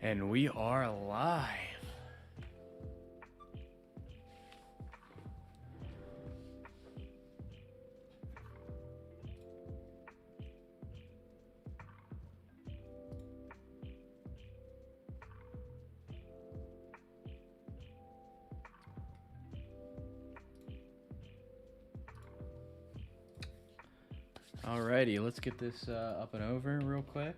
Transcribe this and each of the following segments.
And we are live. Alrighty, let's get this up and over real quick.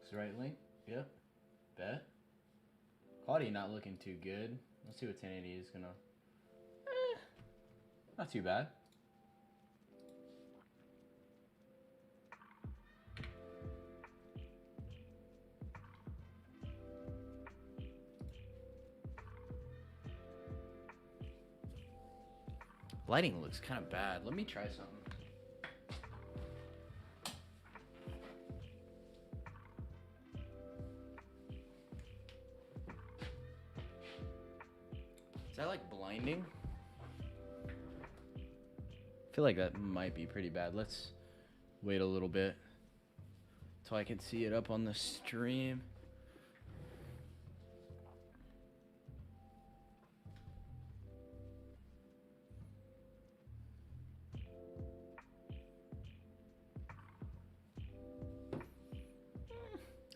Is the right link? Yep. Bet. Quality not looking too good. Let's see what 1080 is gonna. Not too bad. Lighting looks kind of bad. Let me try something. Is that like blinding? I feel like that might be pretty bad. Let's wait a little bit so I can see it up on the stream.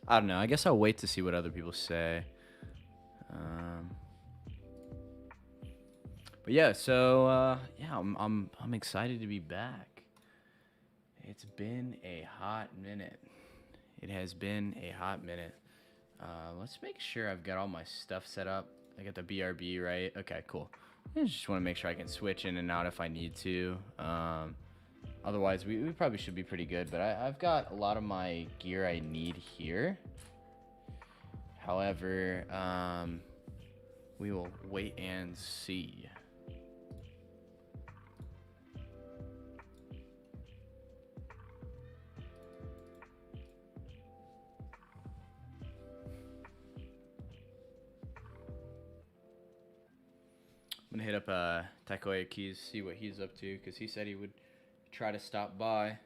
I don't know. I guess I'll wait to see what other people say. But yeah, so yeah, I'm excited to be back. It's been a hot minute. It has been a hot minute. Let's make sure I've got all my stuff set up. I got the BRB right. Okay, cool. I just want to make sure I can switch in and out if I need to. Otherwise, we probably should be pretty good. But I've got a lot of my gear I need here. However, we will wait and see. I'm gonna hit up Takoyakeys, see what he's up to, because he said he would try to stop by.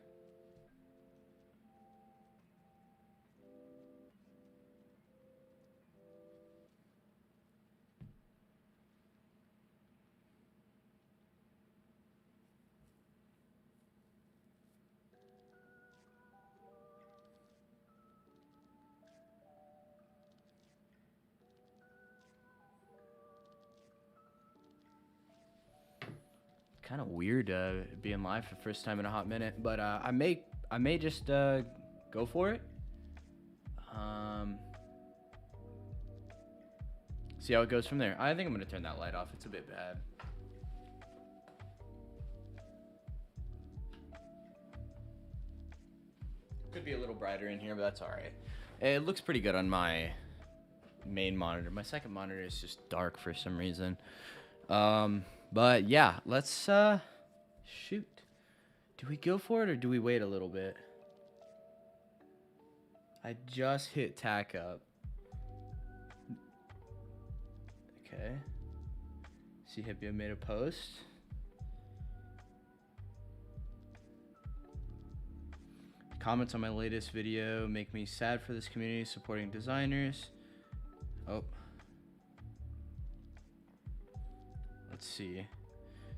Kind of weird being live for the first time in a hot minute, but I may just go for it. See how it goes from there. I think I'm gonna turn that light off. It's a bit bad. Could be a little brighter in here, but that's all right. It looks pretty good on my main monitor. My second monitor is just dark for some reason. But yeah, let's shoot. Do we go for it or do we wait a little bit? I just hit tack up. Okay. See, Hippie made a post. Comments on my latest video make me sad for this community supporting designers. Oh. Let's see.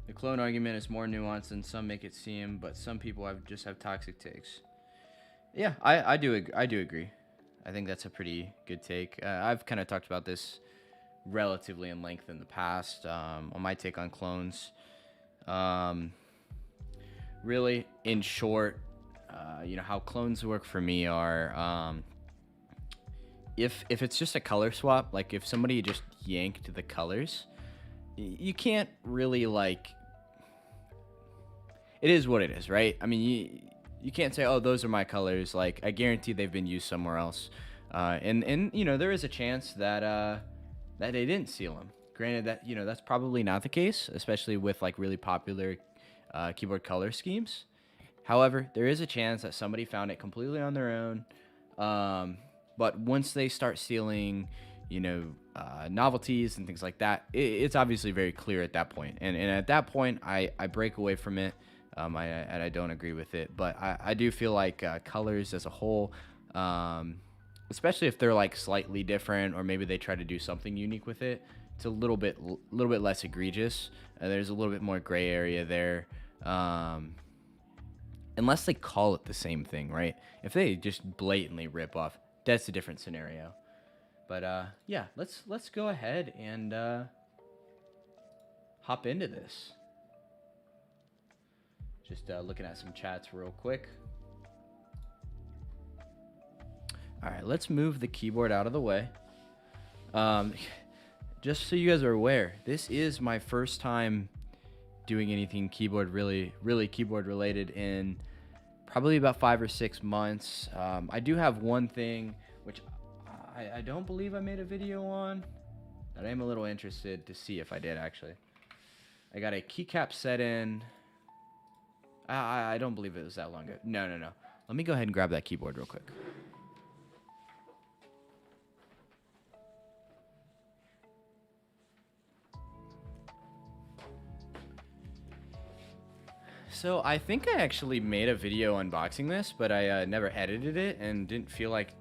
The clone argument is more nuanced than some make it seem, but some people just have toxic takes. Yeah, I do agree. I think that's a pretty good take. I've kind of talked about this relatively in length in the past on my take on clones. Really, in short, you know, how clones work for me are if it's just a color swap, like if somebody just yanked the colors, you can't really, like, it is what it is, right? I mean, you can't say, oh, those are my colors. Like, I guarantee they've been used somewhere else. And you know, there is a chance that that they didn't seal them. Granted that, you know, that's probably not the case, especially with like really popular keyboard color schemes. However, there is a chance that somebody found it completely on their own. But once they start stealing, novelties and things like that, it's obviously very clear at that point. And at that point, I break away from it. I don't agree with it. But I do feel like colors as a whole, especially if they're like slightly different, or maybe they try to do something unique with it, it's a little bit less egregious. There's a little bit more gray area there. Unless they call it the same thing, right? If they just blatantly rip off, that's a different scenario. But yeah, let's go ahead and hop into this. Just looking at some chats real quick. All right, let's move the keyboard out of the way. Just so you guys are aware, this is my first time doing anything keyboard really keyboard related in probably about 5 or 6 months. I do have one thing which I don't believe I made a video on that I am a little interested to see if I did actually. I got a keycap set in. I don't believe it was that long ago. No. Let me go ahead and grab that keyboard real quick. So I think I actually made a video unboxing this, but I never edited it and didn't feel like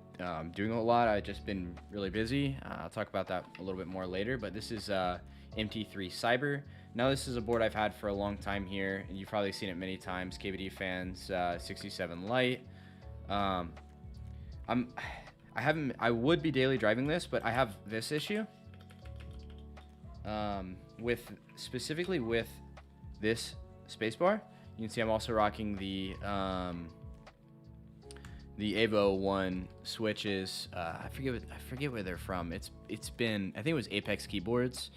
doing a lot. I've just been really busy. I'll talk about that a little bit more later, but this is MT3 Cyber. Now this is a board I've had for a long time here, and you've probably seen it many times. KBDfans 67 Lite. I would be daily driving this, but I have this issue specifically with this spacebar. You can see I'm also rocking the Evo 1 switches. I forget where they're from. It's been, I think it was Apex Keyboards.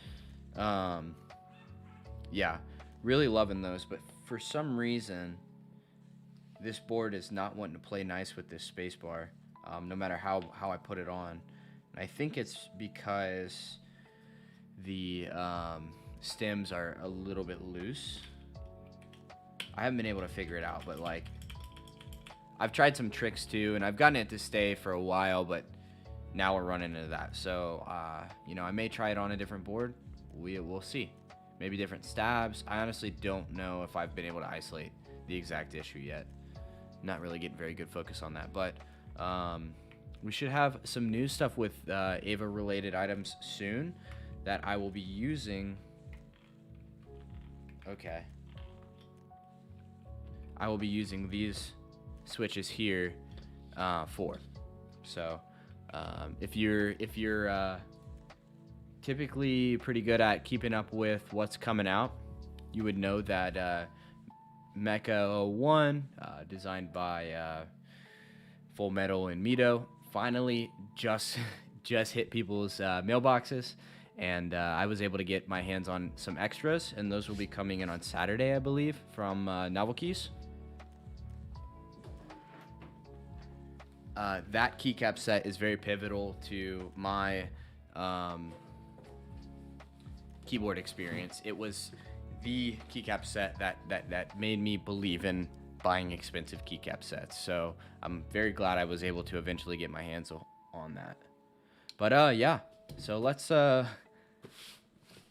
Yeah, really loving those, but for some reason this board is not wanting to play nice with this spacebar, no matter how I put it on. And I think it's because the stems are a little bit loose. I haven't been able to figure it out, but like I've tried some tricks too, and I've gotten it to stay for a while, but now we're running into that. So I may try it on a different board. We'll see. Maybe different stabs. I honestly don't know if I've been able to isolate the exact issue yet. Not really getting very good focus on that, but we should have some new stuff with Ava related items soon that I will be using. Okay. I will be using these switches here for. So if you're typically pretty good at keeping up with what's coming out, you would know that Mecha 01, designed by Full Metal and Mito, finally just hit people's mailboxes, and I was able to get my hands on some extras, and those will be coming in on Saturday, I believe, from Novelkeys. That keycap set is very pivotal to my keyboard experience. It was the keycap set that made me believe in buying expensive keycap sets. So I'm very glad I was able to eventually get my hands on that. But yeah, so let's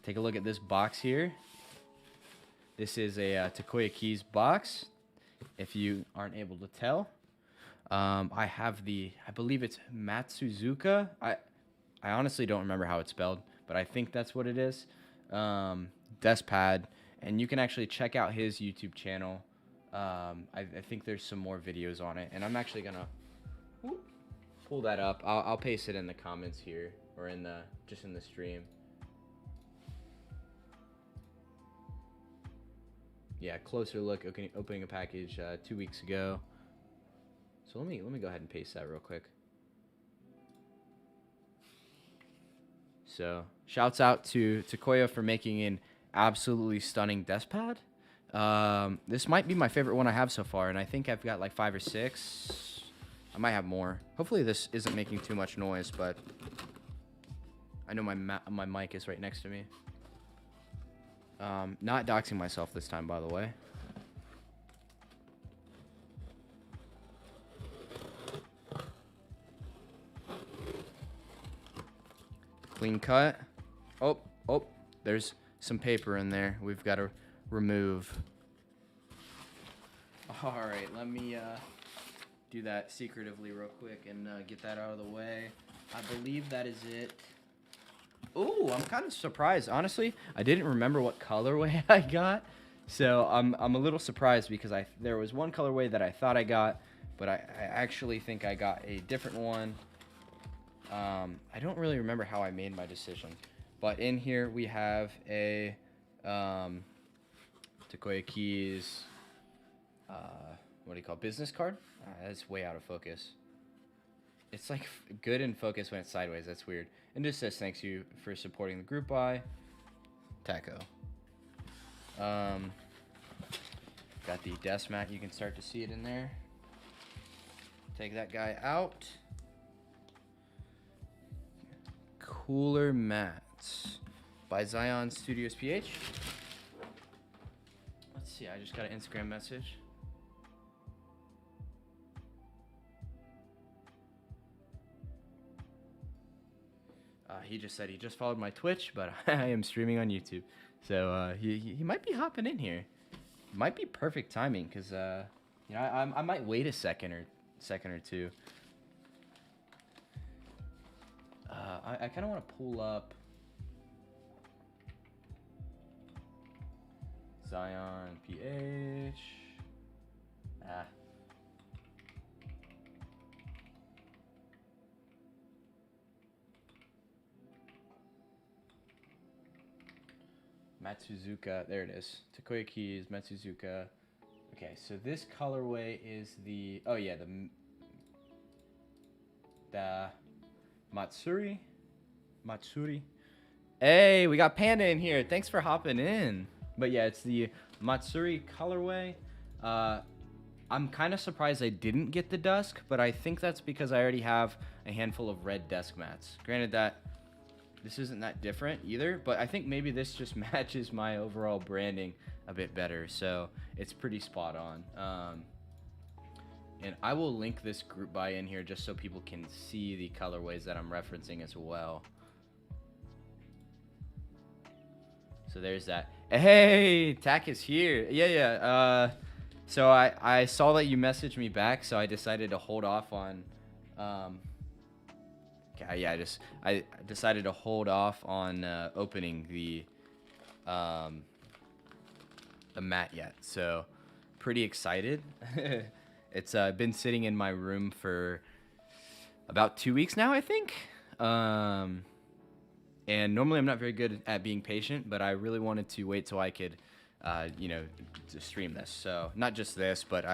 take a look at this box here. This is a Takoyakeys box, if you aren't able to tell. I have I believe it's Matsuzuka. I honestly don't remember how it's spelled, but I think that's what it is. Desk pad, and you can actually check out his YouTube channel. I think there's some more videos on it, and I'm actually gonna pull that up. I'll paste it in the comments here, or just in the stream. Yeah, closer look opening a package 2 weeks ago. So let me go ahead and paste that real quick. So shouts out to Takoya for making an absolutely stunning desk pad. This might be my favorite one I have so far, and I think I've got like 5 or 6. I might have more. Hopefully this isn't making too much noise, but I know my mic is right next to me. Not doxing myself this time, by the way. Clean cut. Oh, there's some paper in there we've got to remove. All right, let me do that secretively real quick and get that out of the way. I believe that is it. Oh, I'm kind of surprised. Honestly, I didn't remember what colorway I got. So I'm a little surprised because there was one colorway that I thought I got, but I actually think I got a different one. I don't really remember how I made my decision. But in here we have a Takoyakeys, what do you call it, business card? That's way out of focus. It's like good in focus when it's sideways. That's weird. And just says thanks you for supporting the group by Taco. Got the desk mat. You can start to see it in there. Take that guy out. Cooler mats by Zion Studios PH. Let's see. I just got an Instagram message. He just said he just followed my Twitch, but I am streaming on YouTube. So he might be hopping in here. Might be perfect timing because you know I might wait a second or two. I kind of want to pull up Zion PH. Matsuzuka, there it is. Takoyakeys, Matsuzuka. Okay, so this colorway is the Matsuri. Hey, we got Panda in here. Thanks for hopping in. But yeah, it's the Matsuri colorway. I'm kind of surprised I didn't get the dusk, but I think that's because I already have a handful of red desk mats. Granted that this isn't that different either, but I think maybe this just matches my overall branding a bit better, so it's pretty spot on. And I will link this group buy in here just so people can see the colorways that I'm referencing as well. So there's that. Hey, Tack is here. Yeah. So I saw that you messaged me back, so I decided to hold off on I decided to hold off on opening the mat yet. So pretty excited. It's been sitting in my room for about 2 weeks now, I think. And normally I'm not very good at being patient, but I really wanted to wait till I could, to stream this. So not just this, but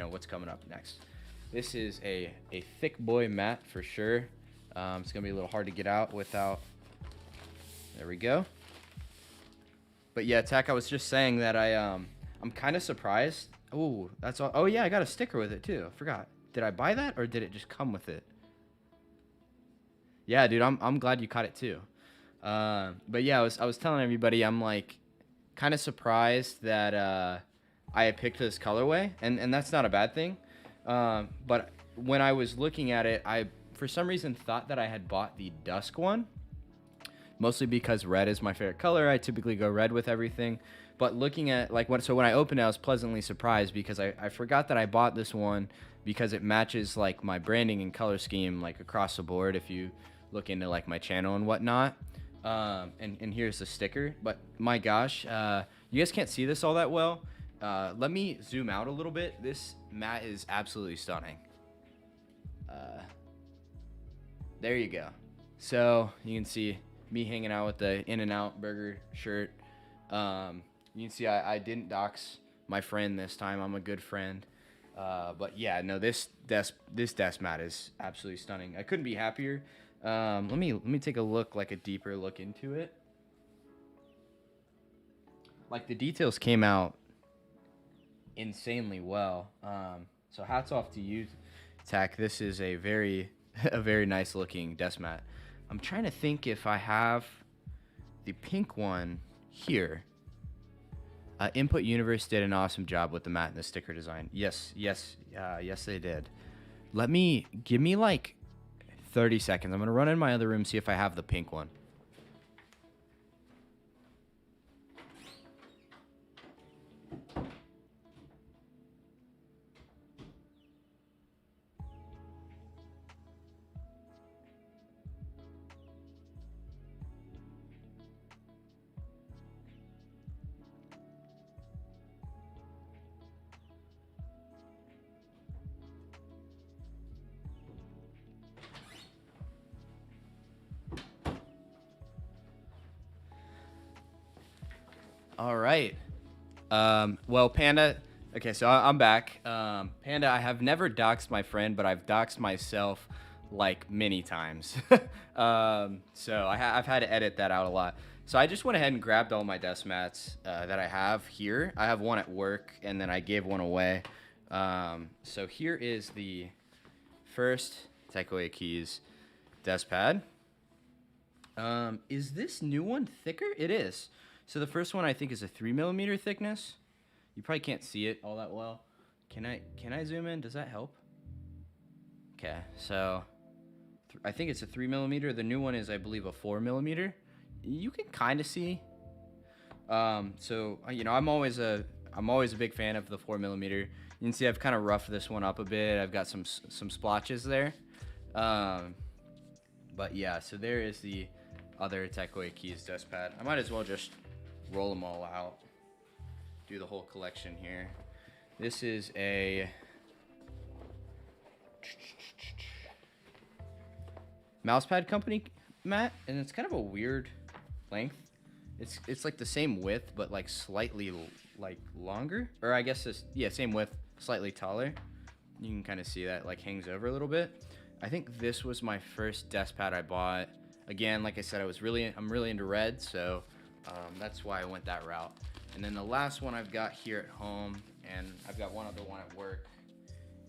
what's coming up next. This is a thick boy mat for sure. It's gonna be a little hard to get out without. There we go. But yeah, Tack, I was just saying that I'm kind of surprised. Oh, that's all. Oh yeah, I got a sticker with it too. I forgot. Did I buy that or did it just come with it? Yeah, dude, I'm glad you caught it too. But yeah, I was telling everybody I'm like kind of surprised that I had picked this colorway, and that's not a bad thing. But when I was looking at it, I for some reason thought that I had bought the dusk one, mostly because red is my favorite color. I typically go red with everything. But looking at when I opened it, I was pleasantly surprised because I forgot that I bought this one because it matches like my branding and color scheme like across the board if you look into like my channel and whatnot. And here's the sticker. But my gosh, you guys can't see this all that well. Let me zoom out a little bit. This mat is absolutely stunning. There you go. So you can see me hanging out with the In-N-Out Burger shirt. You can see I didn't dox my friend this time. I'm a good friend. But yeah, no, this desk mat is absolutely stunning. I couldn't be happier. Let me take a look, like a deeper look into it. Like the details came out insanely well. So hats off to you, Tack. This is a very nice looking desk mat. I'm trying to think if I have the pink one here. Input Universe did an awesome job with the mat and the sticker design. Yes, they did. Give me like 30 seconds. I'm gonna run in my other room, see if I have the pink one. All right. Well, Panda. Okay, so I'm back. Panda, I have never doxed my friend, but I've doxed myself like many times. So I've had to edit that out a lot. So I just went ahead and grabbed all my desk mats that I have here. I have one at work, and then I gave one away. So here is the first Takoyakeys desk pad. Is this new one thicker? It is. So the first one I think is a 3mm thickness. You probably can't see it all that well. Can I zoom in? Does that help? Okay, so I think it's a 3mm. The new one is, I believe, a 4mm. You can kind of see. So you know, I'm always a big fan of the 4mm. You can see I've kind of roughed this one up a bit. I've got some splotches there. But yeah, so there is the other Takoyakeys desk pad. I might as well just roll them all out. Do the whole collection here. This is a mousepad company mat, and it's kind of a weird length. It's like the same width, but like slightly like longer, or I guess this, yeah, same width, slightly taller. You can kind of see that like hangs over a little bit. I think this was my first desk pad I bought. Again, like I said, I'm really into red, so that's why I went that route. And then the last one I've got here at home, and I've got one other one at work,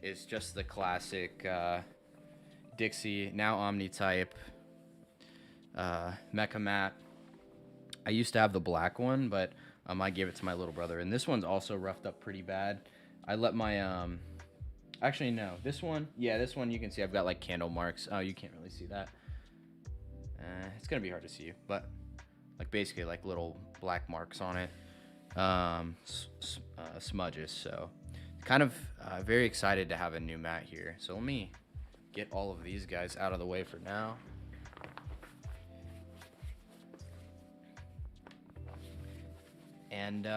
is just the classic Dixie, now Omni type Mecha mat. I used to have the black one, but I gave it to my little brother. And this one's also roughed up pretty bad. I let my actually no, this one, yeah, this one you can see I've got like candle marks. Oh, you can't really see that. It's gonna be hard to see, but like basically like little black marks on it, smudges. So kind of very excited to have a new mat here. So let me get all of these guys out of the way for now. And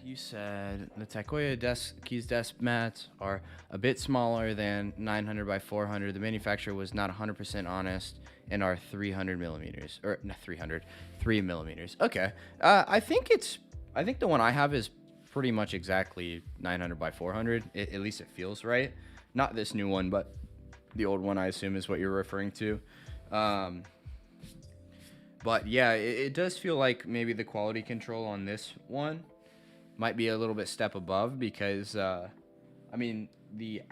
you said the Takoyakeys desk mats are a bit smaller than 900 by 400. The manufacturer was not 100% honest and are 300mm, or not 3mm. Okay. I think the one I have is pretty much exactly 900 by 400. At least it feels right. Not this new one, but the old one, I assume, is what you're referring to. But yeah, it does feel like maybe the quality control on this one might be a little bit step above, because I mean the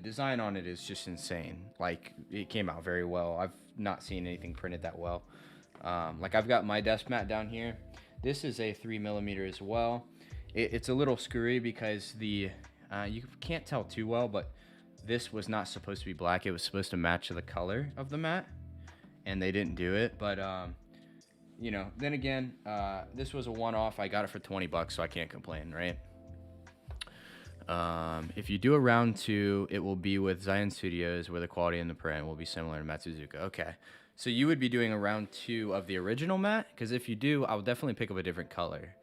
design on it is just insane. Like, it came out very well. I've not seen anything printed that well. Like, I've got my desk mat down here. This is a 3mm as well. It's a little screwy because the you can't tell too well, but this was not supposed to be black. It was supposed to match the color of the mat, and they didn't do it. But you know, then again, this was a one-off. I got it for 20 bucks, so I can't complain, right? If you do a round 2, it will be with Zion Studios, where the quality and the print will be similar to Matsuzuka. Okay, so you would be doing a round 2 of the original mat, because if you do, I'll definitely pick up a different color.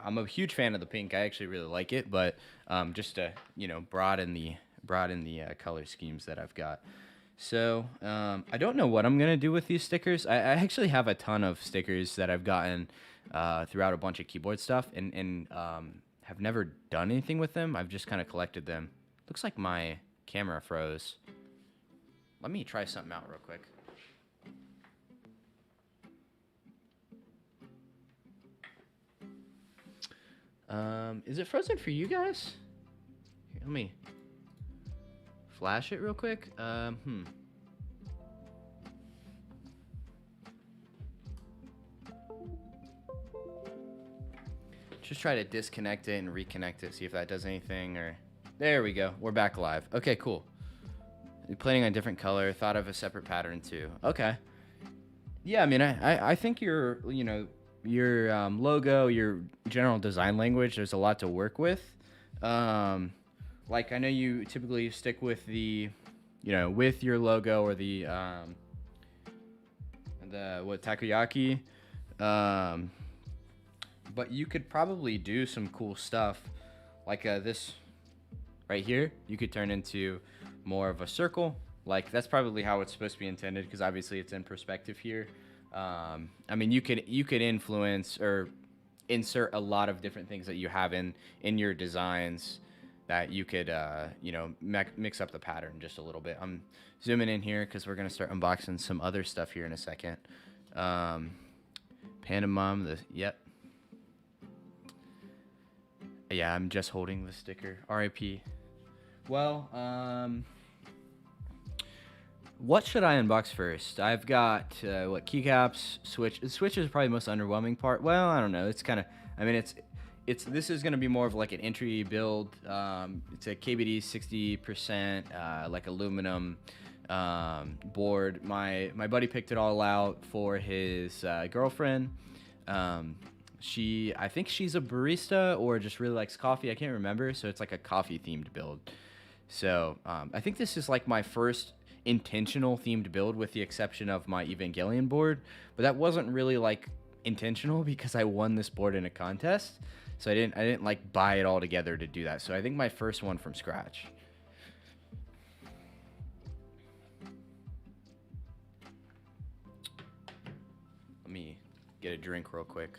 I'm a huge fan of the pink. I actually really like it, but just to, you know, broaden the color schemes that I've got. So I don't know what I'm gonna do with these stickers. I actually have a ton of stickers that I've gotten throughout a bunch of keyboard stuff, and have never done anything with them. I've just kind of collected them. Looks like my camera froze. Let me try something out real quick. Is it frozen for you guys? Here, let me flash it real quick. Just try to disconnect it and reconnect it, see if that does anything. Or there we go, we're back live. Okay, cool. You're planning on a different color, thought of a separate pattern too. Okay. Yeah, I mean, I think your logo, your general design language, there's a lot to work with. Like, I know you typically stick with the, you know, with your logo, or the takoyaki. But you could probably do some cool stuff, like this right here. You could turn into more of a circle. Like, that's probably how it's supposed to be intended, because obviously it's in perspective here. I mean, you could influence or insert a lot of different things that you have in your designs that you could mix up the pattern just a little bit. I'm zooming in here because we're gonna start unboxing some other stuff here in a second. Panda Mom, yep. Yeah, I'm just holding the sticker. RIP. Well, what should I unbox first? I've got keycaps, switch. The switch is probably the most underwhelming part. Well, I don't know. It's kind of, I mean, this is gonna be more of like an entry build. It's a KBD 60%, like aluminum board. My buddy picked it all out for his girlfriend. I think she's a barista or just really likes coffee. I can't remember. So it's like a coffee themed build. So I think this is like my first intentional themed build, with the exception of my Evangelion board, but that wasn't really like intentional because I won this board in a contest. So I didn't like buy it all together to do that. So I think my first one from scratch. Let me get a drink real quick.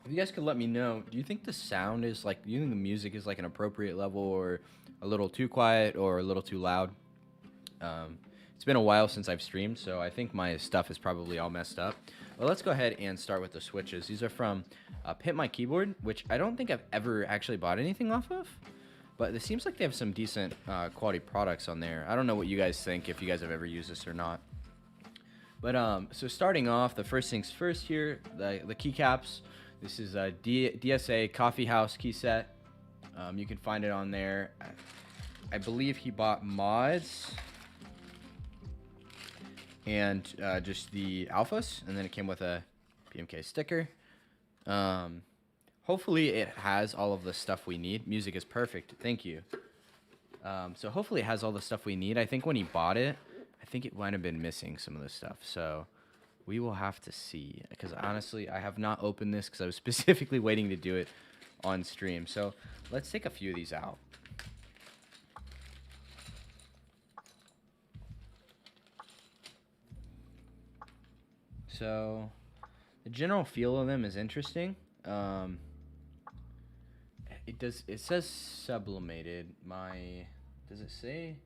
If you guys could let me know, do you think the sound is like, do you think the music is like an appropriate level, or a little too quiet, or a little too loud? It's been a while since I've streamed, so I think my stuff is probably all messed up. Well, let's go ahead and start with the switches. These are from Pimp My Keyboard, which I don't think I've ever actually bought anything off of, but it seems like they have some decent quality products on there. I don't know what you guys think, if you guys have ever used this or not. But so starting off, the first things first here, the keycaps. This is a DSA Coffee House Keyset. You can find it on there. I believe he bought mods and just the alphas, and then it came with a PMK sticker. Hopefully it has all of the stuff we need. Music is perfect. Thank you. So hopefully it has all the stuff we need. I think when he bought it, I think it might have been missing some of the stuff. So we will have to see, because honestly, I have not opened this because I was specifically waiting to do it on stream. So let's take a few of these out. So the general feel of them is interesting. It says Sublimated. Does it say?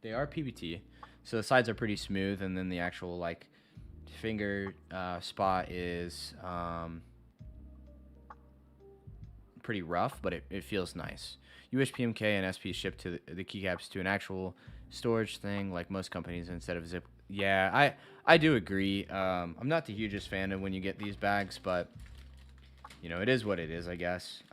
They are PBT, so the sides are pretty smooth, and then the actual like finger spot is pretty rough, but it feels nice. UHPMK and SP ship to the keycaps to an actual storage thing, like most companies, instead of zip. Yeah, I do agree. I'm not the hugest fan of when you get these bags, but you know, it is what it is, I guess.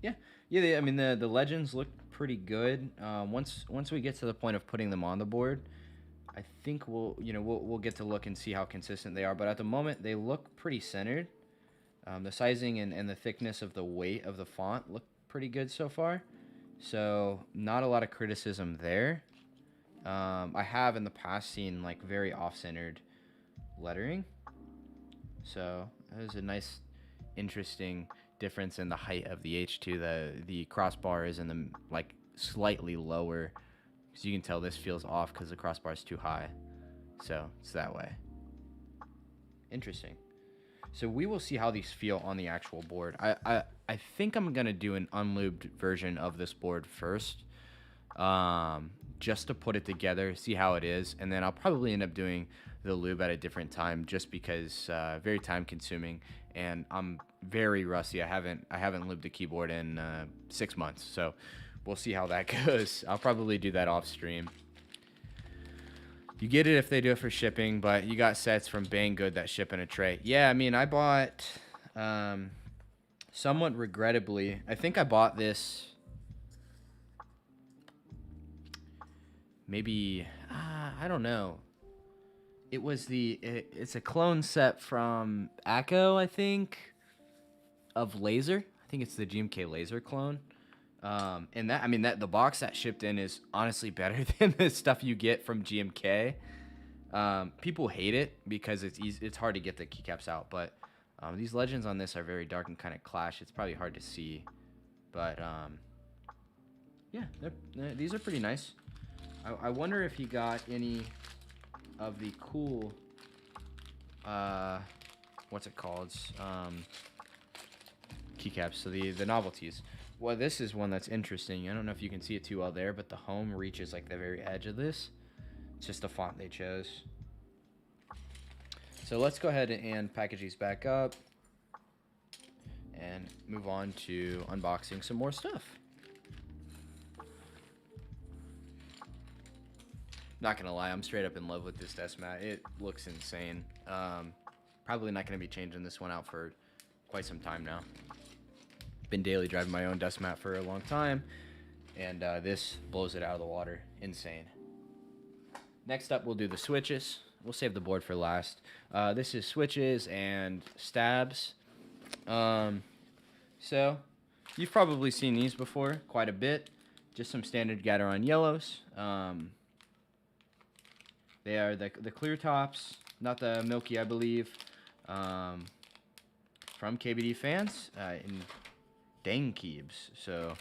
Yeah. I mean, the legends look pretty good. Once we get to the point of putting them on the board, I think we'll get to look and see how consistent they are. But at the moment, they look pretty centered. The sizing and the thickness of the weight of the font look pretty good so far. So not a lot of criticism there. I have in the past seen like very off-centered lettering. So that is a nice, interesting difference in the height of the H2. The crossbar is in the like slightly lower, because you can tell this feels off because the crossbar is too high. So it's that way. Interesting. So we will see how these feel on the actual board. I think I'm gonna do an unlubed version of this board first, just to put it together, see how it is, and then I'll probably end up doing the lube at a different time, just because very time consuming, and I'm very rusty. I haven't lubed a keyboard in 6 months, so we'll see how that goes. I'll probably do that off stream. You get it if they do it for shipping, but you got sets from Banggood that ship in a tray. Yeah, I mean, I bought, somewhat regrettably, I think I bought this maybe, I don't know. It's a clone set from Akko, I think, of Laser. I think it's the GMK Laser clone. And the box that shipped in is honestly better than the stuff you get from GMK. People hate it because it's easy, it's hard to get the keycaps out, but these legends on this are very dark and kind of clash. It's probably hard to see, but yeah, these are pretty nice. I wonder if he got any of the cool, what's it called? Keycaps, so the novelties. Well, this is one that's interesting. I don't know if you can see it too well there, but the home reaches like the very edge of this. It's just the font they chose. So let's go ahead and package these back up and move on to unboxing some more stuff. Not gonna lie, I'm straight up in love with this desk mat. It looks insane. Probably not gonna be changing this one out for quite some time now. Been daily driving my own desk mat for a long time, and this blows it out of the water. Insane. Next up, we'll do the switches. We'll save the board for last. This is switches and stabs. So you've probably seen these before quite a bit. Just some standard Gateron Yellows. They are the clear tops, not the milky, I believe, from KBDfans in Takoyakeys. So,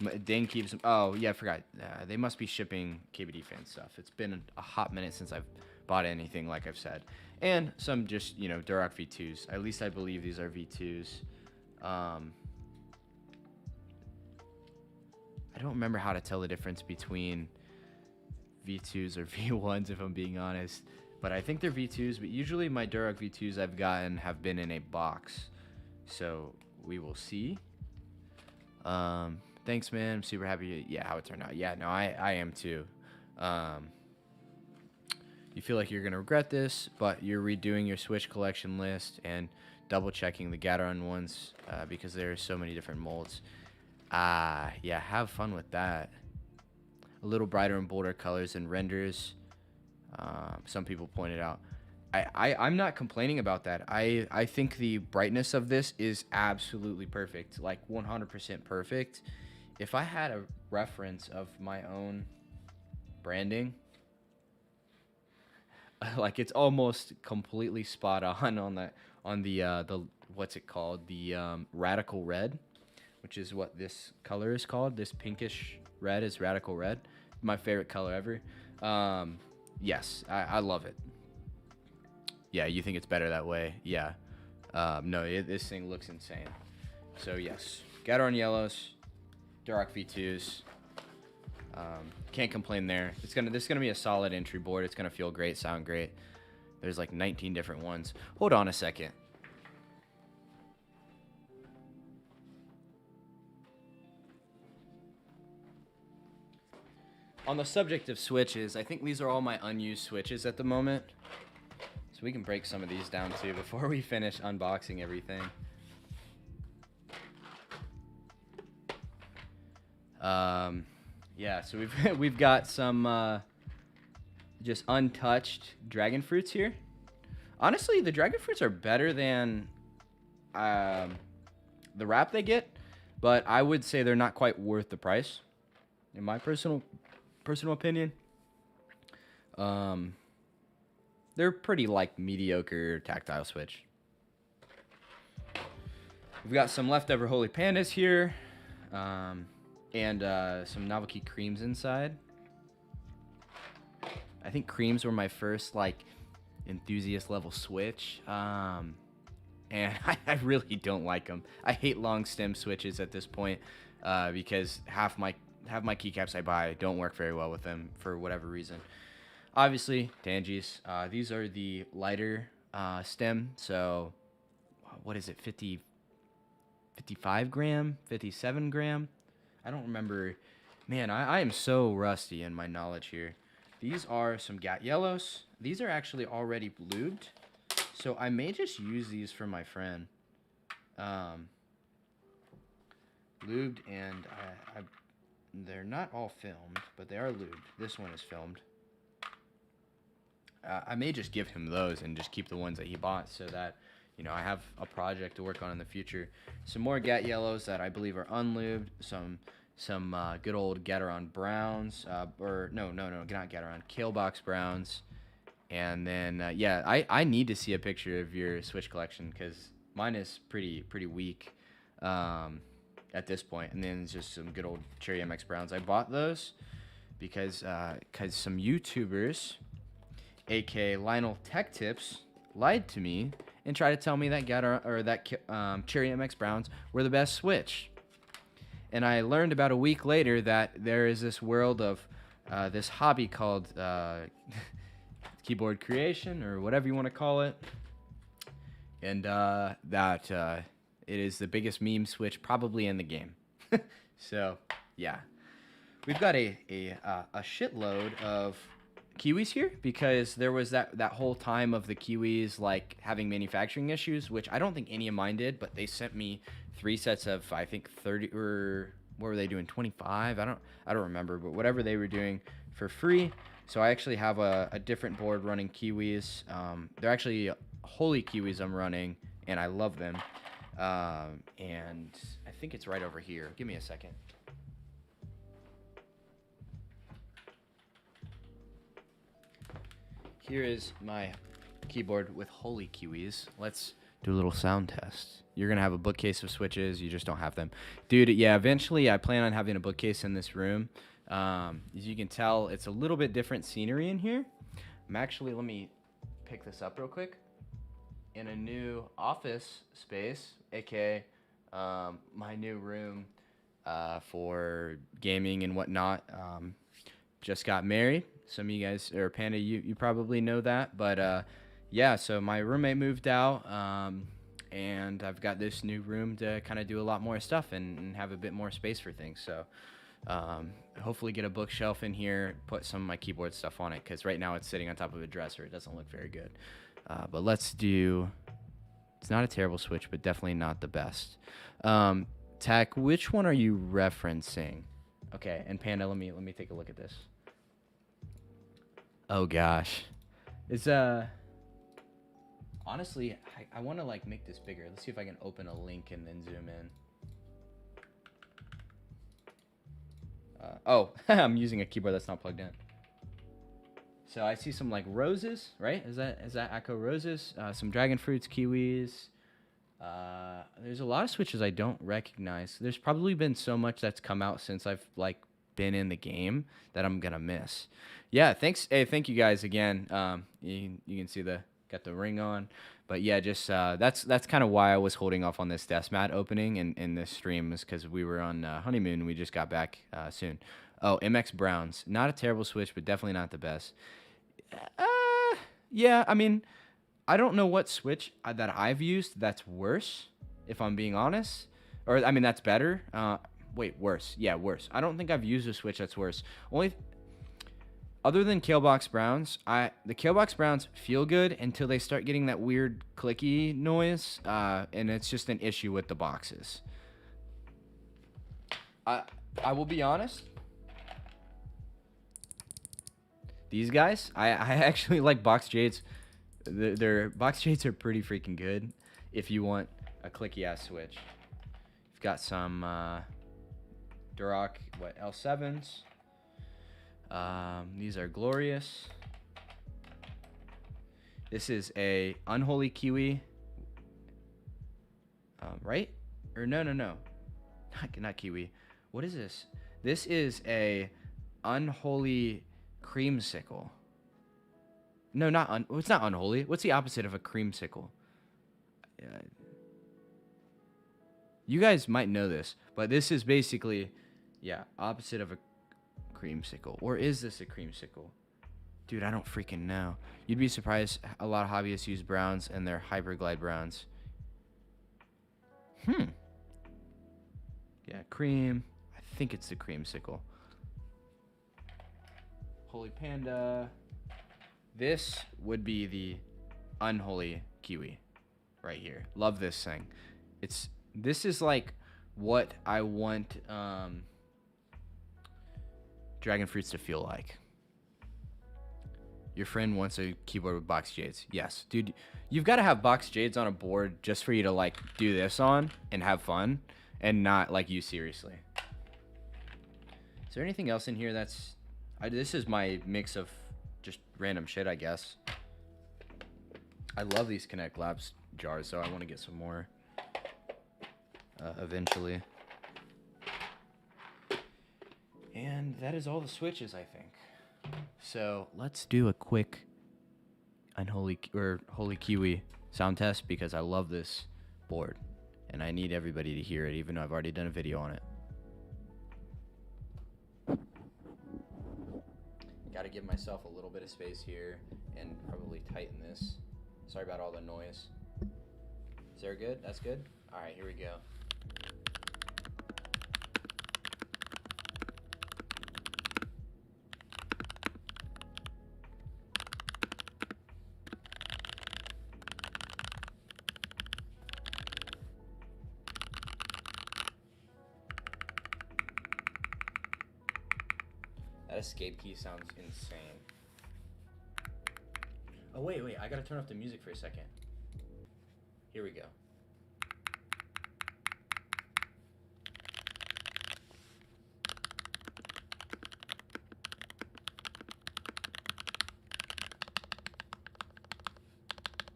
Takoyakeys. Oh yeah, I forgot. They must be shipping KBDfans stuff. It's been a hot minute since I've bought anything, like I've said, and some just Durock V2s. At least I believe these are V2s. I don't remember how to tell the difference between V2s or V1s, if I'm being honest, but I think they're V2s. But usually my Durock V2s I've gotten have been in a box, so we will see. Thanks, man. I'm super happy. Yeah, how it turned out. Yeah, no, I am too. You feel like you're gonna regret this, but you're redoing your Switch collection list and double checking the Gateron ones because there are so many different molds. Yeah, have fun with that. A little brighter and bolder colors and renders. Some people pointed out. I'm not complaining about that. I think the brightness of this is absolutely perfect, like 100% perfect. If I had a reference of my own branding, like it's almost completely spot on the what's it called, the radical red, which is what this color is called. This pinkish red is radical red. My favorite color ever. Yes, I love it. Yeah, you think it's better that way? Yeah. No, this thing looks insane. So yes, Gateron Yellows, Durock V2s. Can't complain there. This is gonna be a solid entry board. It's gonna feel great, sound great. There's like 19 different ones. Hold on a second. On the subject of switches, I think these are all my unused switches at the moment. So we can break some of these down too before we finish unboxing everything. Yeah, so we've got some just untouched dragon fruits here. Honestly, the dragon fruits are better than the wrap they get, but I would say they're not quite worth the price, in my personal opinion. They're pretty like mediocre tactile switch. We've got some leftover Holy Pandas here, and some novelty creams inside. I think creams were my first like enthusiast level switch, and I really don't like them. I hate long stem switches at this point because half my keycaps I buy don't work very well with them for whatever reason. Obviously, Tangies. These are the lighter stem. So, what is it? 55 gram? 57 gram? I don't remember. Man, I am so rusty in my knowledge here. These are some Gat Yellows. These are actually already lubed. So, I may just use these for my friend. Lubed, and they're not all filmed, but they are lubed. This one is filmed. I may just give him those and just keep the ones that he bought so that, I have a project to work on in the future. Some more Gat Yellows that I believe are unlubed. Some good old Gateron Browns. Not Gateron, Kale Box Browns. And then yeah, I need to see a picture of your Switch collection because mine is pretty weak at this point. And then it's just some good old Cherry MX Browns. I bought those because some YouTubers, aka Lionel Tech Tips, lied to me and tried to tell me that Cherry MX Browns were the best Switch. And I learned about a week later that there is this world of this hobby called keyboard creation, or whatever you want to call it, and that it is the biggest meme Switch probably in the game. So yeah, we've got a shitload of Kiwis here because there was that whole time of the Kiwis like having manufacturing issues, which I don't think any of mine did, but they sent me 3 sets of, I think 30, or what were they doing, 25? I don't remember, but whatever they were doing for free. So I actually have a different board running Kiwis. They're actually Holy Kiwis I'm running, and I love them. And I think it's right over here. Give me a second. Here is my keyboard with Holy Kiwis. Let's do a little sound test. You're going to have a bookcase of switches. You just don't have them. Dude, yeah, eventually I plan on having a bookcase in this room. As you can tell, it's a little bit different scenery in here. Let me pick this up real quick. In a new office space, aka my new room for gaming and whatnot. Just got married. Some of you guys, or Panda, you probably know that. But yeah, so my roommate moved out, and I've got this new room to kind of do a lot more stuff and have a bit more space for things. So hopefully get a bookshelf in here, put some of my keyboard stuff on it, because right now it's sitting on top of a dresser. It doesn't look very good. But let's do, it's not a terrible Switch, but definitely not the best. Tech, which one are you referencing? Okay, and Panda, let me take a look at this. Oh gosh. It's honestly, I want to like make this bigger. Let's see if I can open a link and then zoom in. Oh, I'm using a keyboard that's not plugged in. So I see some like roses, right? Is that Echo roses? Some dragon fruits, kiwis. There's a lot of switches I don't recognize. There's probably been so much that's come out since I've like been in the game that I'm gonna miss. Yeah, thanks. Hey, thank you guys again. You can see got the ring on, but yeah, just that's kind of why I was holding off on this desk mat opening in this stream, is because we were on honeymoon. We just got back soon. Oh, MX Browns, not a terrible switch, but definitely not the best. Yeah, I mean, I don't know what switch that I've used that's worse, if I'm being honest, or I mean that's better. Wait, worse. Yeah, worse. I don't think I've used a switch that's worse. Other than Kalebox Browns, the Kalebox Browns feel good until they start getting that weird clicky noise, and it's just an issue with the boxes. I will be honest. These guys, I actually like Box Jades. Their Box Jades are pretty freaking good if you want a clicky ass switch. You've got some Durock, L7s. These are glorious. This is a Unholy Kiwi. Right? Or no. Not Kiwi. What is this? This is a Unholy Creamsicle. No, it's not Unholy. What's the opposite of a creamsicle? You guys might know this, but this is basically, yeah, opposite of a creamsicle. Or is this a creamsicle? Dude, I don't freaking know. You'd be surprised a lot of hobbyists use browns and they're Hyperglide browns. Yeah, cream. I think it's the creamsicle. Holy Panda. This would be the Unholy Kiwi right here. Love this thing. This is like what I want Dragon Fruits to feel like. Your friend wants a keyboard with Box Jades. Yes, dude, you've got to have Box Jades on a board just for you to like do this on and have fun and not like use seriously. Is there anything else in here that's... this is my mix of just random shit, I guess. I love these Connect Labs jars, so I want to get some more eventually. And that is all the switches, I think. So let's do a quick Holy Kiwi sound test because I love this board and I need everybody to hear it, even though I've already done a video on it. Gotta give myself a little bit of space here and probably tighten this. Sorry about all the noise. Is there good? That's good? Alright, here we go. That escape key sounds insane. Oh, wait, I gotta turn off the music for a second. Here we go.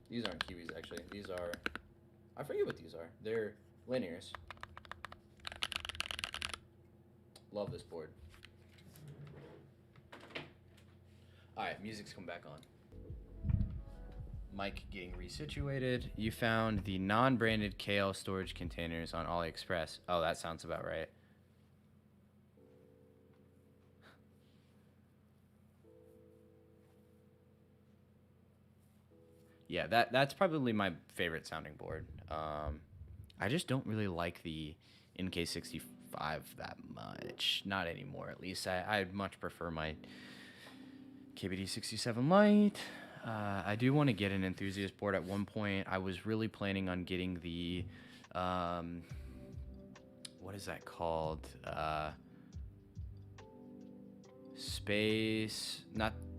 These aren't Kiwis, actually. These are... I forget what these are. They're linears. Love this board. Alright, music's come back on. Mic getting resituated. You found the non-branded KL storage containers on AliExpress. Oh, that sounds about right. Yeah, that's probably my favorite sounding board. I just don't really like the NK65 that much. Not anymore, at least. I'd much prefer my KBD67 Lite. I do want to get an enthusiast board at one point. I was really planning on getting the, what is that called? Not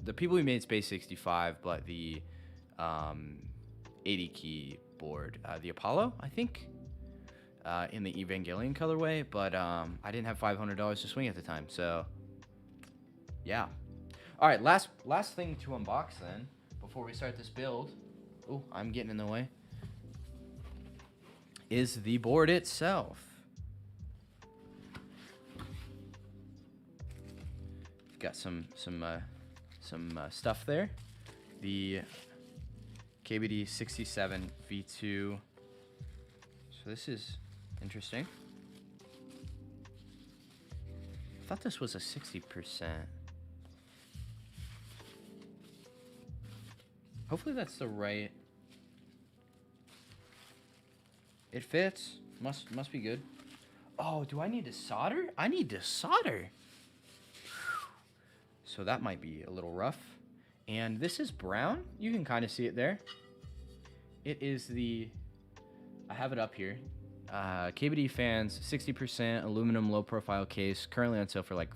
the people who made Space 65, but the 80 key board, the Apollo, I think, in the Evangelion colorway, but I didn't have $500 to swing at the time, so yeah. All right, last thing to unbox then before we start this build. Oh, I'm getting in the way. Is the board itself. Got some stuff there. The KBD67 V2. So this is interesting. I thought this was a 60%. Hopefully that's the right. It fits. Must be good. Oh, do I need to solder? I need to solder. So that might be a little rough. And this is brown. You can kind of see it there. It is the, I have it up here. KBDfans 60% aluminum low profile case, currently on sale for like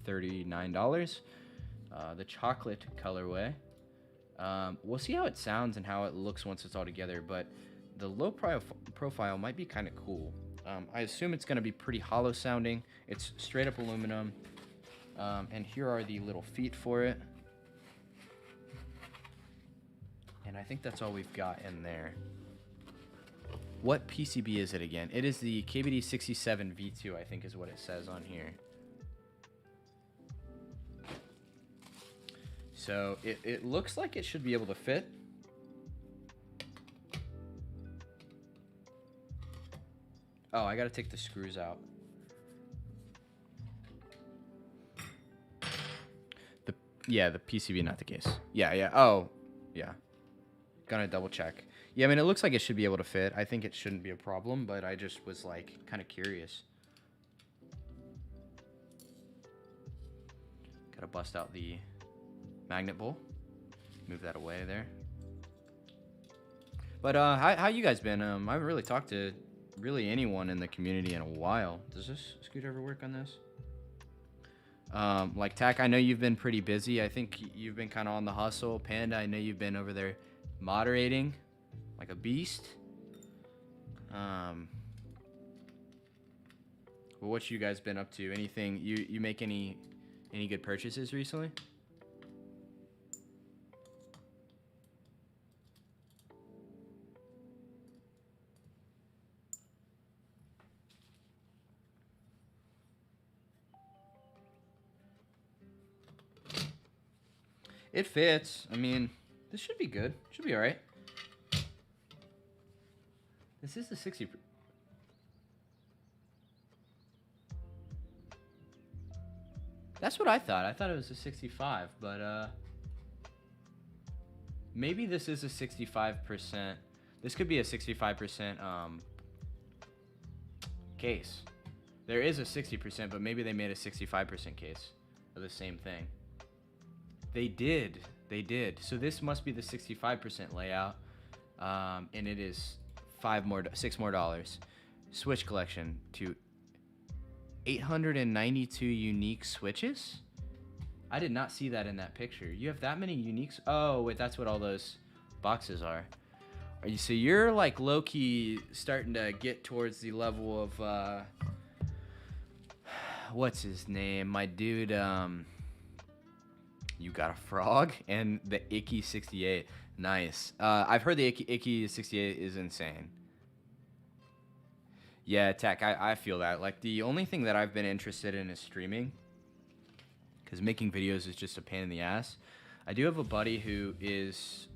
$39. The chocolate colorway. We'll see how it sounds and how it looks once it's all together, but the low profile might be kind of cool. I assume it's going to be pretty hollow sounding. It's straight up aluminum. And here are the little feet for it. And I think that's all we've got in there. What PCB is it again? It is the KBD67 V2, I think is what it says on here. So it looks like it should be able to fit. Oh, I gotta take the screws out. Yeah, the PCB, not the case. Yeah. Oh, yeah. Gonna double check. Yeah, I mean, it looks like it should be able to fit. I think it shouldn't be a problem, but I just was like kind of curious. Gotta bust out the magnet bowl. Move that away there. But how you guys been? I haven't really talked to really anyone in the community in a while. Does this screwdriver work on this? Like Tak, I know you've been pretty busy. I think you've been kind of on the hustle. Panda, I know you've been over there moderating like a beast. Well, what you guys been up to? Anything you make any good purchases recently? It fits. I mean, this should be good. Should be all right. This is the 60. That's what I thought. I thought it was a 65, but maybe this is a 65%. This could be a 65% case. There is a 60%, but maybe they made a 65% case of the same thing. They did. They did. So this must be the 65% layout, and it is $6 more. Switch collection to 892 unique switches. I did not see that in that picture. You have that many uniques? Oh, wait, that's what all those boxes are. So you're like low-key starting to get towards the level of what's his name? My dude, you got a frog and the Icky 68. Nice. I've heard the Icky 68 is insane. Yeah, Tech, I feel that. Like, the only thing that I've been interested in is streaming, because making videos is just a pain in the ass. I do have a buddy who is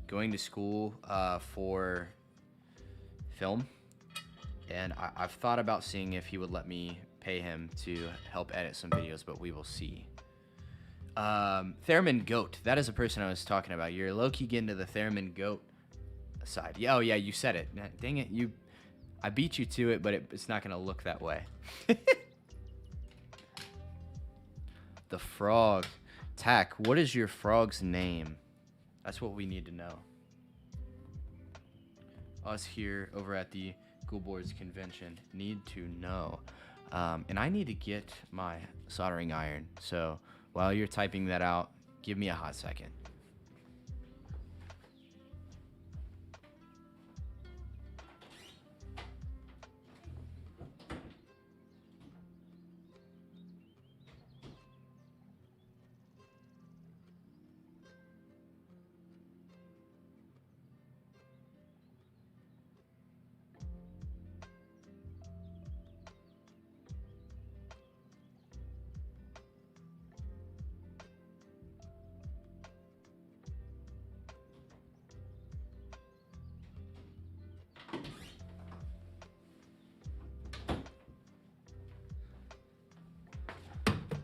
going to school for film, and I've thought about seeing if he would let me pay him to help edit some videos, but we will see. Theremin Goat, that is a person I was talking about. You're low-key getting to the Theremin Goat side. Yeah, oh yeah, you said it. Dang it, I beat you to it, but it's not going to look that way. The frog. Tack, what is your frog's name? That's what we need to know. Us here over at the Ghoul Boards convention need to know. And I need to get my soldering iron. So while you're typing that out, give me a hot second.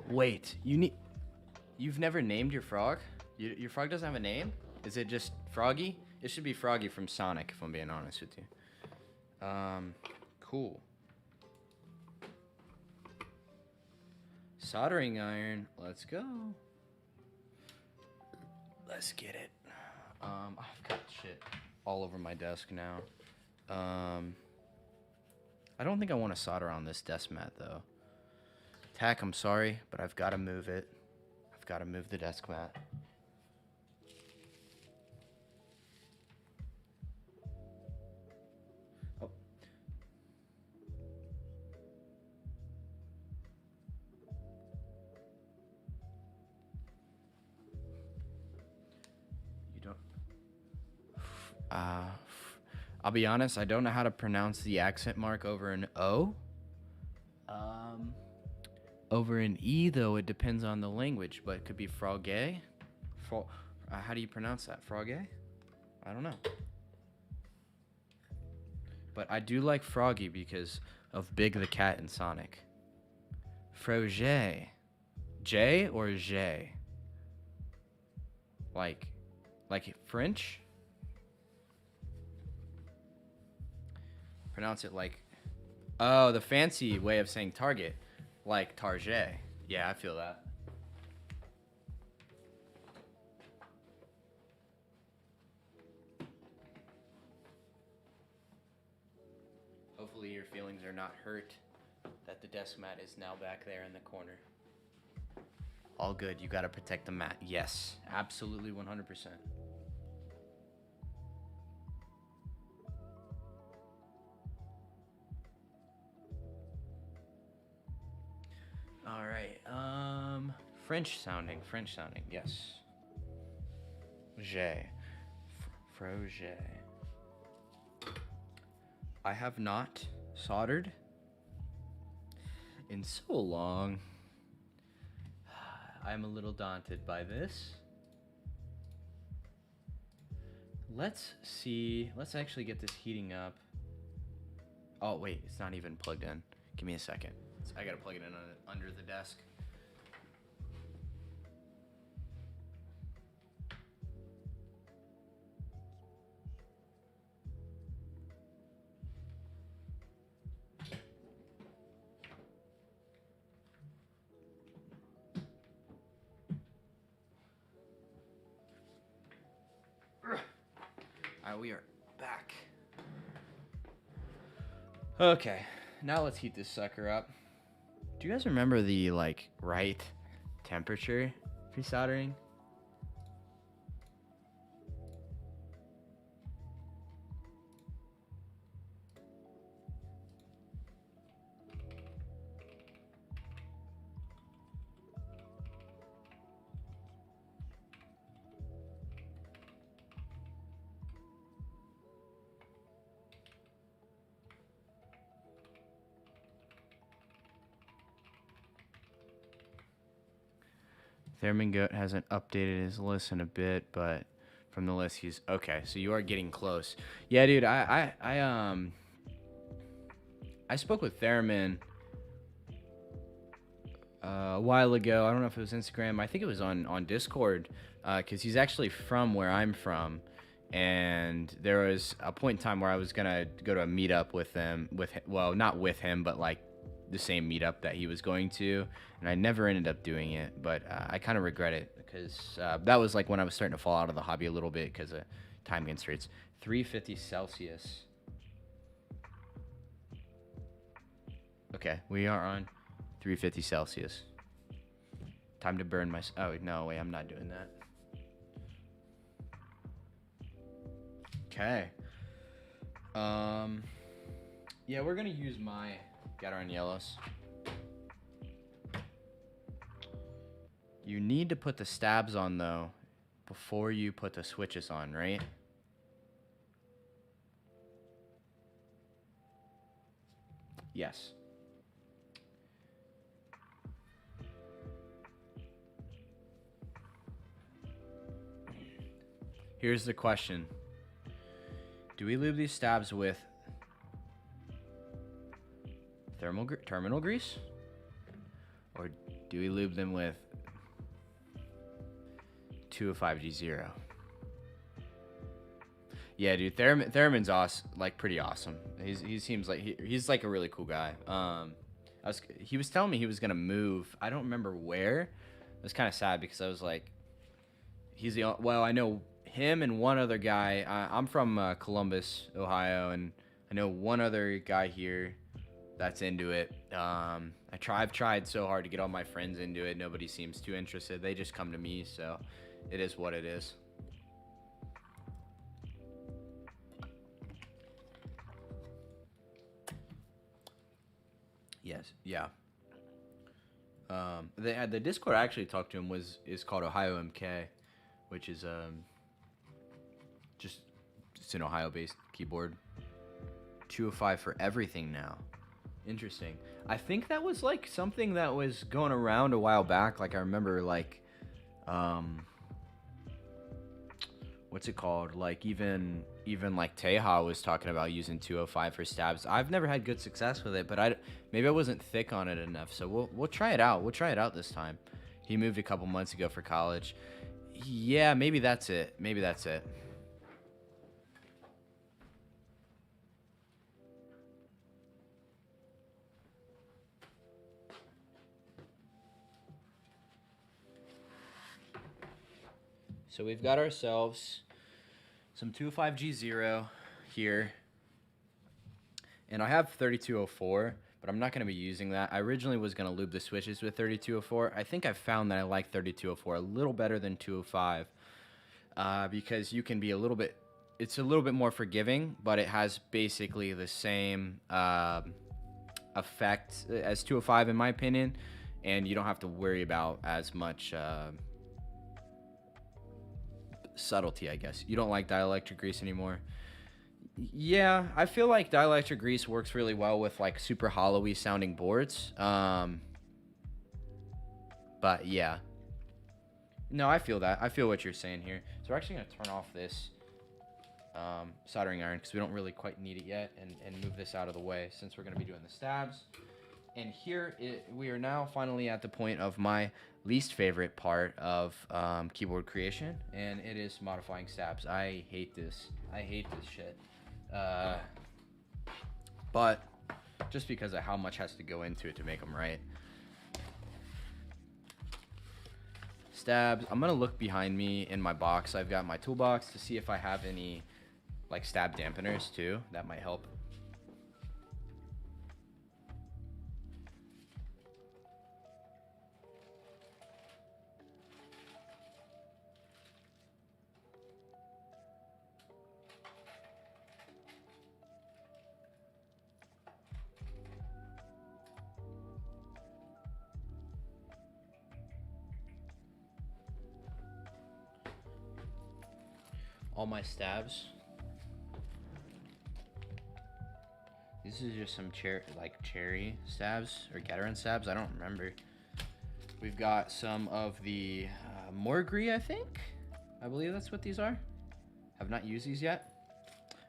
Wait, you've never named your frog? Your frog doesn't have a name? Is it just Froggy? It should be Froggy from Sonic, if I'm being honest with you. Cool. Soldering iron, let's go. Let's get it. I've got shit all over my desk now. I don't think I want to solder on this desk mat, though. Tack, I'm sorry, but I've got to move it. I've got to move the desk mat. Oh. You don't... I'll be honest, I don't know how to pronounce the accent mark over an O. Over an E, though, it depends on the language, but it could be frogay. How do you pronounce that? Frogay? I don't know. But I do like Froggy because of Big the Cat in Sonic. Froget. J or J? Like French? Pronounce it like... Oh, the fancy way of saying target. Like Target. Yeah, I feel that. Hopefully your feelings are not hurt that the desk mat is now back there in the corner. All good. You got to protect the mat. Yes, absolutely 100%. All right. French sounding, yes. J. Froget. I have not soldered in so long. I'm a little daunted by this. let's see. Let's actually get this heating up. Oh, wait. It's not even plugged in. Give me a second. I got to plug it in under the desk. Alright, we are back. Okay, now let's heat this sucker up. Do you guys remember the, like, right temperature for soldering? Theremin Goat hasn't updated his list in a bit, but from the list he's okay. So you are getting close. Yeah, dude. I spoke with Theremin a while ago. I don't know if it was Instagram. I think it was on Discord, because he's actually from where I'm from, and there was a point in time where I was gonna go to a meetup with them. Well, not with him, but like the same meetup that he was going to, and I never ended up doing it, but I kind of regret it because that was like when I was starting to fall out of the hobby a little bit because of time constraints. 350 Celsius. Okay, we are on 350 Celsius. Time to burn my... Oh, no, wait, I'm not doing that. Okay. Yeah, we're going to use my Gateron Yellows. You need to put the stabs on, though, before you put the switches on, right? Yes. Here's the question. Do we lube these stabs with terminal grease? Or do we lube them with 205G0? Yeah, dude, Theremin's awesome, like pretty awesome. He seems like he's like a really cool guy. He was telling me he was gonna move. I don't remember where. It was kind of sad because I was like, I know him and one other guy. I'm from Columbus, Ohio, and I know one other guy here that's into it. I've tried so hard to get all my friends into it. Nobody seems too interested. They just come to me, so it is what it is. Yes, yeah. The Discord I actually talked to him is called Ohio MK, which is it's an Ohio-based keyboard. 205 for everything now. Interesting. I think that was like something that was going around a while back. Like I remember like what's it called? Like even like Teja was talking about using 205 for stabs. I've never had good success with it, but maybe I wasn't thick on it enough. So we'll try it out. We'll try it out this time. He moved a couple months ago for college. Yeah, maybe that's it. Maybe that's it. So we've got ourselves some 205G0 here. And I have 3204, but I'm not going to be using that. I originally was going to lube the switches with 3204. I think I've found that I like 3204 a little better than 205 because you can be it's a little bit more forgiving, but it has basically the same effect as 205 in my opinion, and you don't have to worry about as much subtlety, I guess. You don't like dielectric grease anymore? Yeah, I feel like dielectric grease works really well with like super hollowy sounding boards. But yeah. No, I feel that. I feel what you're saying here. So we're actually going to turn off this soldering iron because we don't really quite need it yet, and move this out of the way since we're going to be doing the stabs. And here we are now finally at the point of my least favorite part of keyboard creation, and it is modifying stabs. I hate this. I hate this shit. But just because of how much has to go into it to make them right. Stabs. I'm gonna look behind me in my box. I've got my toolbox to see if I have any like stab dampeners too. That might help. All my stabs. This is just some cherry stabs or Gateron stabs. I don't remember. We've got some of the Morgree, I think. I believe that's what these are. Have not used these yet.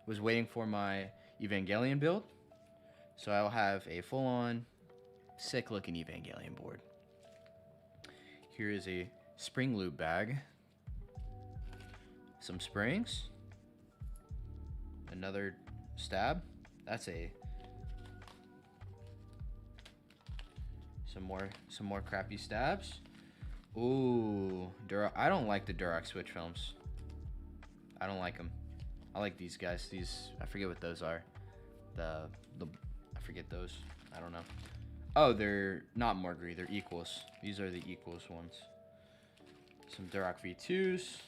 Was waiting for my Evangelion build, so I'll have a full-on, sick-looking Evangelion board. Here is a spring lube bag. Some springs, another stab. That's some more crappy stabs. Ooh, Durock. I don't like the Durock switch films. I don't like them. I like these guys. These, I forget what those are. I forget those. I don't know. Oh, they're not Morgree. They're equals. These are the equals ones. Some Durock V2s.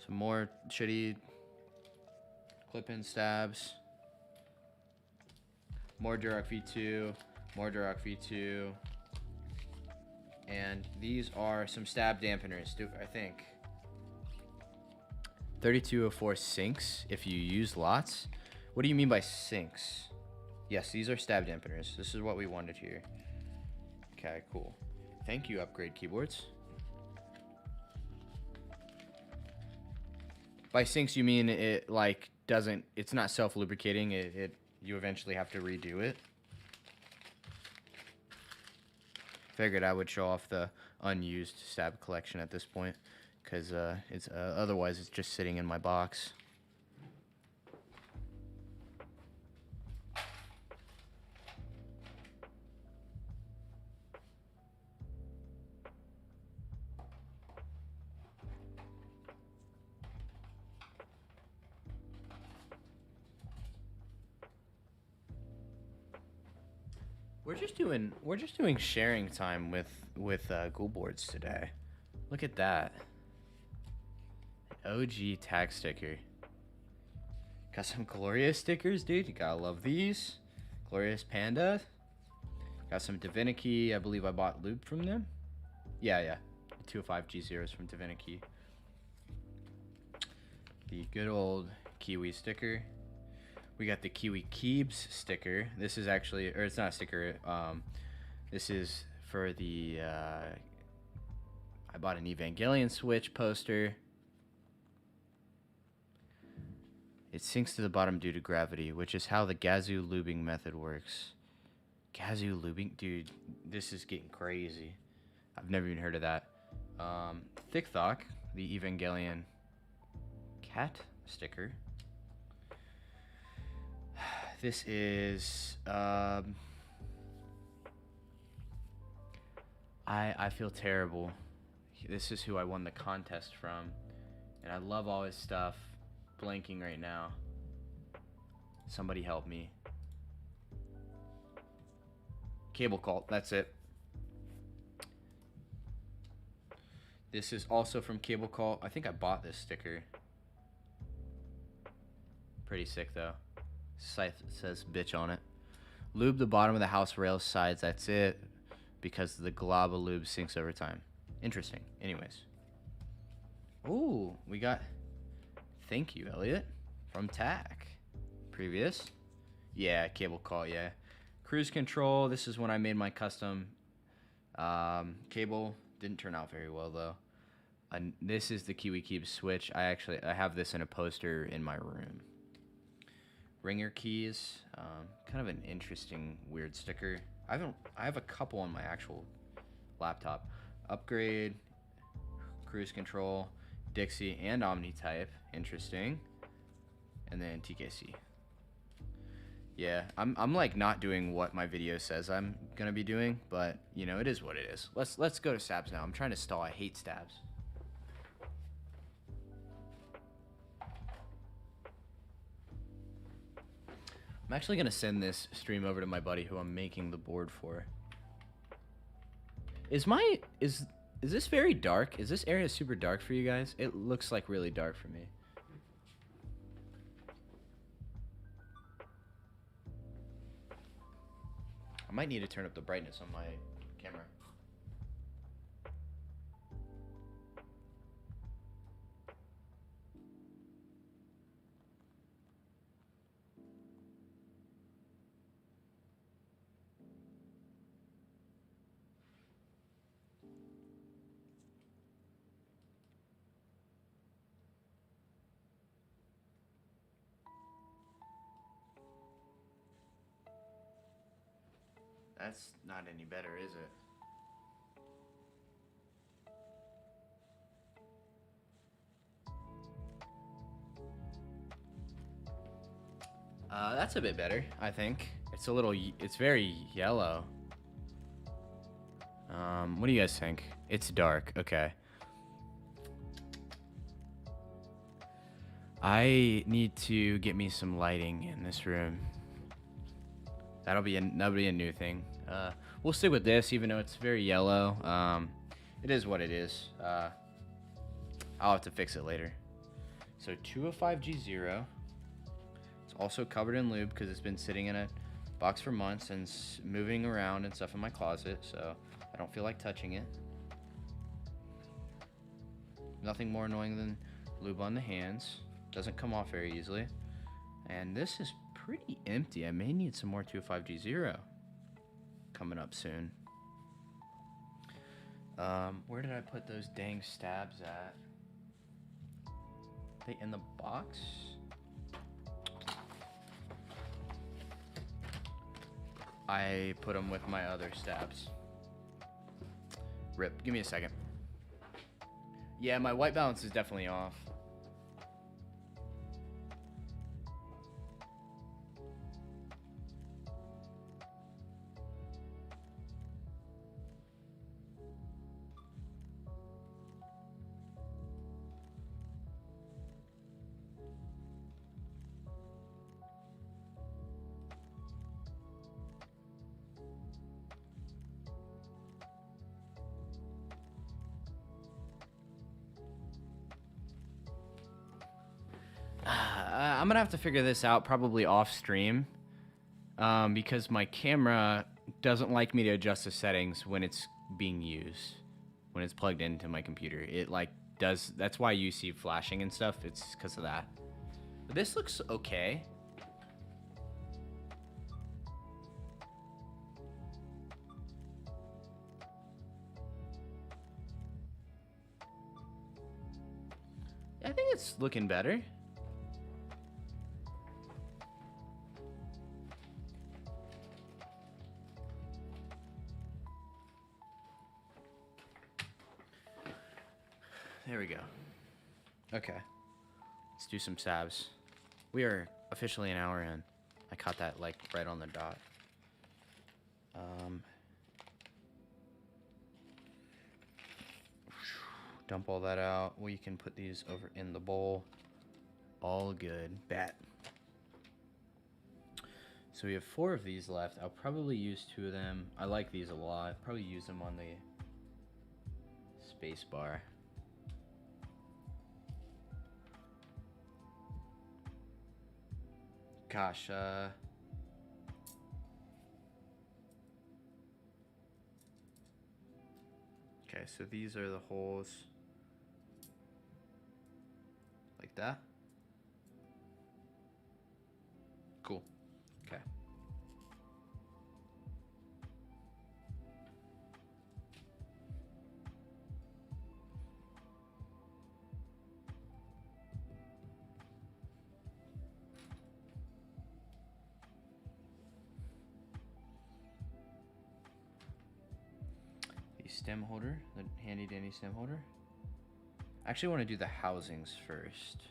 Some more shitty clip-in stabs. More Durock V2. More Durock V2. And these are some stab dampeners, I think. 3204 sinks if you use lots. What do you mean by sinks? Yes, these are stab dampeners. This is what we wanted here. Okay, cool. Thank you, Upgrade Keyboards. By sinks, you mean it like doesn't, it's not self-lubricating, you eventually have to redo it. Figured I would show off the unused stab collection at this point, because it's otherwise it's just sitting in my box. We're just doing sharing time with Ghoul boards today. Look at that. OG tag sticker. Got some Glorious stickers, dude. You gotta love these. Glorious Panda. Got some Divinity. I believe I bought lube from them. Yeah. 205 G0s from Divinity. The good old Kiwi sticker. We got the Takoyakeys sticker. This is actually, or it's not a sticker. This is for the, I bought an Evangelion Switch poster. It sinks to the bottom due to gravity, which is how the Gazu lubing method works. Gazu lubing? Dude, this is getting crazy. I've never even heard of that. Thick Thok, the Evangelion cat sticker. This is I feel terrible. This is who I won the contest from, and I love all his stuff. Blanking right now. Somebody help me. Cable Cult, that's it. This is also from Cable Cult. I think I bought this sticker. Pretty sick though. Scythe says bitch on it. Lube the bottom of the house rail sides, that's it. Because the glob of lube sinks over time. Interesting. Anyways. Ooh, we got... Thank you, Elliot. From TAC. Previous. Yeah, Cable Call, yeah. Cruise control. This is when I made my custom cable. Didn't turn out very well, though. this is the Takoyakeys switch. I have this in a poster in my room. Ringer keys, kind of an interesting weird sticker. I have a couple on my actual laptop. Upgrade, cruise control, Dixie, and Omni-type. Interesting. And then TKC. Yeah, I'm like not doing what my video says I'm gonna be doing, but you know, it is what it is. Let's go to stabs now. I'm trying to stall. I hate stabs. I'm actually gonna send this stream over to my buddy who I'm making the board for. Is this very dark? Is this area super dark for you guys? It looks like really dark for me. I might need to turn up the brightness on my camera. That's not any better, is it? That's a bit better, I think. It's very yellow. What do you guys think? It's dark, okay. I need to get me some lighting in this room. That'll be a new thing. We'll stick with this, even though it's very yellow. It is what it is. I'll have to fix it later. So 205G0. It's also covered in lube because it's been sitting in a box for months and moving around and stuff in my closet, so I don't feel like touching it. Nothing more annoying than lube on the hands. Doesn't come off very easily. And this is pretty empty. I may need some more 205G0 coming up soon. Where did I put those dang stabs at? They in the box? I put them with my other stabs. Rip. Give me a second. Yeah, my white balance is definitely off. I'm gonna have to figure this out probably off stream, because my camera doesn't like me to adjust the settings when it's being used, when it's plugged into my computer. It like does. That's why you see flashing and stuff. It's because of that. But this looks okay. I think it's looking better. There we go. Okay. Let's do some stabs. We are officially an hour in. I caught that like right on the dot. Dump all that out. We can put these over in the bowl. All good. Bet. So we have 4 of these left. I'll probably use 2 of them. I like these a lot. I'll probably use them on the space bar. Gosh, okay, so these are the holes. Like that? Cool. Okay. stem holder, the handy dandy stem holder. I actually want to do the housings first.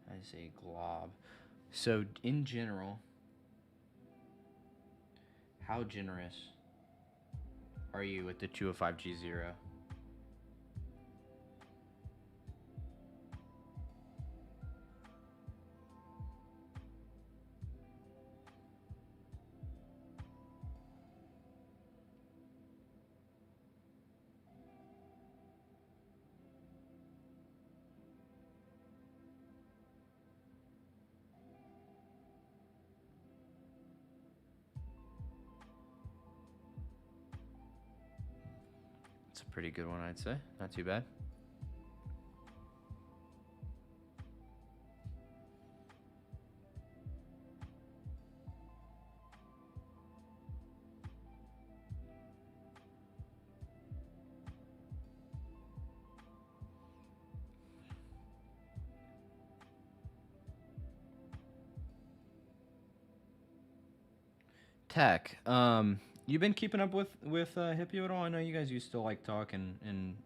As a glob. So in general, how generous are you with the 205G0? It's a pretty good one, I'd say. Not too bad. Tech. You been keeping up with Hippio at all? I know you guys used to like talk and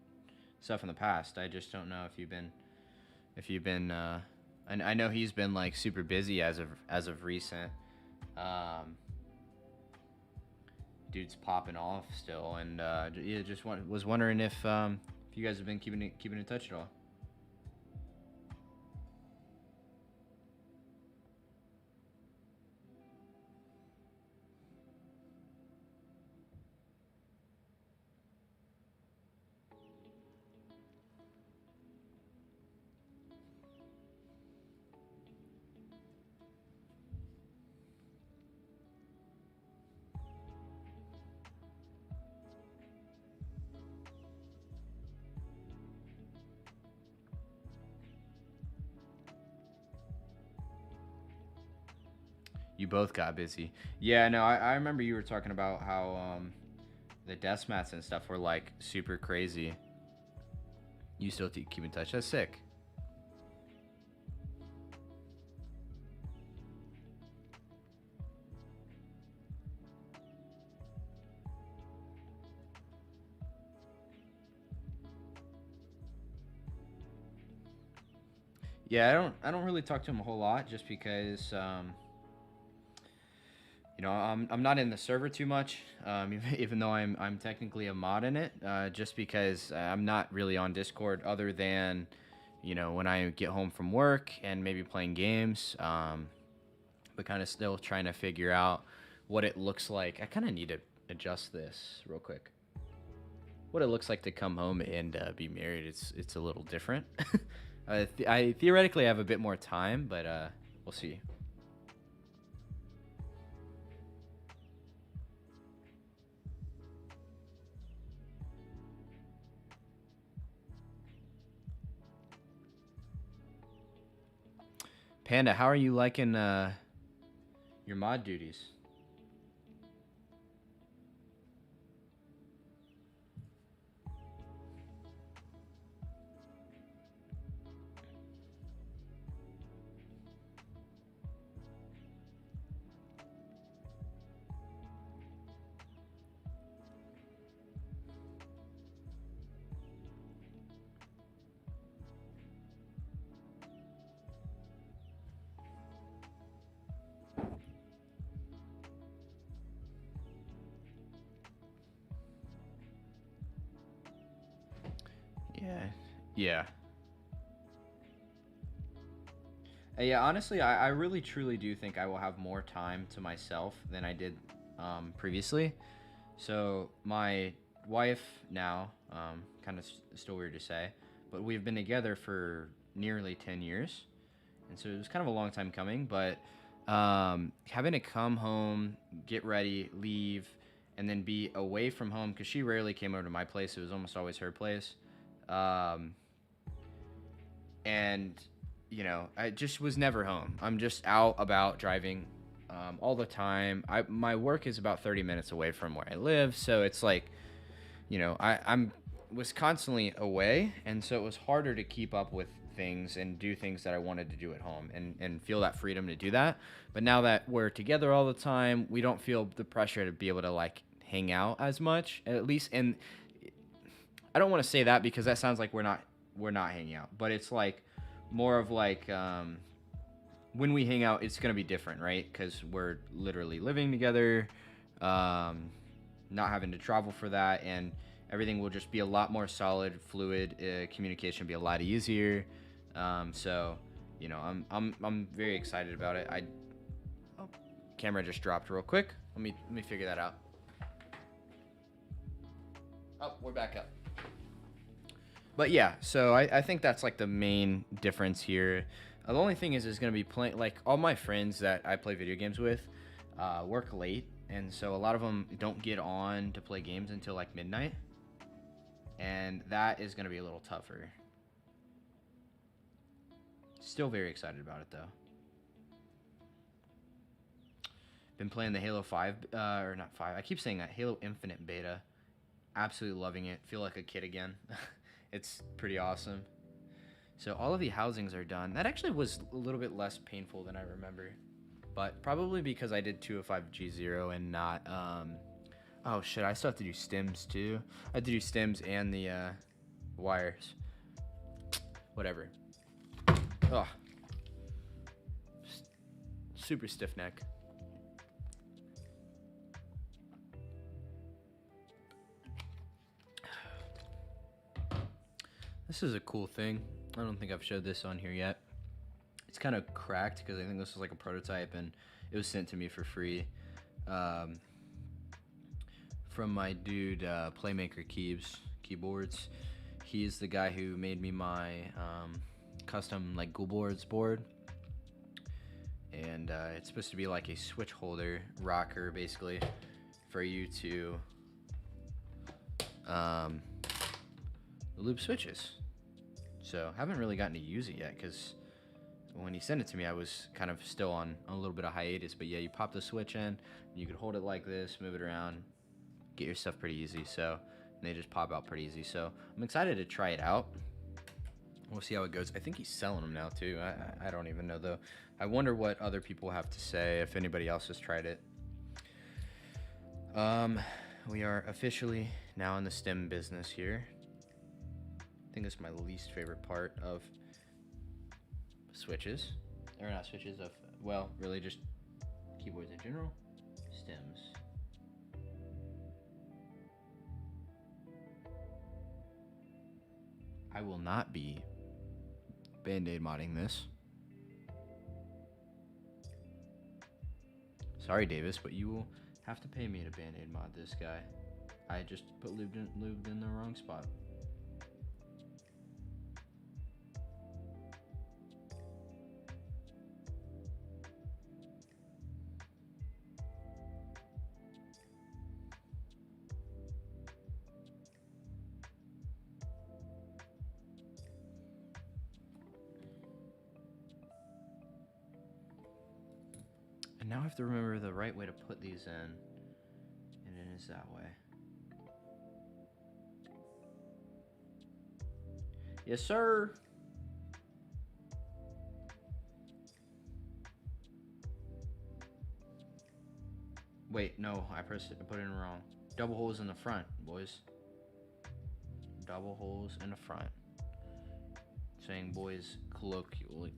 stuff in the past. I just don't know if you've been. I know he's been like super busy as of recent. Dude's popping off still, and yeah, just was wondering if you guys have been keeping in touch at all. You both got busy. Yeah, no, I remember you were talking about how the death mats and stuff were like super crazy. You still keep in touch. That's sick. Yeah, I don't really talk to him a whole lot just because you know, I'm not in the server too much, even though I'm technically a mod in it, just because I'm not really on Discord other than, you know, when I get home from work and maybe playing games, but kind of still trying to figure out what it looks like. I kind of need to adjust this real quick. What it looks like to come home and be married, it's a little different. I theoretically have a bit more time, but we'll see. Panda, how are you liking your mod duties? Yeah. Yeah, honestly, I really truly do think I will have more time to myself than I did previously. So my wife now, kind of still weird to say, but we've been together for nearly 10 years. And so it was kind of a long time coming, but having to come home, get ready, leave, and then be away from home, because she rarely came over to my place. It was almost always her place. And you know, I just was never home. I'm just out about driving all the time. My work is about 30 minutes away from where I live, so it's like, you know, I'm was constantly away, and so it was harder to keep up with things and do things that I wanted to do at home and feel that freedom to do that. But now that we're together all the time, we don't feel the pressure to be able to like hang out as much, at least. And I don't want to say that because that sounds like we're not hanging out, but it's like more of like when we hang out, it's going to be different, right? Because we're literally living together, not having to travel for that, and everything will just be a lot more solid, fluid. Communication will be a lot easier. So, you know, I'm very excited about it. Oh, camera just dropped real quick. Let me figure that out. Oh, we're back up. But yeah, so I think that's like the main difference here. The only thing is going to be playing, like all my friends that I play video games with work late. And so a lot of them don't get on to play games until like midnight. And that is going to be a little tougher. Still very excited about it though. Been playing the Halo 5, or not 5. I keep saying that. Halo Infinite beta. Absolutely loving it. Feel like a kid again. It's pretty awesome. So all of the housings are done. That actually was a little bit less painful than I remember. But probably because I did 205G0 and not... oh shit, I still have to do stems too. I have to do stems and the wires. Whatever. Oh. Super stiff neck. This is a cool thing. I don't think I've showed this on here yet. It's kind of cracked because I think this was like a prototype and it was sent to me for free from my dude Playmaker Keyboards. He's the guy who made me my custom like Goulboards board, and it's supposed to be like a switch holder rocker basically for you to loop switches. So haven't really gotten to use it yet because when he sent it to me I was kind of still on a little bit of hiatus. But yeah, you pop the switch in, you could hold it like this, move it around, get your stuff pretty easy. So and they just pop out pretty easy. So I'm excited to try it out. We'll see how it goes. I think he's selling them now too. I don't even know though. I wonder what other people have to say if anybody else has tried it. We are officially now in the stem business here. I think this is my least favorite part of switches, or not switches, of, well, really just keyboards in general. Stems. I will not be Band-Aid modding this. Sorry, Davis, but you will have to pay me to Band-Aid mod this guy. I just put lubed in the wrong spot. And now I have to remember the right way to put these in. And it is that way. Yes, sir. Wait, no, I put it in wrong. Double holes in the front, boys. Double holes in the front. Saying boys colloquially.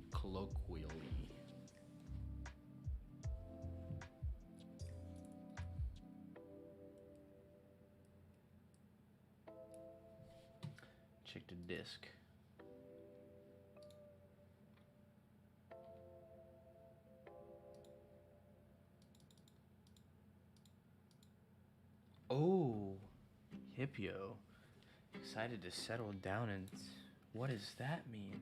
Check the disc. Oh, Hippio. Excited to settle down, and what does that mean?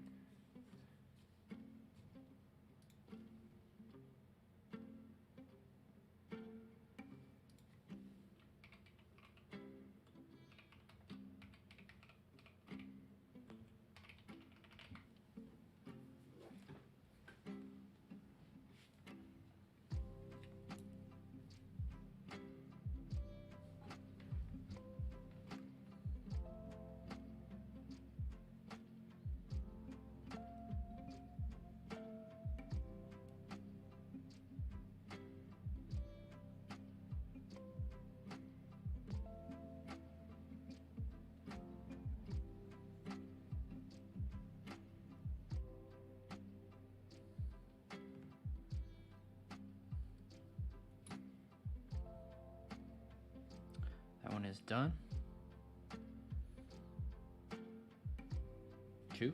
one is done. 2.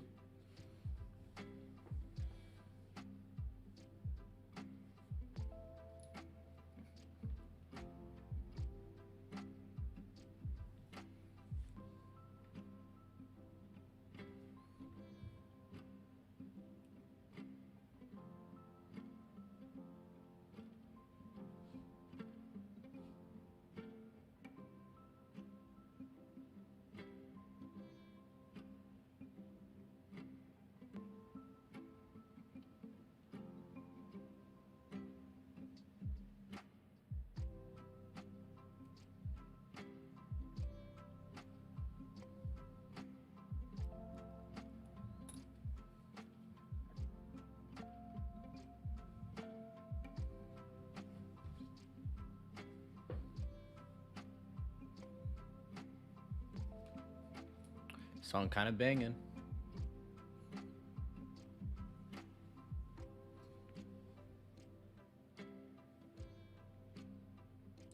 Song kind of banging.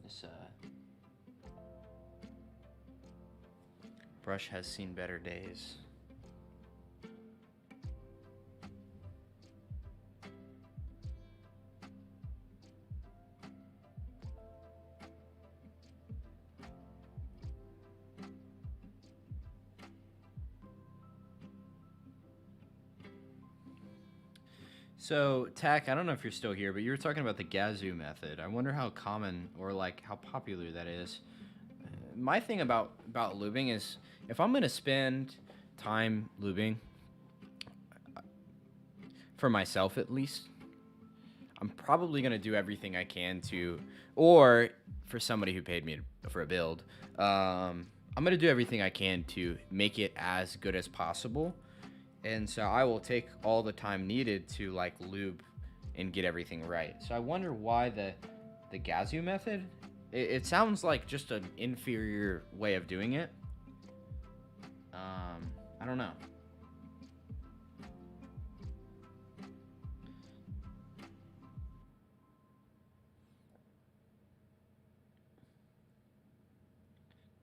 This brush has seen better days. So, Tak, I don't know if you're still here, but you were talking about the Gazoo method. I wonder how common or like how popular that is. My thing about lubing is if I'm gonna spend time lubing, for myself at least, I'm probably gonna do everything I can to, or for somebody who paid me for a build, I'm gonna do everything I can to make it as good as possible. And so I will take all the time needed to like lube and get everything right. So I wonder why the Gazoo method, it sounds like just an inferior way of doing it. I don't know.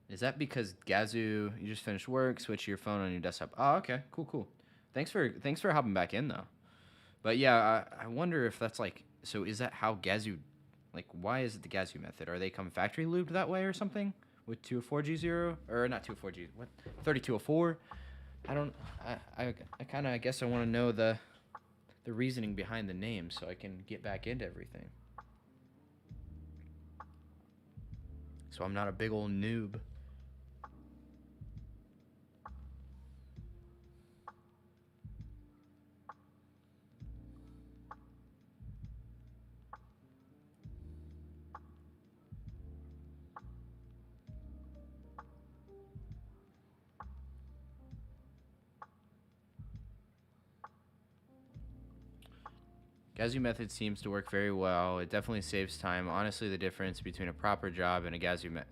Is that because Gazoo, you just finished work, switch your phone on your desktop? Oh, okay, cool. Thanks for hopping back in though. But yeah, I wonder if that's like, so is that how Gazoo, like why is it the Gazoo method? Are they come factory lubed that way or something? With 204G0 or not 204G, what 3204? I kind of guess I want to know the reasoning behind the name so I can get back into everything. So I'm not a big old noob. Gazoo method seems to work very well. It definitely saves time. Honestly, the difference between a proper job and a Gazoo method. ...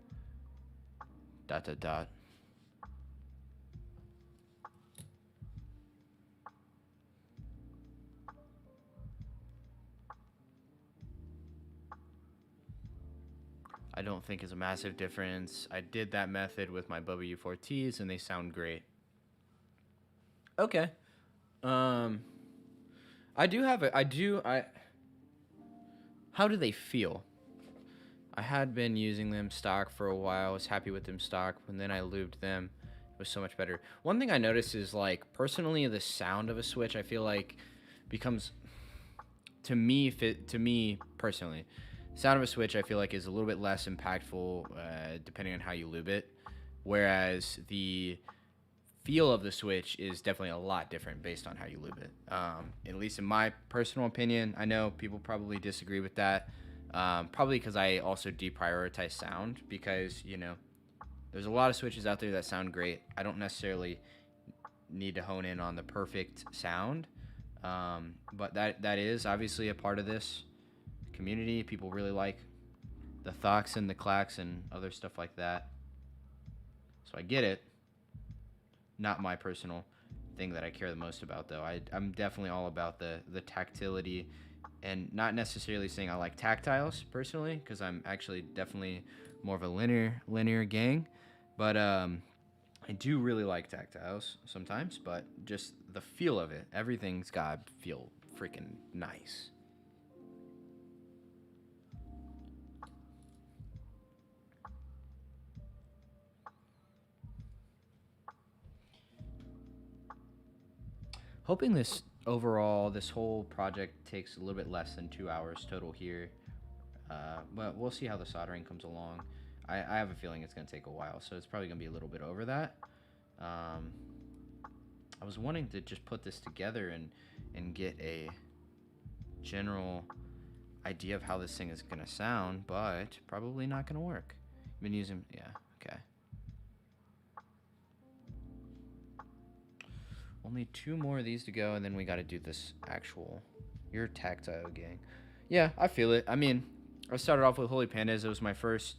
I don't think is a massive difference. I did that method with my W4Ts and they sound great. Okay. How do they feel? I had been using them stock for a while. I was happy with them stock. And then I lubed them. It was so much better. One thing I noticed is, like, personally, the sound of a switch, I feel like, becomes, to me personally, sound of a switch, I feel like, is a little bit less impactful depending on how you lube it. Whereas the feel of the switch is definitely a lot different based on how you lube it. At least in my personal opinion, I know people probably disagree with that. Probably because I also deprioritize sound because, you know, there's a lot of switches out there that sound great. I don't necessarily need to hone in on the perfect sound. But that is obviously a part of this community. People really like the thocks and the clacks and other stuff like that. So I get it. Not my personal thing that I care the most about, though. I'm definitely all about the tactility, and not necessarily saying I like tactiles personally, because I'm actually definitely more of a linear gang, but I do really like tactiles sometimes, but just the feel of it, everything's got to feel freaking nice. Hoping this whole project takes a little bit less than 2 hours total here. But we'll see how the soldering comes along. I have a feeling it's going to take a while, so it's probably going to be a little bit over that. I was wanting to just put this together and get a general idea of how this thing is going to sound, but probably not going to work. Been using, yeah, okay. Only 2 more of these to go, and then we got to do this actual, your tactile gang. Yeah, I feel it. I mean, I started off with Holy Pandas. It was my first.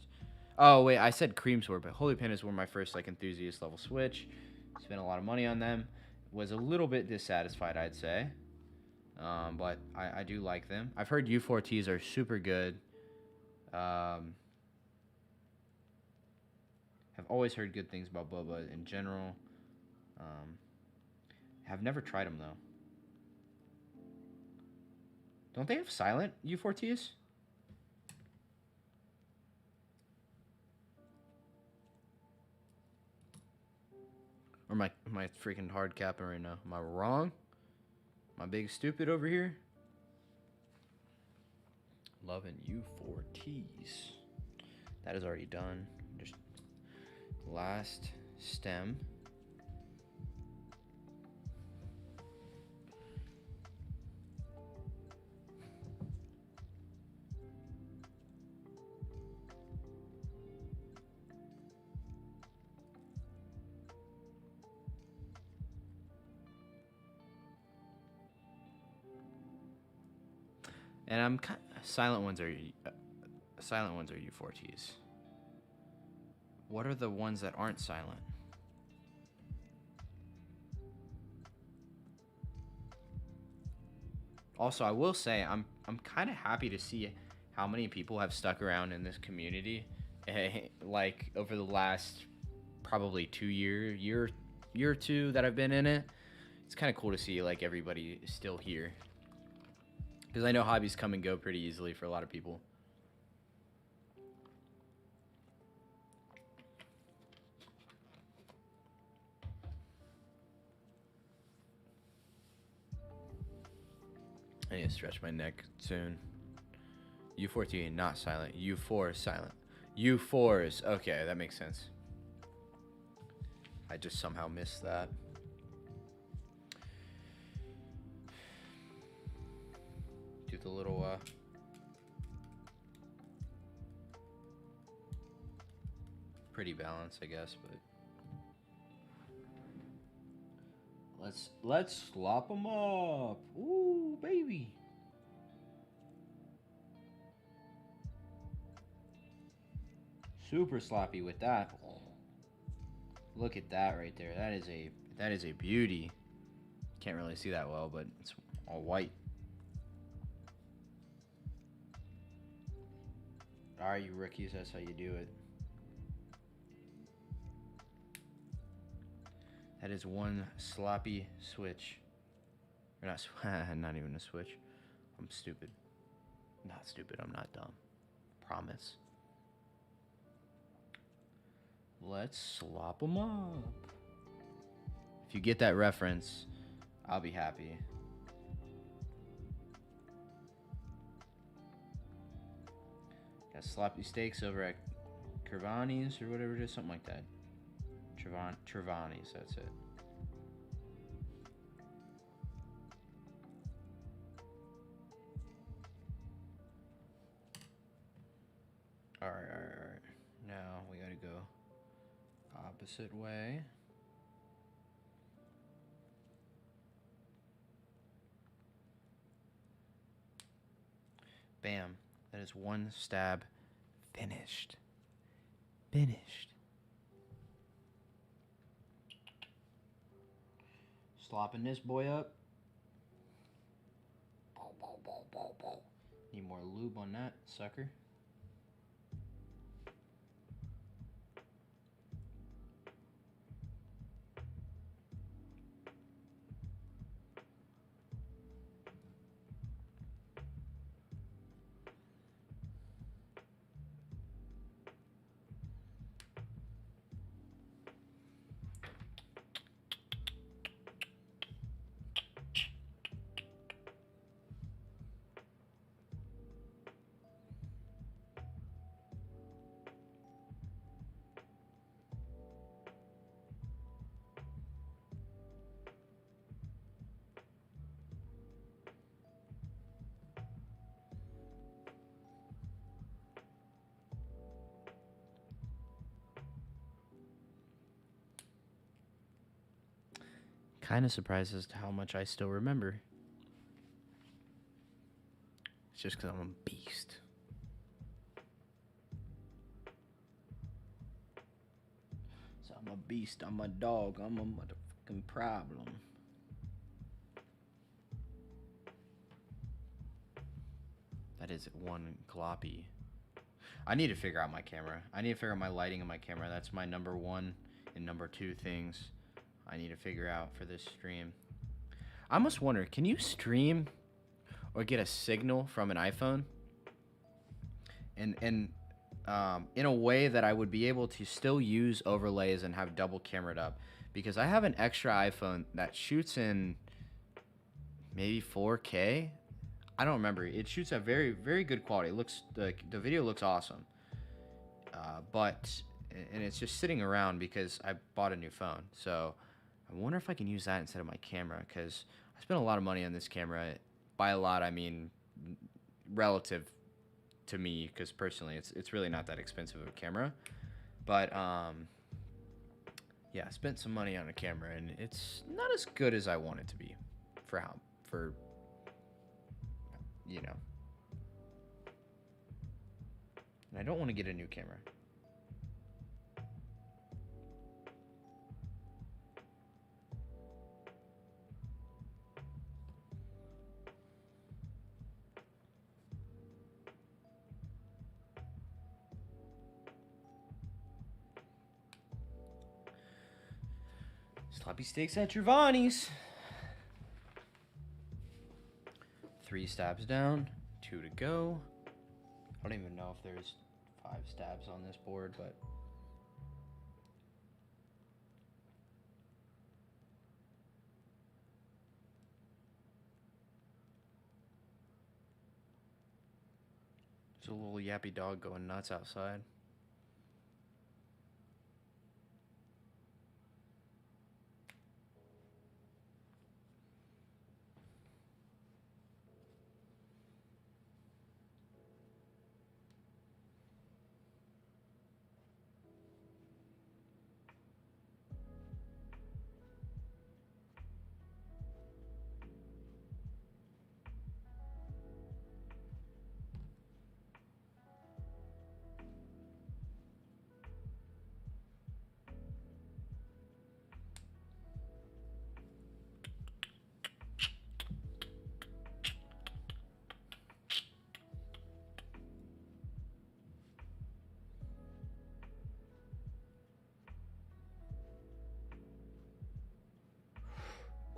Oh wait, I said Cream Sword, but Holy Pandas were my first like enthusiast level switch. Spent a lot of money on them. Was a little bit dissatisfied, I'd say. But I do like them. I've heard U4Ts are super good. Have always heard good things about Boba in general. Have never tried them though. Don't they have silent U4Ts? Or am I freaking hard capping right now? Am I wrong? Am I big stupid over here? Loving U4Ts. That is already done. Just last stem. And I'm silent ones are U4Ts. What are the ones that aren't silent? Also, I will say I'm kind of happy to see how many people have stuck around in this community, like over the last probably year or two that I've been in it. It's kind of cool to see like everybody is still here. Because I know hobbies come and go pretty easily for a lot of people. I need to stretch my neck soon. U4T, not silent. U4 is silent. U4 is... Okay, that makes sense. I just somehow missed that. Do the little... pretty balance, I guess, but... Let's slop them up. Ooh, baby. Super sloppy with that. Look at that right there. That is a beauty. Can't really see that well, but it's all white. Alright, you rookies, that's how you do it. That is one sloppy switch. Or not even a switch. I'm stupid. Not stupid, I'm not dumb. Promise. Let's slop them up. If you get that reference, I'll be happy. Got sloppy steaks over at Curvani's or whatever it is, something like that. Trevani's, that's it. Alright. Now we gotta go opposite way. Bam. That is one stab finished. Slopping this boy up. Need more lube on that, sucker. kind of surprised as to how much I still remember. It's just because I'm a beast. So I'm a beast, I'm a dog, I'm a motherfucking problem. That is one gloppy. I need to figure out my camera. I need to figure out my lighting on my camera. That's my number one and number two things I need to figure out for this stream. I must wonder, can you stream or get a signal from an iPhone? And in a way that I would be able to still use overlays and have double cameraed up. Because I have an extra iPhone that shoots in maybe 4K. I don't remember. It shoots at very, very good quality. It looks like the video looks awesome. And it's just sitting around because I bought a new phone. So I wonder if I can use that instead of my camera, because I spent a lot of money on this camera. By a lot, I mean relative to me, because personally it's really not that expensive of a camera. But yeah, I spent some money on a camera, and it's not as good as I want it to be for you know. And I don't want to get a new camera. Sloppy steaks at Giovanni's. 3 stabs down, 2 to go. I don't even know if there's 5 stabs on this board, but there's a little yappy dog going nuts outside.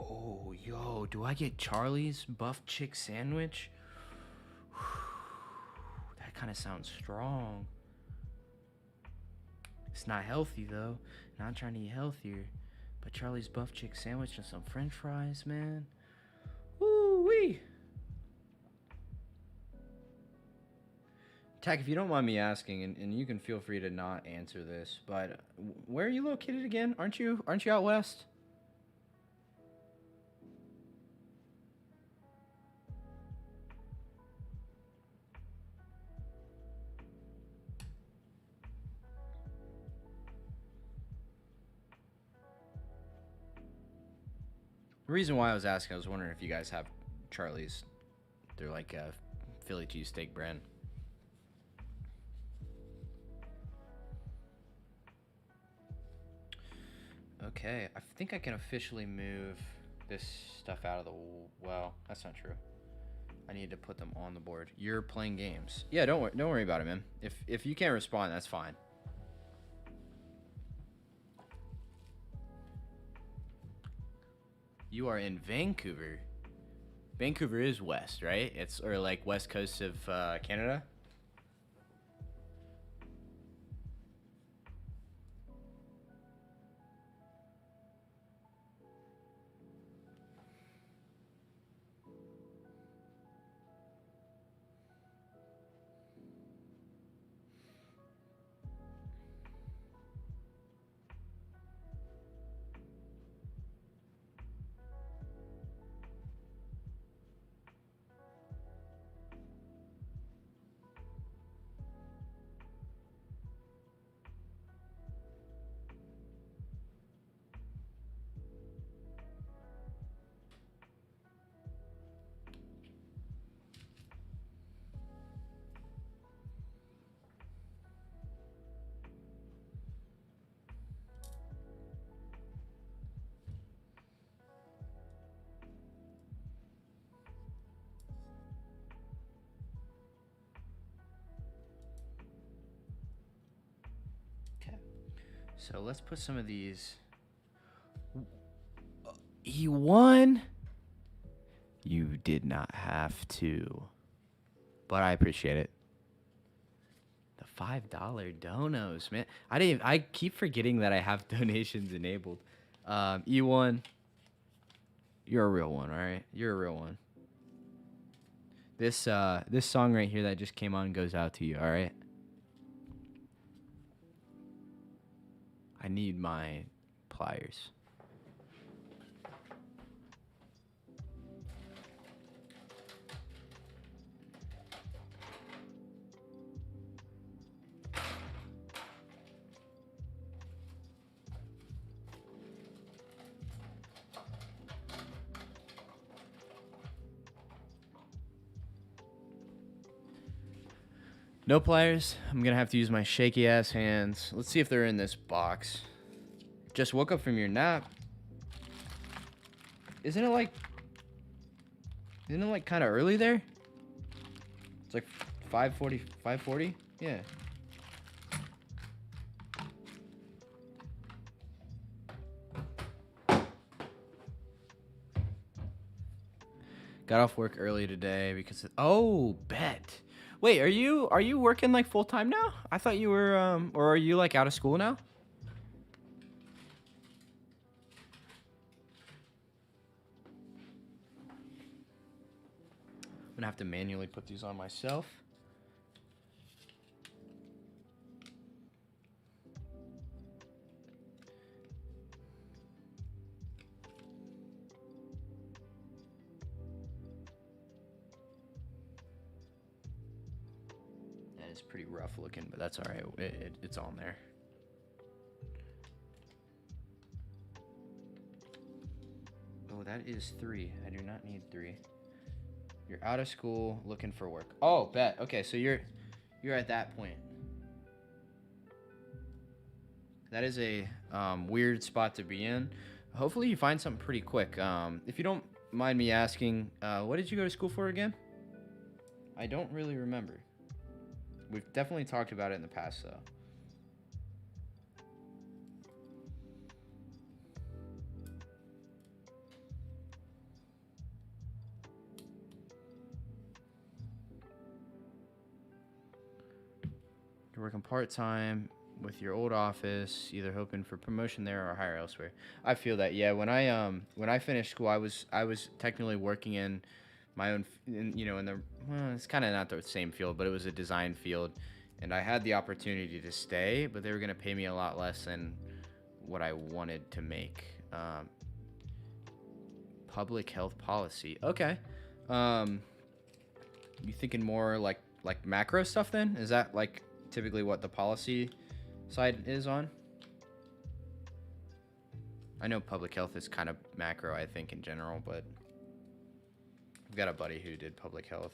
Oh, yo, do I get Charlie's buff chick sandwich? That kind of sounds strong. It's not healthy, though. Not trying to eat healthier. But Charlie's buff chick sandwich and some french fries, man. Woo-wee. Tack, if you don't mind me asking, and you can feel free to not answer this, but where are you located again? Aren't you out west? The reason why I was asking, I was wondering if you guys have Charlie's. They're like a Philly cheesesteak brand. Okay, I think I can officially move this stuff out of the... Well, that's not true. I need to put them on the board. You're playing games. Yeah, don't worry about it, man. If you can't respond, that's fine. You are in Vancouver. Vancouver is west, right? Or like west coast of Canada. So let's put some of these. E1? You did not have to. But I appreciate it. The $5 donos, man. I keep forgetting that I have donations enabled. E1, you're a real one, all right? You're a real one. This song right here that just came on goes out to you, all right? I need my pliers. No pliers. I'm going to have to use my shaky ass hands. Let's see if they're in this box. Just woke up from your nap. Isn't it like kind of early there? It's like 5:40, 5:40? Yeah. Got off work early today because bet. Wait, are you working like full time now? I thought you were or are you like out of school now? I'm gonna have to manually put these on myself. It's pretty rough looking, but that's all right. It's on there. Oh, that is 3. I do not need 3. You're out of school, looking for work. Oh, bet. Okay, so you're at that point. That is a weird spot to be in. Hopefully you find something pretty quick. If you don't mind me asking, what did you go to school for again? I don't really remember. We've definitely talked about it in the past, though. You're working part-time with your old office, either hoping for promotion there or hire elsewhere. I feel that, yeah. When I finished school, I was technically working in my own, it's kind of not the same field, but it was a design field, and I had the opportunity to stay, but they were gonna pay me a lot less than what I wanted to make. Public health policy. Okay. You thinking more like macro stuff then? Is that like typically what the policy side is on? I know public health is kind of macro, I think, in general, but I've got a buddy who did public health.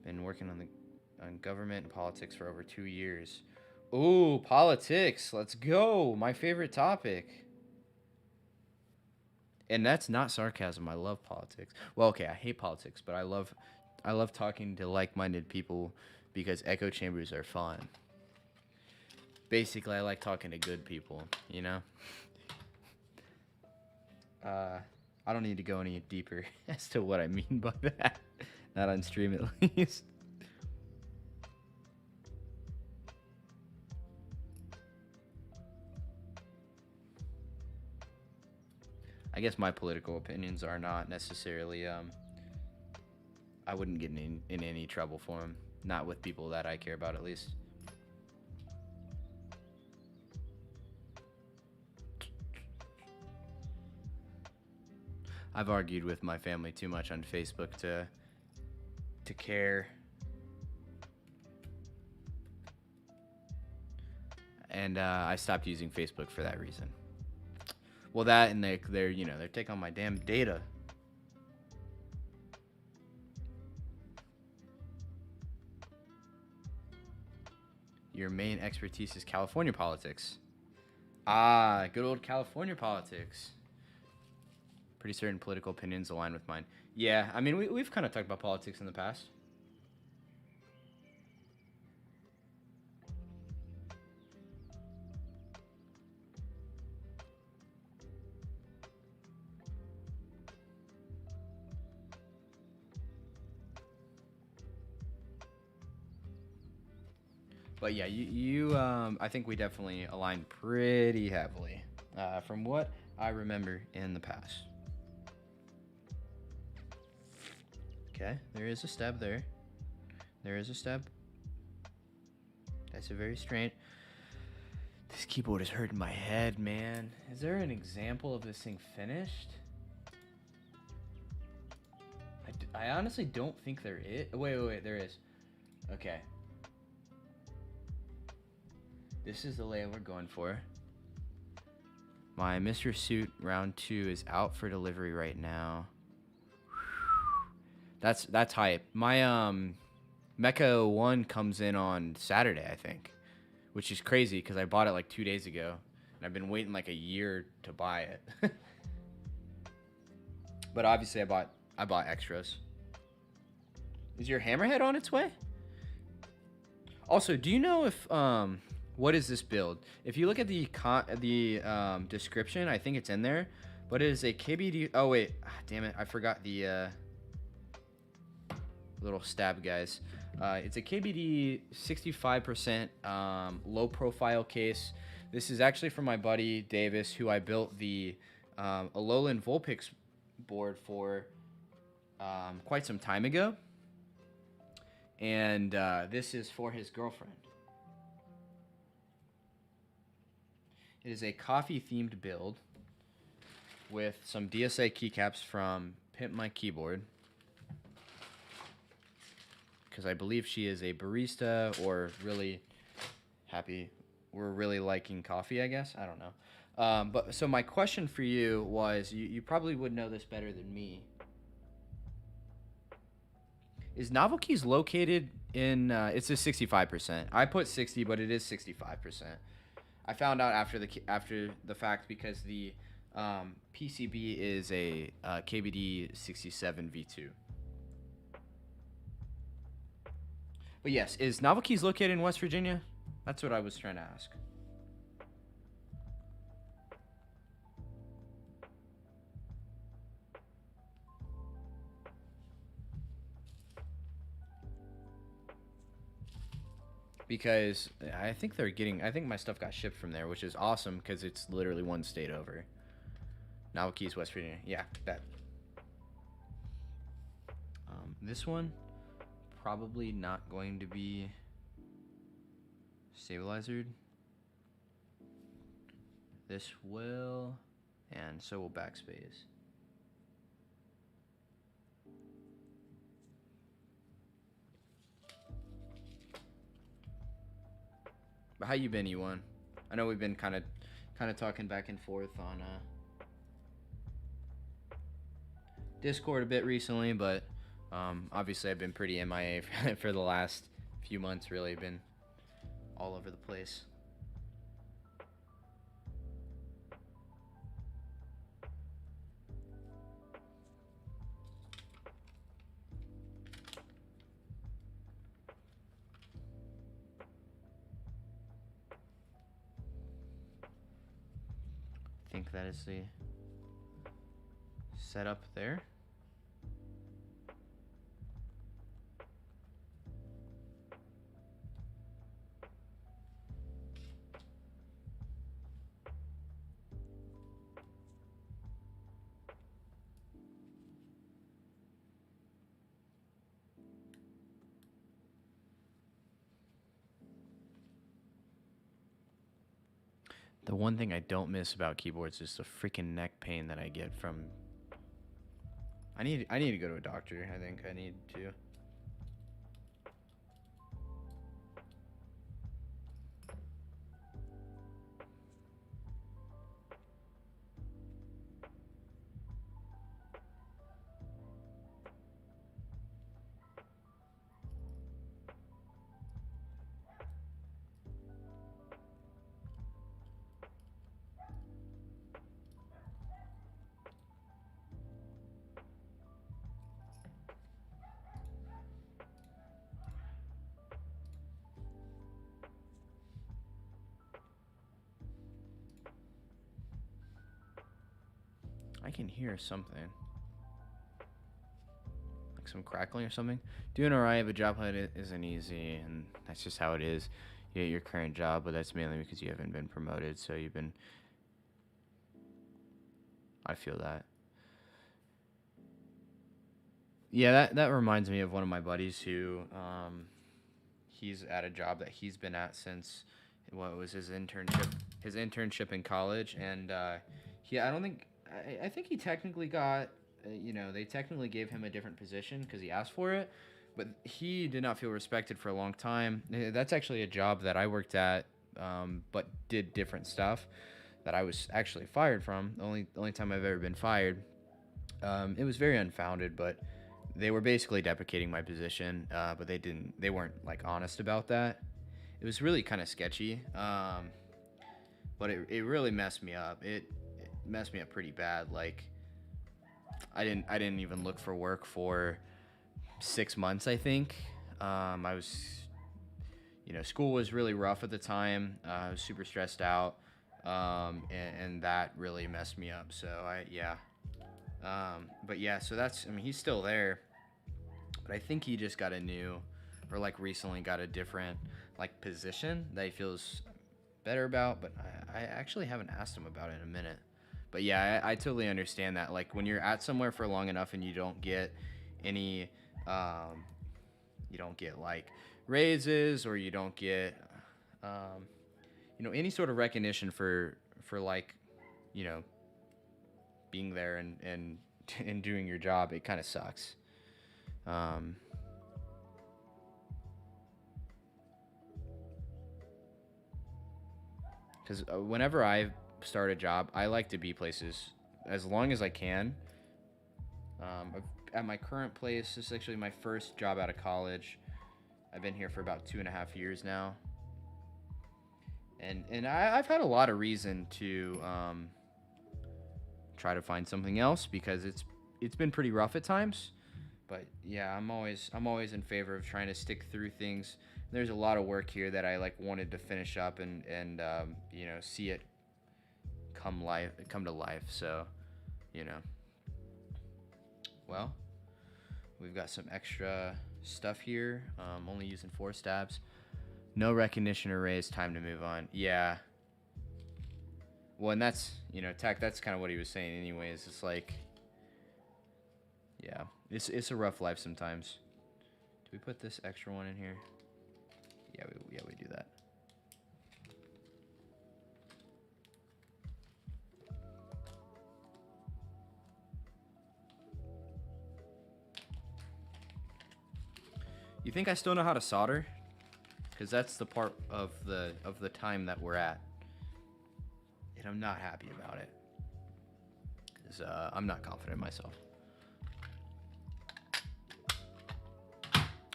Been working on government and politics for over 2 years. Ooh, politics. Let's go. My favorite topic. And that's not sarcasm. I love politics. Well, okay, I hate politics, but I love talking to like-minded people because echo chambers are fun. Basically, I like talking to good people, you know? I don't need to go any deeper as to what I mean by that. Not on stream, at least. I guess my political opinions are not necessarily, I wouldn't get in any trouble for them. Not with people that I care about, at least. I've argued with my family too much on Facebook to care. And I stopped using Facebook for that reason. Well, that and they're taking on my damn data. Your main expertise is California politics. Ah, good old California politics. Pretty certain political opinions align with mine. Yeah, I mean, we've kind of talked about politics in the past. But yeah, I think we definitely aligned pretty heavily from what I remember in the past. Okay, there is a stub there. There is a stub. That's a very strange. This keyboard is hurting my head, man. Is there an example of this thing finished? I honestly don't think there is. Wait, there is. Okay. This is the layout we're going for. My Mr. Suit round 2 is out for delivery right now. That's hype. My Mecha 1 comes in on Saturday, I think, which is crazy because I bought it like 2 days ago, and I've been waiting like a year to buy it. But obviously, I bought extras. Is your hammerhead on its way? Also, do you know if what is this build? If you look at the description, I think it's in there, but it is a KBD. Oh wait, damn it, I forgot the little stab guys. It's a KBD 65% low profile case. This is actually from my buddy Davis, who I built the Alolan Vulpix board for quite some time ago. And this is for his girlfriend. It is a coffee-themed build with some DSA keycaps from Pimp My Keyboard, because I believe she is a barista or really happy. We're really liking coffee, I guess. I don't know. But so my question for you was, you probably would know this better than me. Is Novelkeys located in? It's a 65%. I put 60, but it is 65%. I found out after the fact because the PCB is a KBD 67 V2. But yes, is Novelkeys located in West Virginia? That's what I was trying to ask. Because I think my stuff got shipped from there, which is awesome because it's literally one state over. Novelkeys, West Virginia. Yeah, that. This one, probably not going to be stabilizered. This will, and so will backspace. But how you been, E1? I know we've been kind of talking back and forth on Discord a bit recently, but obviously I've been pretty MIA for the last few months. Really been all over the place. I think that is the setup there. The one thing I don't miss about keyboards is the freaking neck pain that I get from. I need to go to a doctor. I think I need to. I can hear something. Like some crackling or something. Doing alright, but job hunt isn't easy, and that's just how it is. your current job, but that's mainly because you haven't been promoted. So you've been. I feel that. Yeah, that reminds me of one of my buddies who he's at a job that he's been at since what was his internship in college, and I don't think I think he technically got they technically gave him a different position because he asked for it, but he did not feel respected for a long time. That's actually a job that I worked at, but did different stuff that I was actually fired from. The only time I've ever been fired. It was very unfounded, but they were basically deprecating my position, but they weren't like honest about that. It was really kind of sketchy, but it really messed me up. It messed me up pretty bad. Like I didn't even look for work for 6 months, I think. I was, school was really rough at the time. I was super stressed out, and that really messed me up. So but yeah, so he's still there, but I think he just got recently got a different position that he feels better about, but I actually haven't asked him about it in a minute. But yeah, I totally understand that. Like when you're at somewhere for long enough and you don't get any, you don't get raises, or you don't get, any sort of recognition for being there and doing your job, it kind of sucks. Because whenever I start a job, I like to be places as long as I can. At my current place, this is actually my first job out of college. I've been here for about 2.5 years now. And I've had a lot of reason to try to find something else because it's been pretty rough at times. But yeah, I'm always in favor of trying to stick through things. There's a lot of work here that I wanted to finish up and see it come to life. So, well, we've got some extra stuff here. Only using 4 stabs. No recognition or raise. Time to move on. Yeah. Well, and that's Tech. That's kind of what he was saying, anyways. It's yeah, it's a rough life sometimes. Do we put this extra one in here? Yeah, we do that. You think I still know how to solder? Because that's the part of the time that we're at, and I'm not happy about it. Because I'm not confident in myself.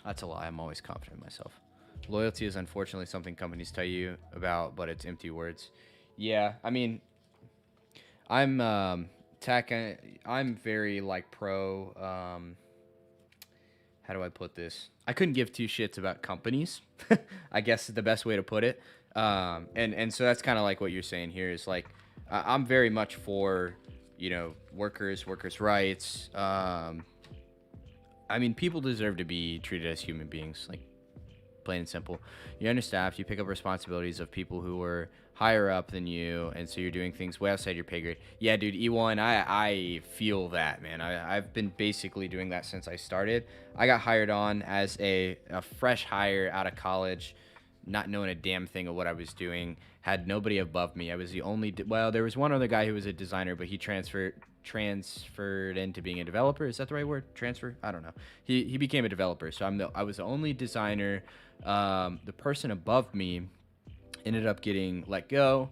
That's a lie. I'm always confident in myself. Loyalty is unfortunately something companies tell you about, but it's empty words. Yeah, I mean, I'm tech. I'm very pro. How do I put this? I couldn't give 2 shits about companies. I guess is the best way to put it. And so that's kind of what you're saying here is I'm very much for workers' rights. I mean, people deserve to be treated as human beings, plain and simple. You're understaffed. You pick up responsibilities of people who are higher up than you, and so you're doing things way outside your pay grade. Yeah, dude, E1, I feel that, man. I've been basically doing that since I started. I got hired on as a fresh hire out of college, not knowing a damn thing of what I was doing, had nobody above me. I was the only, there was one other guy who was a designer, but he transferred into being a developer. Is that the right word? Transfer? I don't know. He became a developer. So I was the only designer. The person above me ended up getting let go.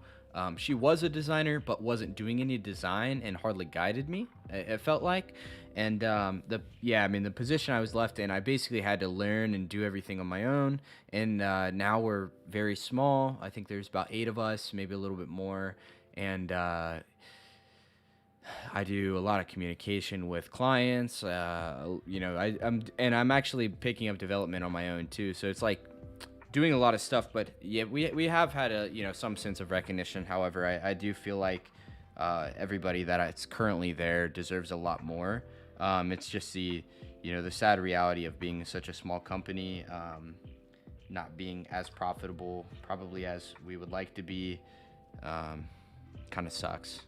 She was a designer, but wasn't doing any design and hardly guided me, it felt like. And the position I was left in, I basically had to learn and do everything on my own. And now we're very small. I think there's about 8 of us, maybe a little bit more. And I do a lot of communication with clients. I'm actually picking up development on my own too. So it's doing a lot of stuff, but yeah, we have had some sense of recognition. However, I do feel like everybody that's currently there deserves a lot more. It's just the sad reality of being such a small company. not being as profitable probably as we would like to be. Kind of sucks.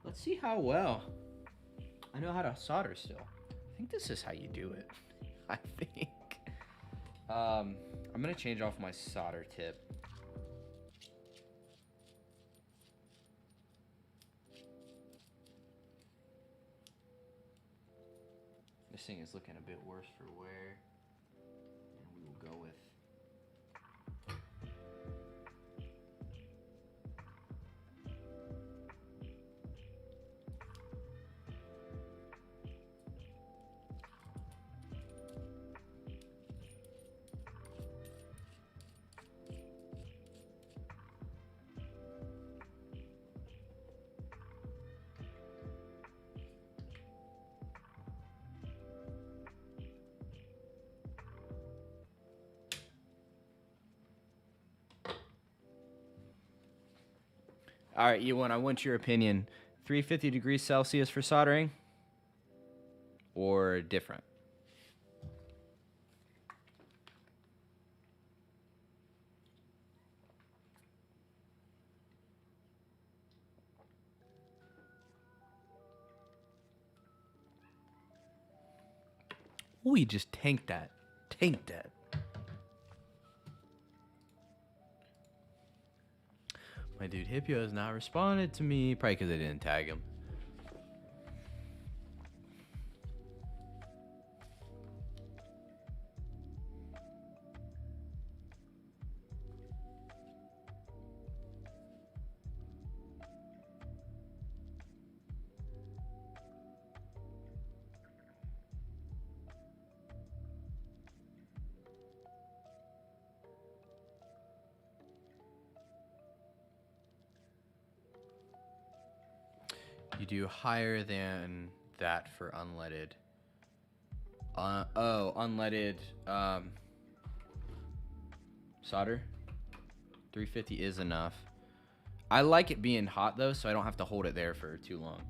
Let's see how well I know how to solder still. I think this is how you do it. I think. I'm gonna change off my solder tip. This thing is looking a bit worse for wear, and we will go with. All right, Ewan, I want your opinion. 350 degrees Celsius for soldering or different? We just tanked that. Tanked that. My dude Hippio has not responded to me. Probably because I didn't tag him. You do higher than that for unleaded. Unleaded solder. 350 is enough. I like it being hot though, so I don't have to hold it there for too long.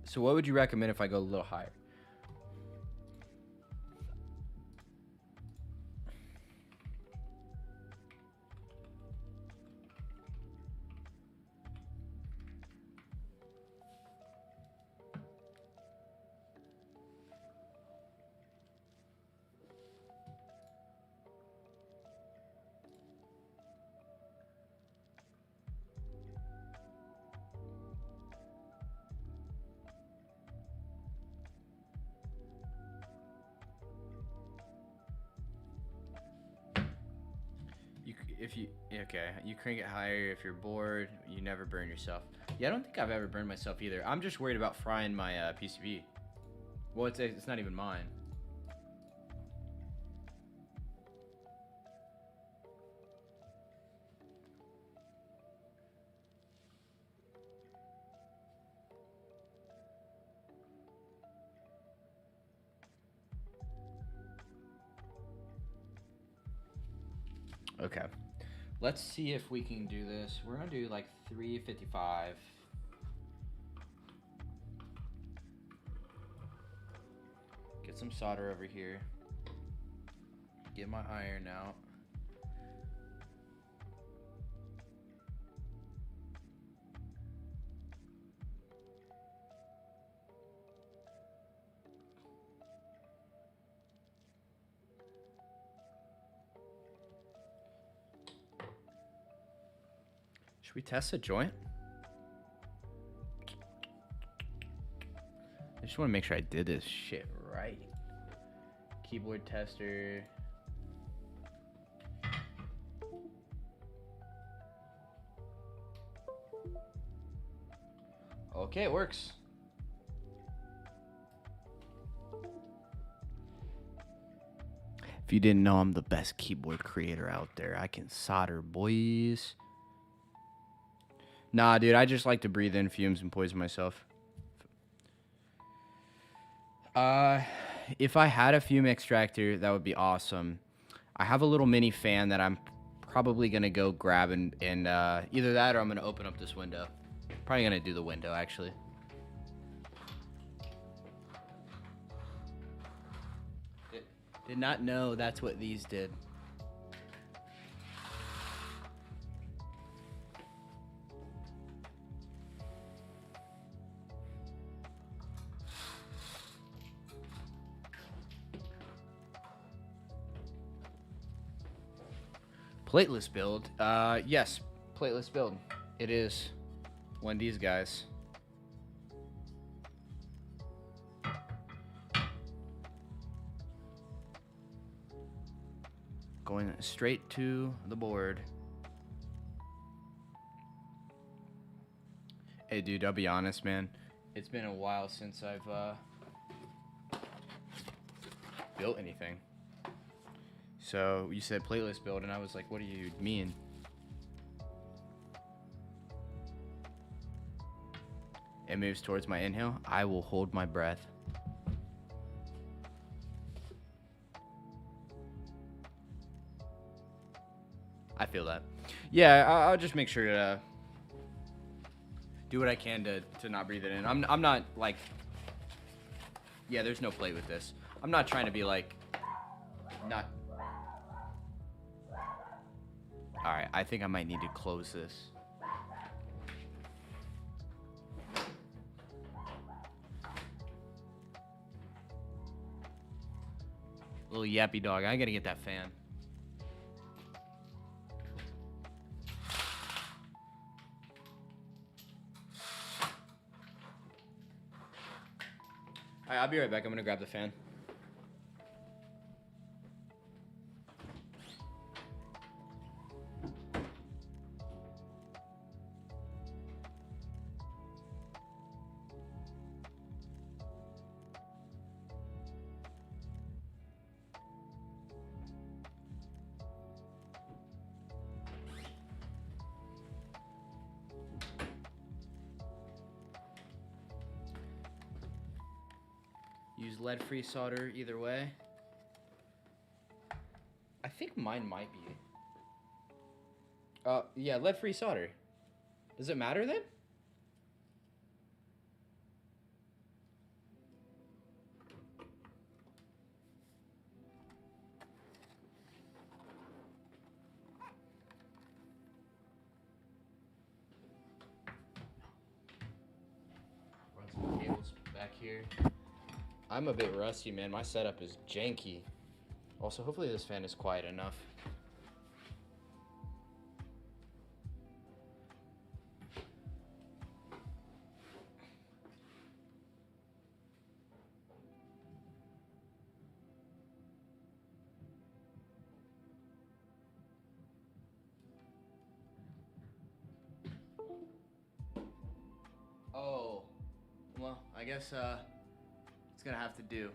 So what would you recommend if I go a little higher? You crank it higher if you're bored. You never burn yourself. Yeah, I don't think I've ever burned myself either. I'm just worried about frying my PCB. Well, it's not even mine. Okay. Let's see if we can do this. We're gonna do like 355. Get some solder over here. Get my iron out. Should we test a joint? I just want to make sure I did this shit right. Keyboard tester. Okay, it works. If you didn't know, I'm the best keyboard creator out there. I can solder, boys. Nah, dude, I just like to breathe in fumes and poison myself. if I had a fume extractor, that would be awesome. I have a little mini fan that I'm probably gonna go grab and either that or I'm gonna open up this window. Probably gonna do the window actually. Did not know that's what these did. Plateless build. Yes, plateless build. It is one of these guys. Going straight to the board. Hey, dude, I'll be honest, man. It's been a while since I've built anything. So you said plateless build, and I was like, what do you mean? It moves towards my inhale. I will hold my breath. I feel that. Yeah, I'll just make sure to do what I can to not breathe it in. I'm not like, yeah, there's no plate with this. I'm not trying to be like, not. All right, I think I might need to close this. Little yappy dog. I gotta get that fan. All right, I'll be right back. I'm gonna grab the fan. Use lead-free solder either way. I think mine might be. Yeah, lead-free solder. Does it matter then? Run some cables back here. I'm a bit rusty, man. My setup is janky. Also, hopefully this fan is quiet enough. Oh, well, I guess, it's gonna have to do.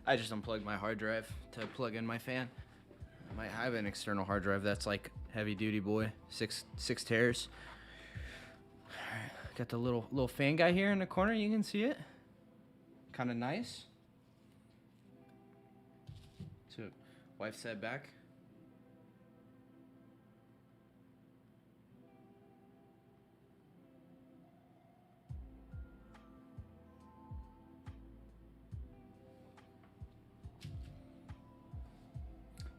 I just unplugged my hard drive to plug in my fan. I might have an external hard drive that's like heavy duty boy, six tears. Got the little fan guy here in the corner. You can see it. Kind of nice. So, wife said back.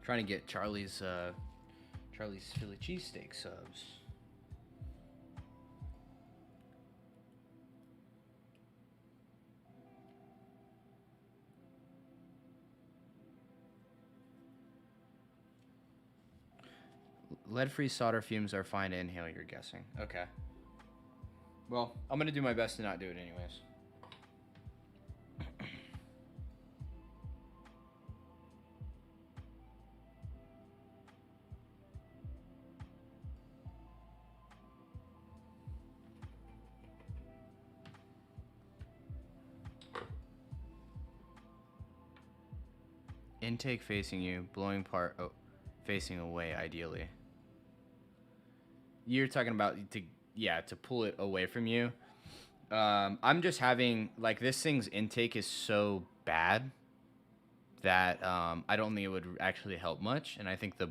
Trying to get Charlie's Philly cheesesteak subs. Lead-free solder fumes are fine to inhale, you're guessing. Okay. Well, I'm gonna do my best to not do it anyways. Intake facing you, blowing part facing away ideally. you're talking about to pull it away from you. I'm just having like this thing's intake is so bad that I don't think it would actually help much, and I think the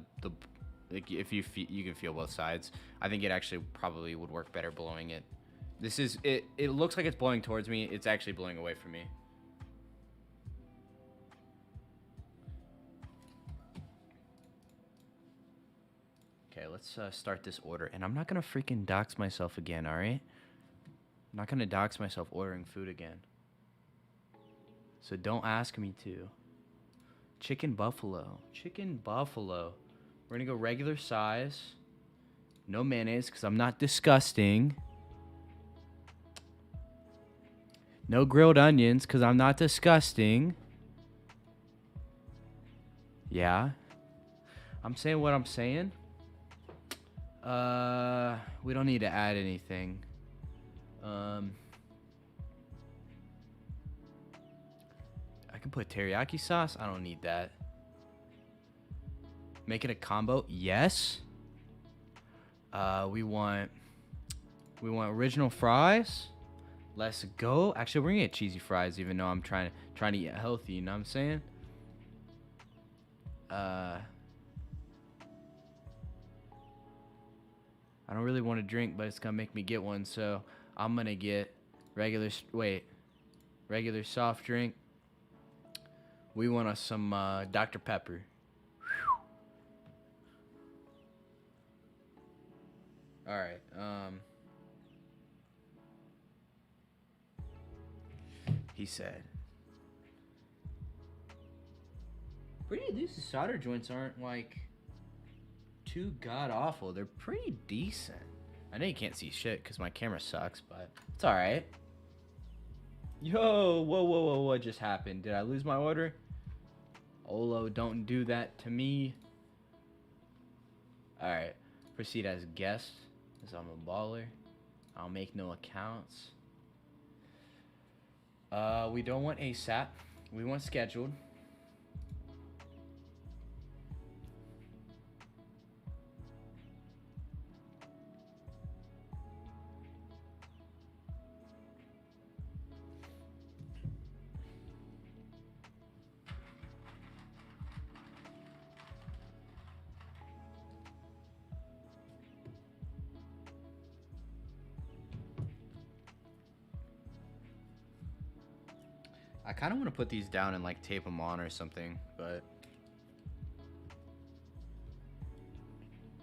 like if you can feel both sides. I think it actually probably would work better blowing it. This is it. It looks like it's blowing towards me. It's actually blowing away from me. Okay, let's start this order, and I'm not gonna freaking dox myself again. All right, I'm not gonna dox myself ordering food again. So don't ask me to. Chicken buffalo. Chicken buffalo. We're going to go regular size. No mayonnaise because I'm not disgusting. No grilled onions because I'm not disgusting. Yeah. I'm saying what I'm saying. We don't need to add anything. I can put teriyaki sauce. I don't need that. Make it a combo. Yes. We want original fries. Let's go. Actually, we're gonna get cheesy fries, even though I'm trying to eat healthy. You know what I'm saying? I don't really want to drink, but it's gonna make me get one. So I'm gonna get regular soft drink. We want us some Dr. Pepper. All right. He said. These solder joints aren't like too god awful. They're pretty decent. I know you can't see shit because my camera sucks, but it's all right. Yo, whoa, what just happened? Did I lose my order? Olo, don't do that to me. All right, proceed as guest, as I'm a baller. I'll make no accounts. We don't want ASAP. We want scheduled. I kind of want to put these down and like tape them on or something, but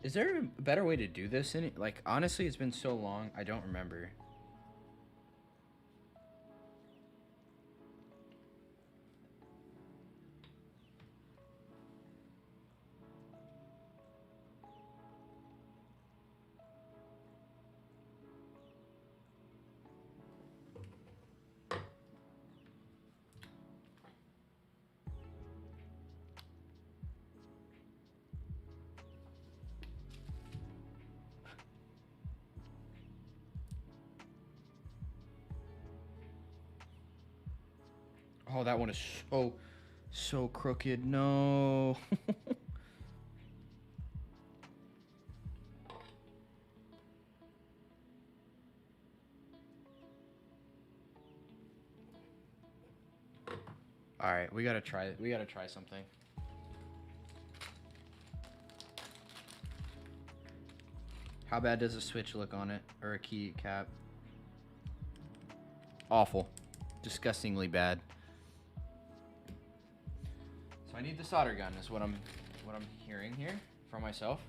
is there a better way to do this? Like, honestly, it's been so long, I don't remember. Oh, that one is so crooked. No. All right, we gotta try something. How bad does a switch look on it, or a keycap? Awful, disgustingly bad. So I need the solder gun, is what I'm hearing here from myself.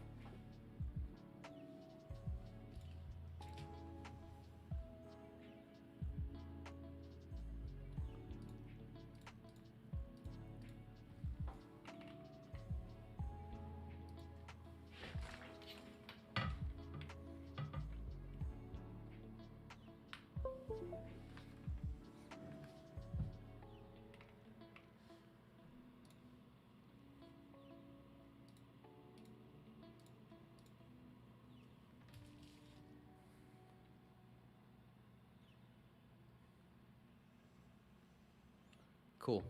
Cool.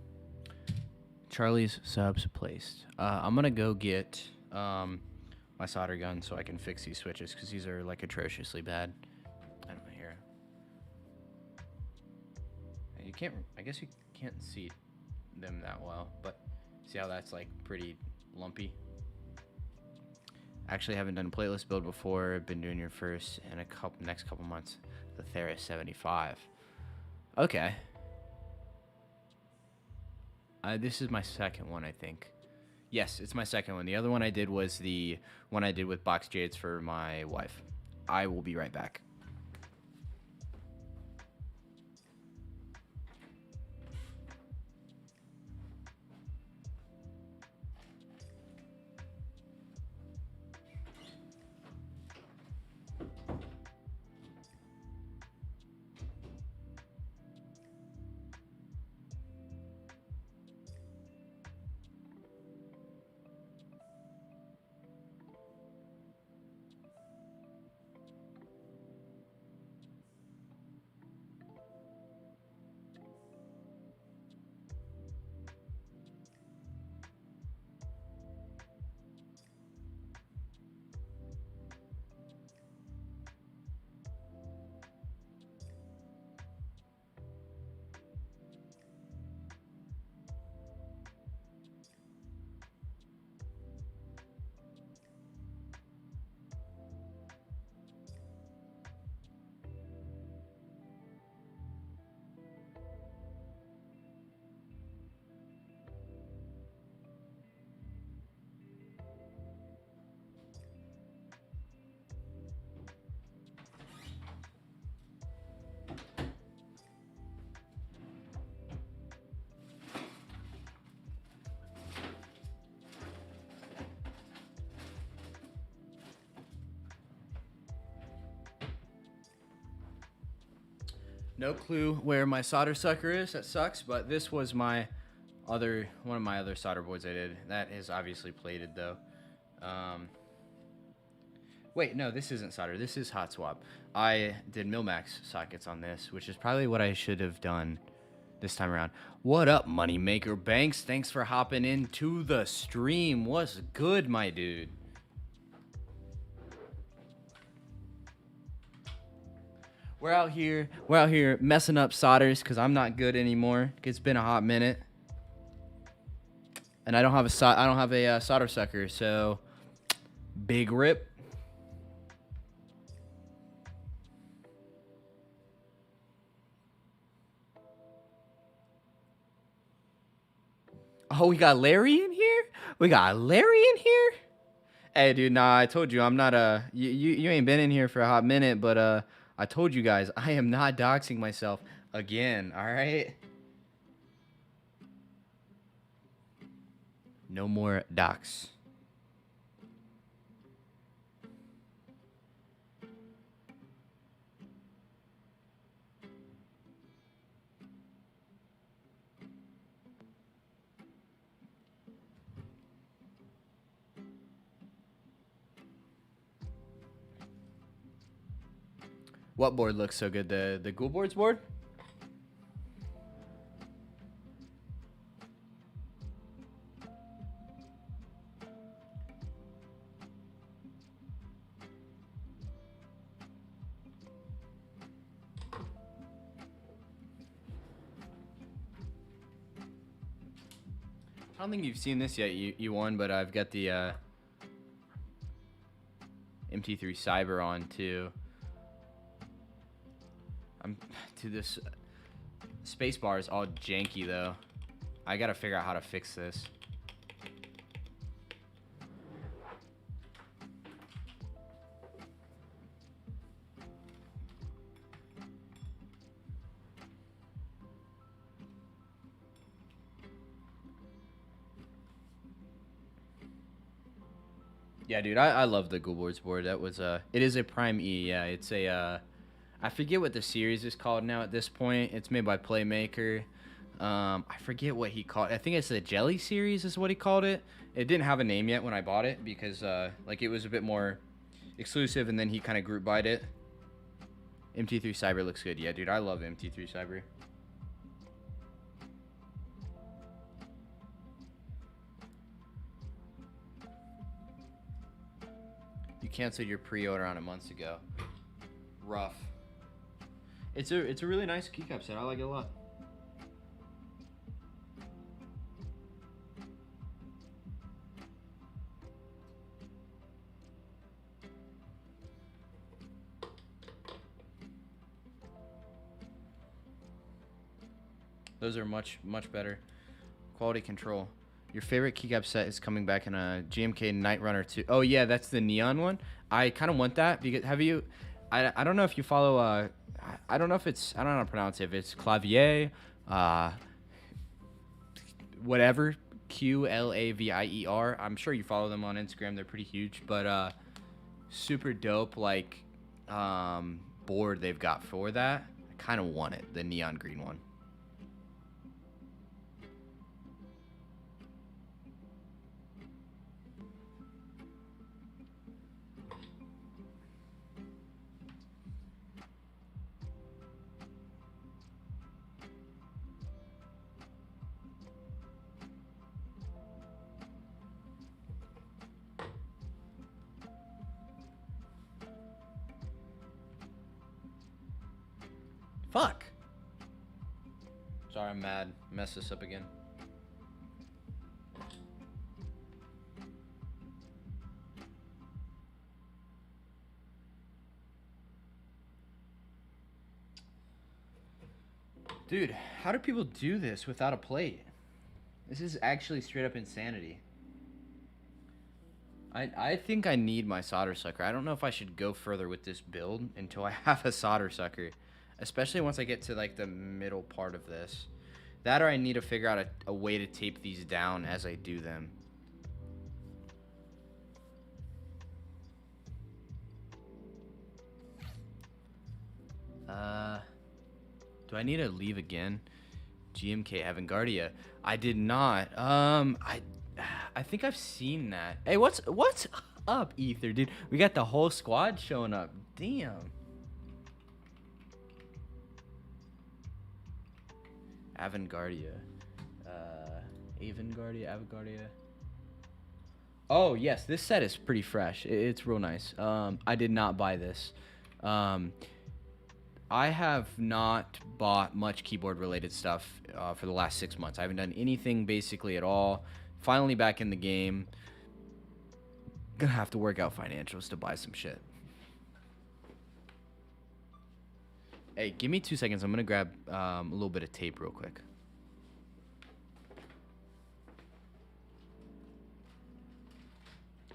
Charlie's subs placed. I'm gonna go get my solder gun so I can fix these switches because these are like atrociously bad. I don't know here. You can't. I guess you can't see them that well, but see how that's like pretty lumpy. Actually, haven't done a playlist build before. I've been doing your first in next couple months. The Theris 75. Okay. This is my second one, I think. Yes, it's my second one. The other one I did was the one I did with box jades for my wife. I will be right back. No clue where my solder sucker is. That sucks, but this was my one of my other solder boards I did. That is obviously plated though. Wait, no, this isn't solder. This is hot swap. I did Milmax sockets on this, which is probably what I should have done this time around. What up, Moneymaker Banks? Thanks for hopping into the stream. What's good, my dude? We're out here messing up solders because I'm not good anymore. It's been a hot minute, and I don't have a solder sucker. So, big rip. Oh, we got Larry in here. Hey, dude, nah, I told you I'm not you ain't been in here for a hot minute, but I told you guys, I am not doxing myself again, all right? No more dox. What board looks so good? The Ghoul Boards board? I don't think you've seen this yet, you won, but I've got the MT3 Cyber on too. This space bar is all janky though. I gotta figure out how to fix this. Yeah, dude, I love the Ghoul Boards board. That was it is a Prime E. Yeah, it's a I forget what the series is called now at this point. It's made by Playmaker. I forget what he called it. I think it's the Jelly series is what he called it. It didn't have a name yet when I bought it because like it was a bit more exclusive, and then he kind of group buyed it. MT3 Cyber looks good. Yeah, dude, I love MT3 Cyber. You canceled your pre-order on it months ago. Rough. It's a really nice keycap set. I like it a lot. Those are much better. Quality control. Your favorite keycap set is coming back in a GMK Night Runner 2. Oh yeah, that's the neon one. I kind of want that because have you? I don't know if you follow. I don't know if it's. I don't know how to pronounce it. If it's Clavier, whatever. QLAVIER. I'm sure you follow them on Instagram. They're pretty huge, but super dope. Like board they've got for that. I kind of want it. The neon green one. Fuck. Sorry, I'm mad. Mess this up again. Dude, how do people do this without a plate? This is actually straight up insanity. I think I need my solder sucker. I don't know if I should go further with this build until I have a solder sucker. Especially once I get to like the middle part of this. That or I need to figure out a way to tape these down as I do them. Do I need to leave again? GMK Avantgardia. I did not. I think I've seen that. Hey, what's up, Ether, dude? We got the whole squad showing up. Damn. Avantgardia. Avantgardia. Oh, yes, this set is pretty fresh. It's real nice. I did not buy this. I have not bought much keyboard-related stuff for the last 6 months. I haven't done anything basically at all. Finally back in the game. Gonna have to work out financials to buy some shit. Hey, give me 2 seconds. I'm going to grab a little bit of tape real quick.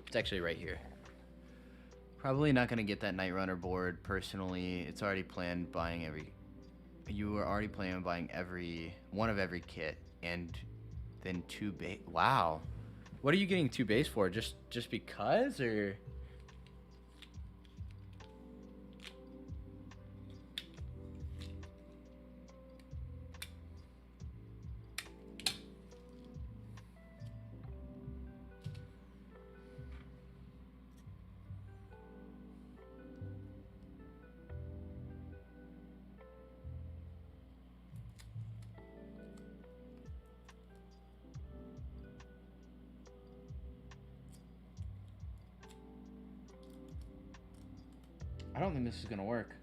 It's actually right here. Probably not going to get that Night Runner board personally. It's already planned buying every... You were already planning on buying one of every kit. And then 2 base... Wow. What are you getting 2 base for? Just because, or... I don't think this is gonna work.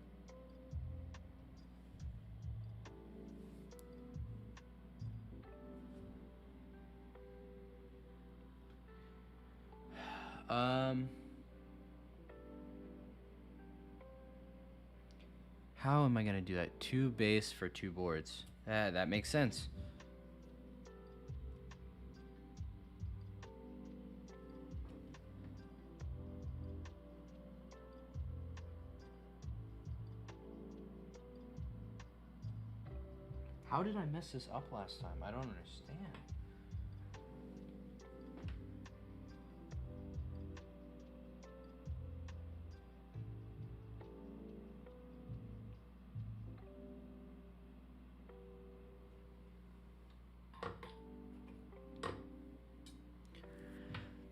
How am I gonna do that? 2 base for 2 boards. That makes sense. How did I mess this up last time? I don't understand.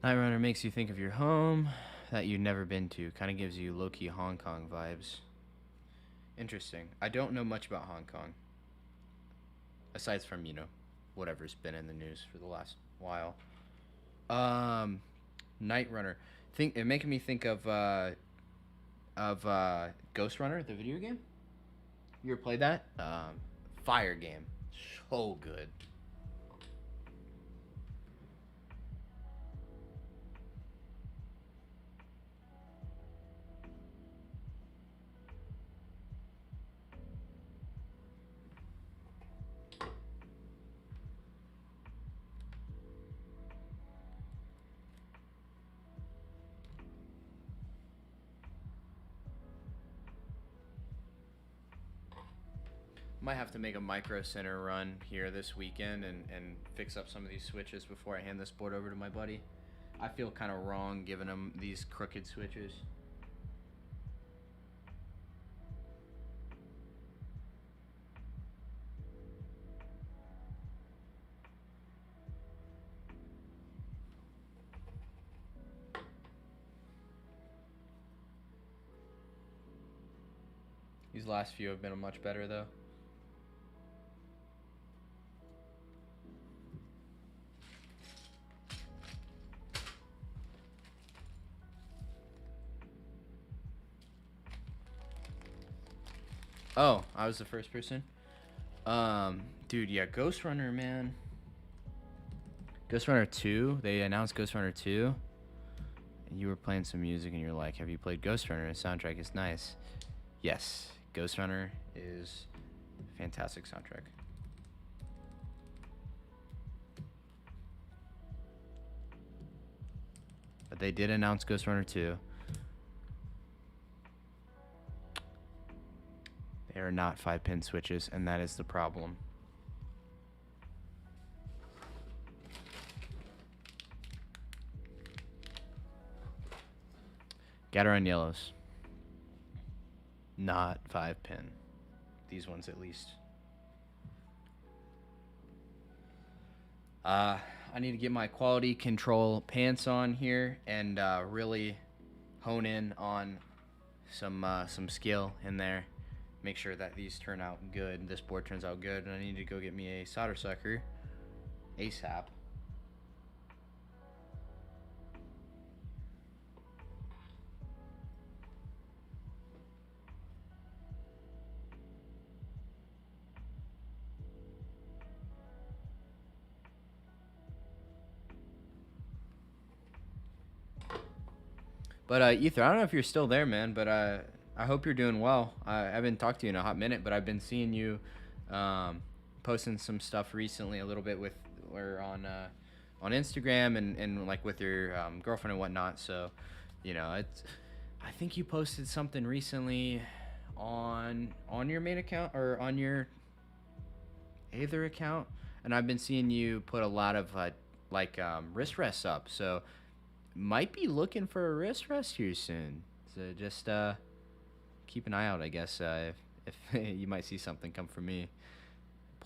Night Runner makes you think of your home that you've never been to. Kind of gives you low-key Hong Kong vibes. Interesting. I don't know much about Hong Kong. Aside from, you know, whatever's been in the news for the last while. Night Runner. making me think of Ghost Runner, the video game. You ever played that? Fire game, so good. Might have to make a micro center run here this weekend and fix up some of these switches before I hand this board over to my buddy. I feel kind of wrong giving him these crooked switches. These last few have been much better though. Oh, I was the first person. Dude, yeah, Ghost Runner, man. Ghost Runner 2. They announced Ghost Runner 2. And you were playing some music and you're like, have you played Ghost Runner? The soundtrack is nice. Yes, Ghost Runner is a fantastic soundtrack. But they did announce Ghost Runner 2. They are not 5-pin switches, and that is the problem. Gateron Yellows. Not 5-pin. These ones at least. I need to get my quality control pants on here and really hone in on some skill in there. Make sure that these turn out good. This board turns out good, and I need to go get me a solder sucker ASAP. But Ether, I don't know if you're still there, man, but I hope you're doing well. I haven't talked to you in a hot minute, but I've been seeing you posting some stuff recently, a little bit with or on Instagram and like with your girlfriend and whatnot. So, you know, it's. I think you posted something recently on your main account or on your Aether account, and I've been seeing you put a lot of wrist rests up. So, might be looking for a wrist rest here soon. So just keep an eye out, I guess, if you might see something come from me.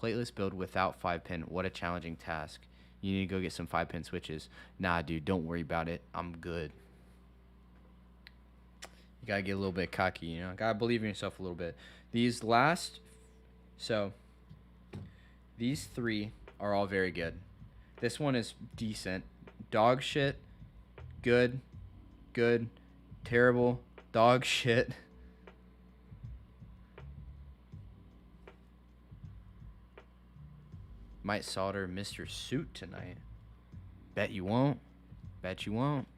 Plateless build without 5-pin. What a challenging task. You need to go get some 5-pin switches. Nah, dude, don't worry about it. I'm good. You gotta get a little bit cocky, you know. Gotta believe in yourself a little bit. These 3 are all very good. This one is decent. Dog shit. Good. Terrible. Dog shit. Might solder Mr. Suit tonight. Bet you won't. Bet you won't.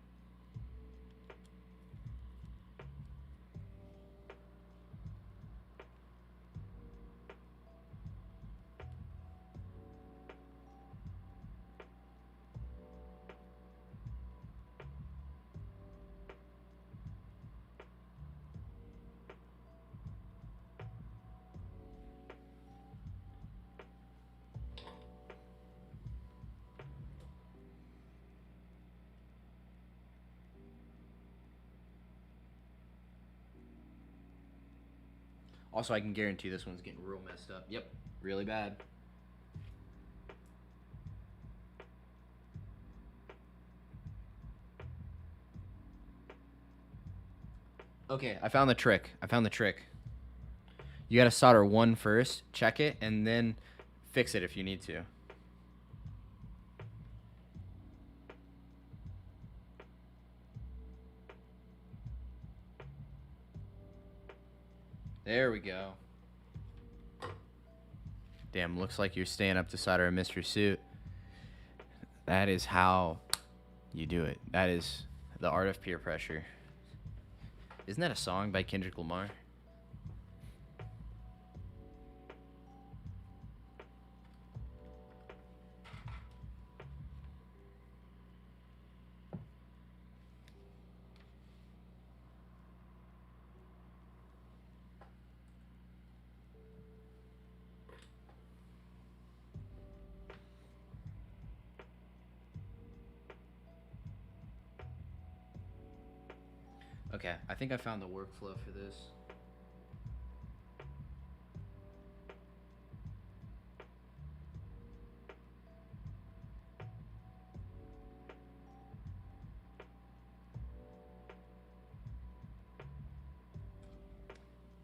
Also, I can guarantee this one's getting real messed up. Yep, really bad. Okay, I found the trick. You gotta solder one first, check it, and then fix it if you need to. There we go. Damn, looks like you're staying up to solder a mystery suit. That is how you do it. That is the art of peer pressure. Isn't that a song by Kendrick Lamar? Okay, I think I found the workflow for this.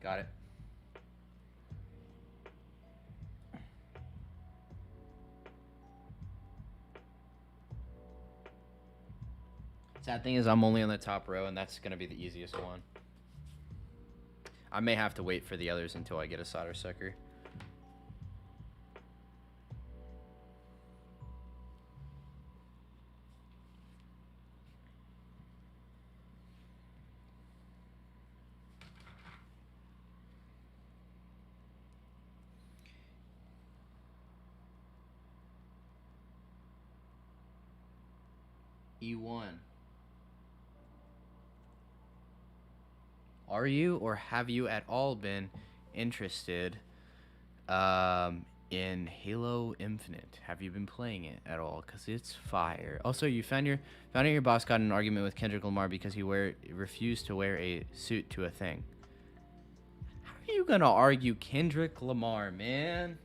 Got it. Sad thing is I'm only on the top row, and that's going to be the easiest one. I may have to wait for the others until I get a solder sucker. E1. Are you or have you at all been interested in Halo Infinite? Have you been playing it at all? Because it's fire. Also, you found out your boss got in an argument with Kendrick Lamar because he refused to wear a suit to a thing. How are you gonna argue Kendrick Lamar, man?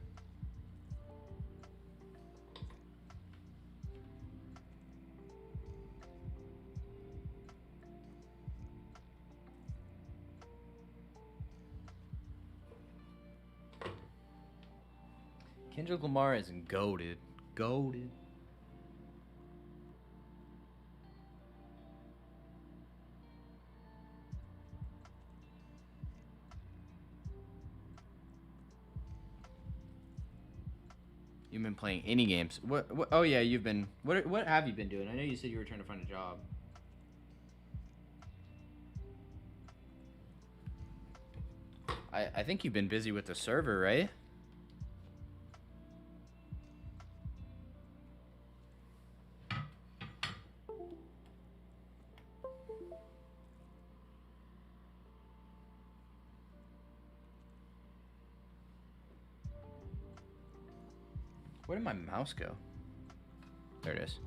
Kendrick Lamar is goated. Goated. You've been playing any games? What? Oh yeah, you've been. What have you been doing? I know you said you were trying to find a job. I think you've been busy with the server, right? Where did my mouse go? There it is.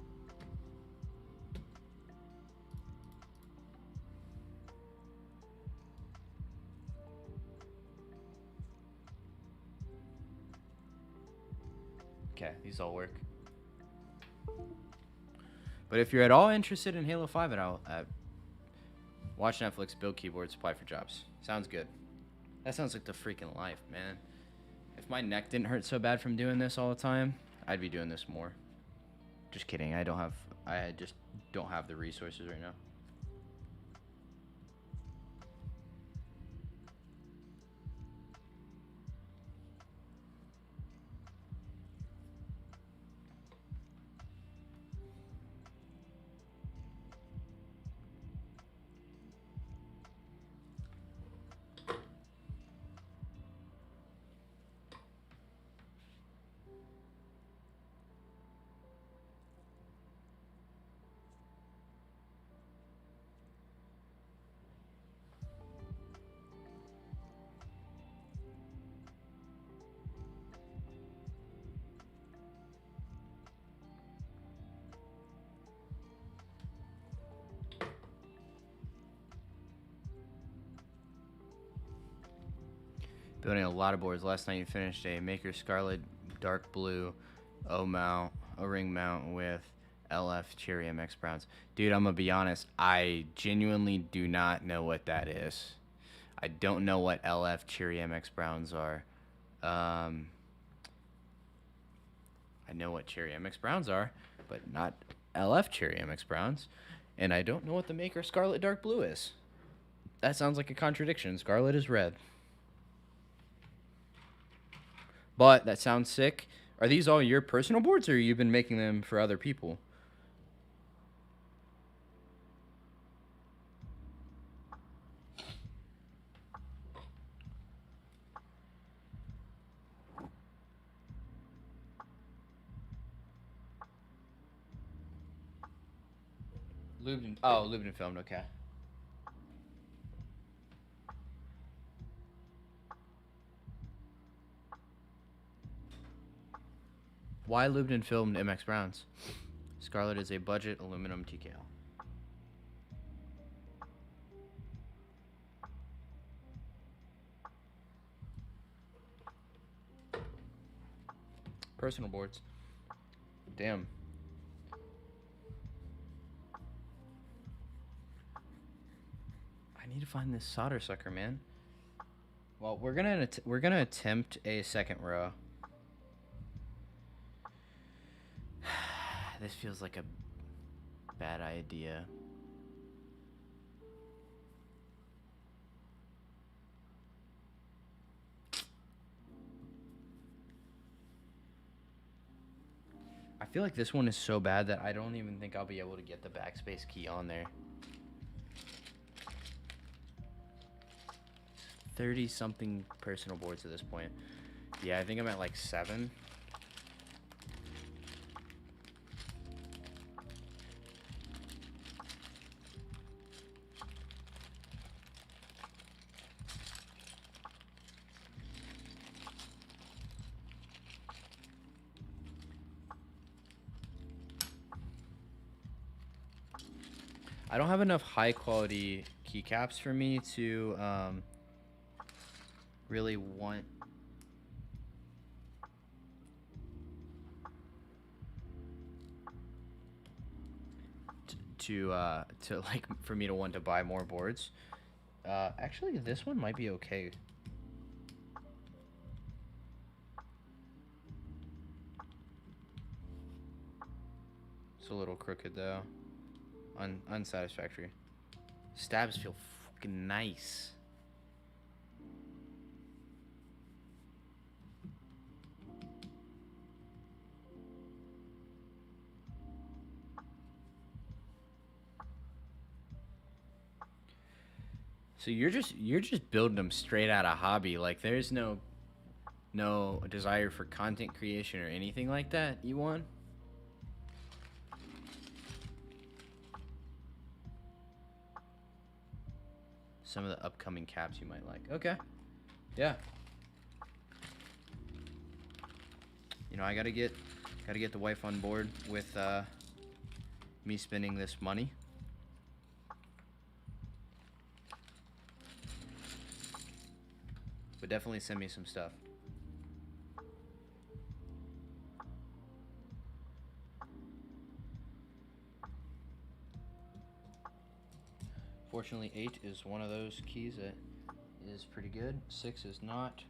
Okay, these all work. But if you're at all interested in Halo 5 at all, watch Netflix, build keyboards, apply for jobs. Sounds good. That sounds like the freaking life, man. If my neck didn't hurt so bad from doing this all the time, I'd be doing this more. Just kidding. I just don't have the resources right now. Building a lot of boards. Last night you finished a Maker Scarlet Dark Blue O-ring mount with LF Cherry MX Browns. Dude, I'm gonna be honest. I genuinely do not know what that is. I don't know what LF Cherry MX Browns are. I know what Cherry MX Browns are, but not LF Cherry MX Browns. And I don't know what the Maker Scarlet Dark Blue is. That sounds like a contradiction. Scarlet is red. But that sounds sick. Are these all your personal boards, or you've been making them for other people? Lubed and filmed, okay. Why lubed and filmed MX Browns? Scarlet is a budget aluminum TKL. Personal boards. Damn. I need to find this solder sucker, man. Well, we're gonna attempt a second row. This feels like a bad idea. I feel like this one is so bad that I don't even think I'll be able to get the backspace key on there. 30-something personal boards at this point. Yeah, I think I'm at like 7. I don't have enough high quality keycaps for me to really want to like for me to want to buy more boards. Actually, this one might be okay. It's a little crooked though. Unsatisfactory. Stabs feel fucking nice. So you're just building them straight out of hobby. Like there's no desire for content creation or anything like that, you want? Some of the upcoming caps you might like. Okay. Yeah. You know, I gotta get the wife on board with me spending this money. But definitely send me some stuff. Fortunately, 8 is one of those keys that is pretty good. 6 is not.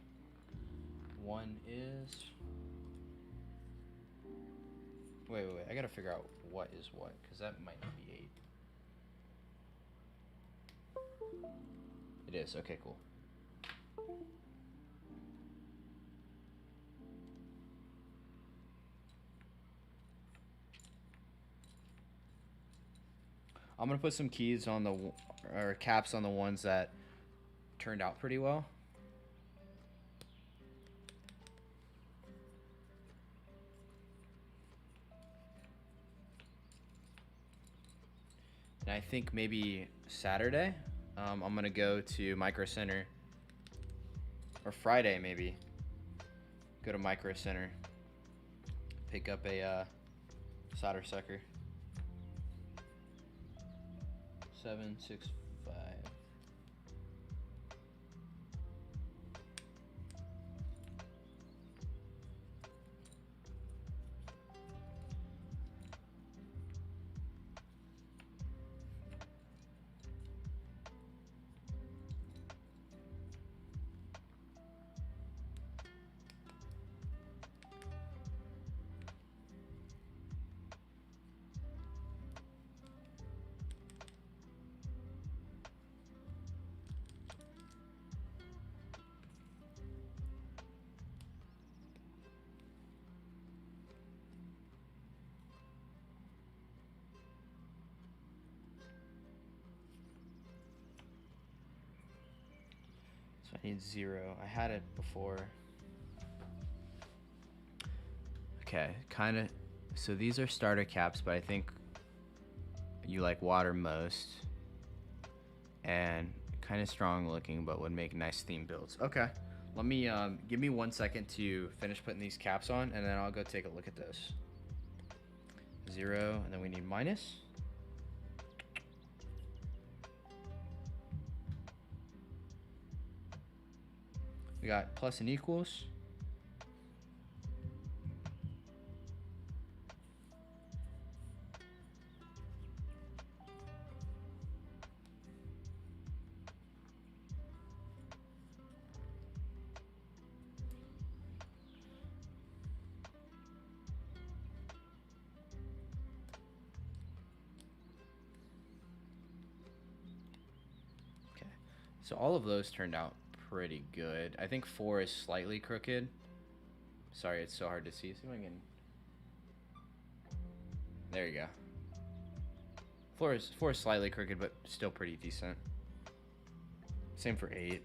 1 is. Wait. I gotta figure out what is what, because that might not be 8. It is. Okay, cool. I'm gonna put some keys on the or caps on the ones that turned out pretty well. And I think maybe Saturday, I'm gonna go to Micro Center, or Friday maybe. Go to Micro Center, pick up a solder sucker. 765. I need 0. I had it before. Okay, kind of. So these are starter caps, but I think you like water most. And kind of strong looking, but would make nice theme builds. Okay, let me give me 1 second to finish putting these caps on, and then I'll go take a look at those. 0, and then we need minus. We got plus and equals. So all of those turned out pretty good. I think 4 is slightly crooked. Sorry, it's so hard to see. See if I can... There you go. 4 is slightly crooked, but still pretty decent. Same for 8.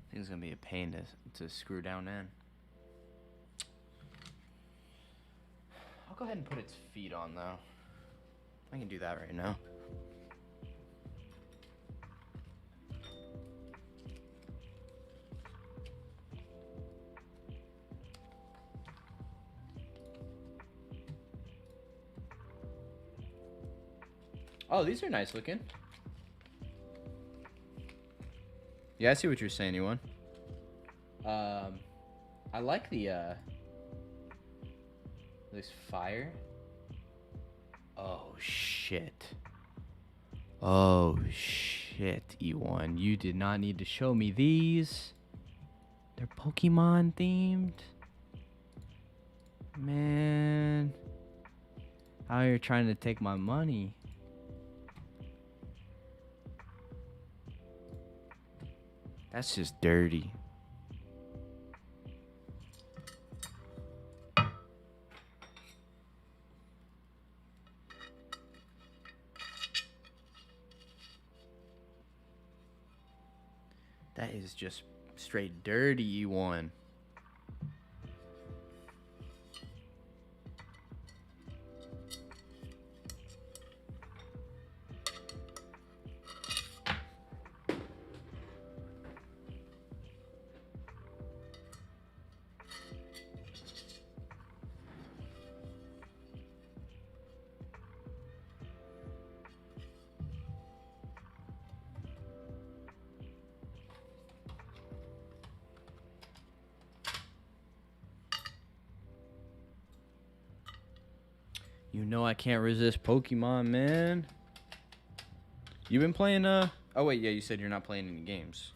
I think it's gonna be a pain to screw down in. I'll go ahead and put its feet on though. I can do that right now. Oh, these are nice looking. Yeah, I see what you're saying, Ewan. I like the this fire. Oh shit. Oh shit, Ewan. You did not need to show me these. They're Pokemon themed. Man. How you're trying to take my money. That's just dirty. That is just straight dirty, E1. You know I can't resist Pokemon, man. You been playing, oh wait, yeah, you said you're not playing any games.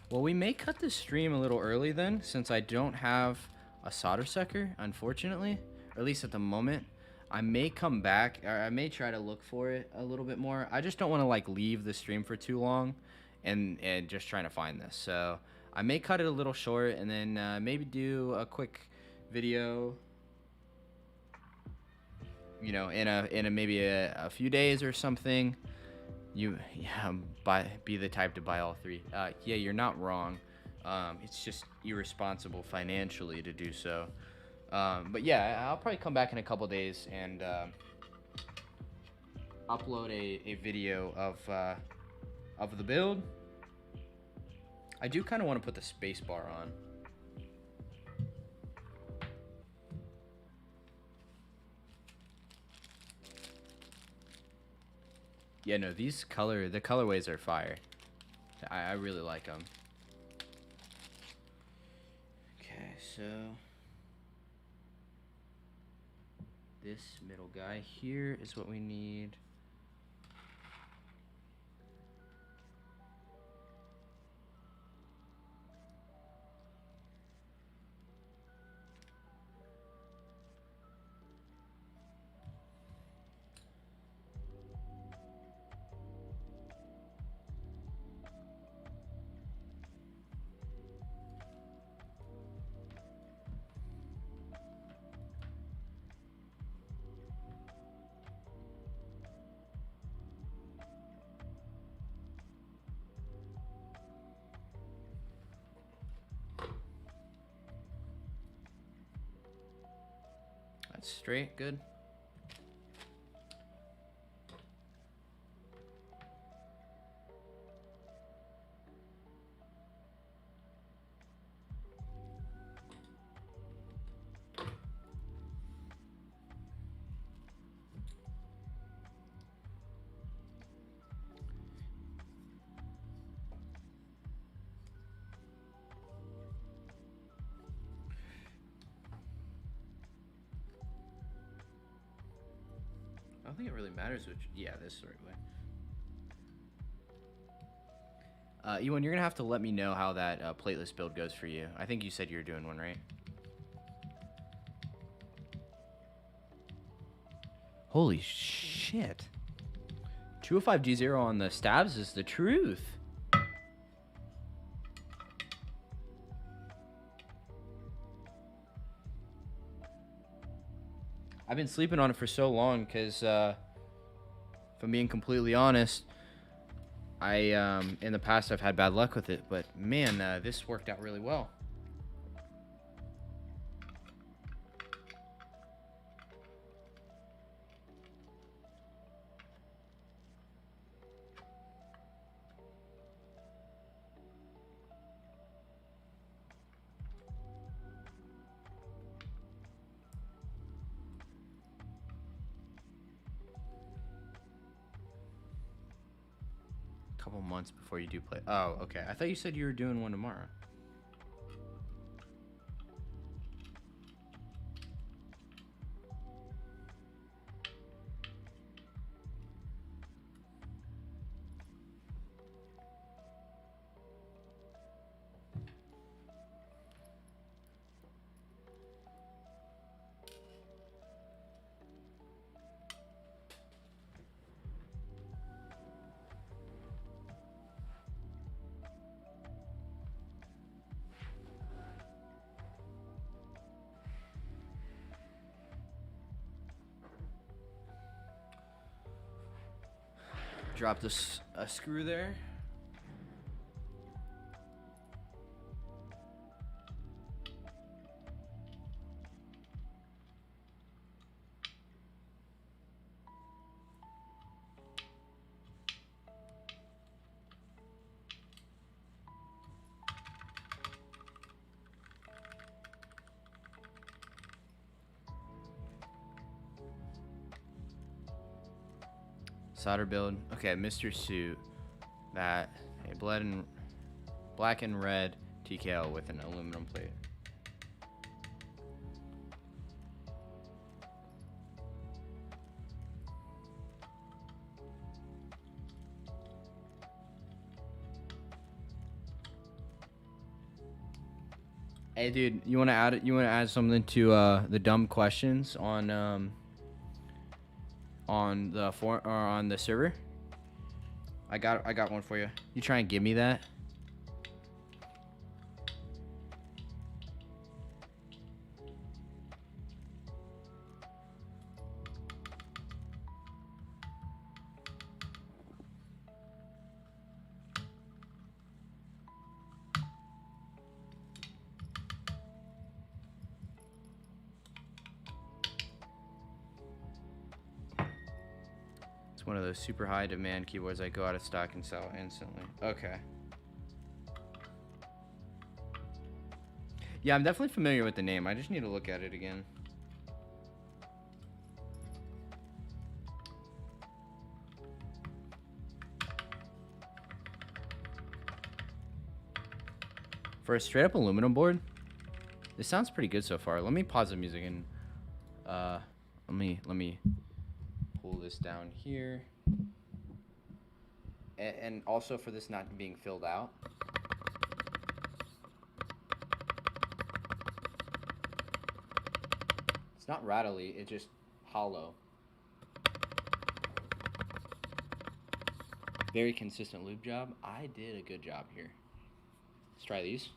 Well, we may cut the stream a little early then, since I don't have a solder sucker, unfortunately. Or at least at the moment. I may come back, or I may try to look for it a little bit more. I just don't want to, like, leave the stream for too long and just trying to find this. So I may cut it a little short and then maybe do a quick video, you know, in a maybe a few days or something. Be the type to buy all 3. Yeah, you're not wrong. It's just irresponsible financially to do so. But yeah, I'll probably come back in a couple days and upload a video of the build. I do kind of want to put the space bar on. Yeah, no, the colorways are fire. I really like them. Okay, so this middle guy here is what we need. That's straight, good. I don't think it really matters which. Yeah, this is the right way. Ewan, you're gonna have to let me know how that plateless build goes for you. I think you said you're doing one, right? Holy shit. 205 G0 on the stabs is the truth. I've been sleeping on it for so long because, if I'm being completely honest, in the past I've had bad luck with it, but man, this worked out really well. Couple months before you do play. Oh, okay. I thought you said you were doing one tomorrow. Dropped a screw there. Solder build. Okay, Mr. Suit. That a black and red TKL with an aluminum plate. Hey, dude, you want to add it? You want to add something to the dumb questions on the server? I got one for you. You try and give me that. One of those super high demand keyboards that go out of stock and sell instantly. Okay. Yeah, I'm definitely familiar with the name. I just need to look at it again. For a straight up aluminum board, this sounds pretty good so far. Let me pause the music and let me pull this down here. And also for this not being filled out. It's not rattly, it's just hollow. Very consistent lube job. I did a good job here. Let's try these.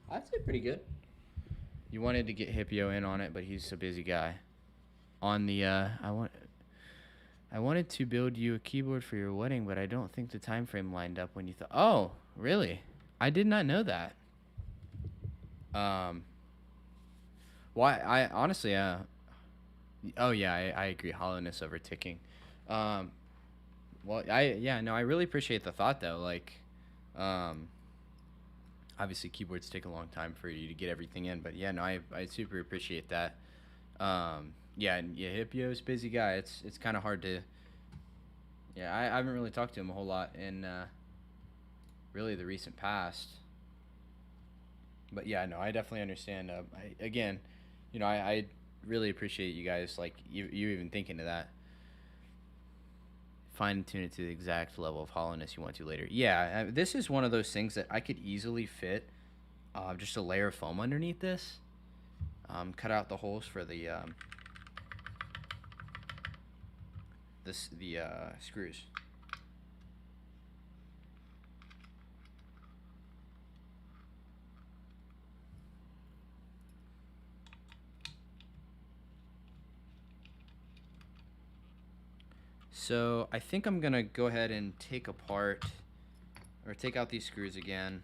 I'd say pretty good. You wanted to get Hippio in on it, but he's a busy guy. On the I wanted to build you a keyboard for your wedding, but I don't think the time frame lined up when you thought. Oh, really? I did not know that. Why? I honestly, oh yeah, I agree. Hollowness over ticking. Well, I really appreciate the thought though. Like, obviously keyboards take a long time for you to get everything in, but yeah, no, I super appreciate that. Yeah, Hippio's a busy guy. It's kind of hard to. Yeah, I haven't really talked to him a whole lot in really the recent past. But yeah, no, I definitely understand. Again, you know, I really appreciate you guys, like you even thinking of that. Fine tune it to the exact level of hollowness you want to later. Yeah, this is one of those things that I could easily fit just a layer of foam underneath this. Cut out the holes for the screws. So I think I'm gonna go ahead and take out these screws again.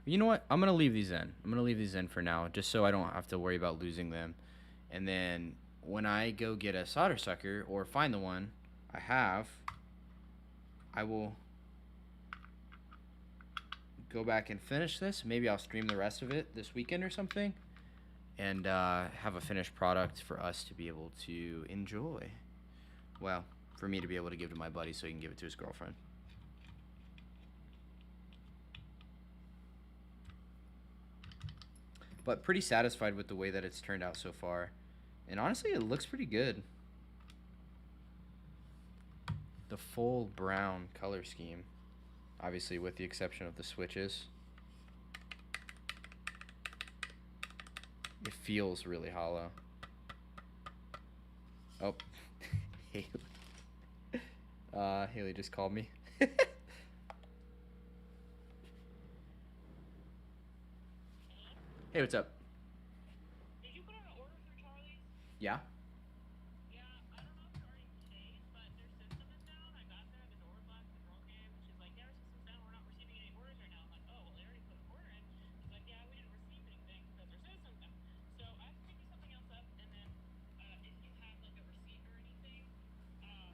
You know what? I'm gonna leave these in. I'm gonna leave these in for now, just so I don't have to worry about losing them. And then when I go get a solder sucker or find the one I have, I will go back and finish this. Maybe I'll stream the rest of it this weekend or something, and have a finished product for us to be able to enjoy. Well, for me to be able to give to my buddy so he can give it to his girlfriend. But pretty satisfied with the way that it's turned out so far. And honestly, it looks pretty good. The full brown color scheme, obviously with the exception of the switches. It feels really hollow. Oh, Haley just called me. Hey, what's up? Did you put in an order for Charlie's? Yeah. Yeah, I don't know if it's already paid, but their system is down. I got there, the door was locked and broken. She's like, yeah, our system's down. We're not receiving any orders right now. I'm like, oh, well, they already put an order in. She's like, yeah, we didn't receive anything because their system's down. So I have to pick you something else up, and then if you have like a receipt or anything, I guess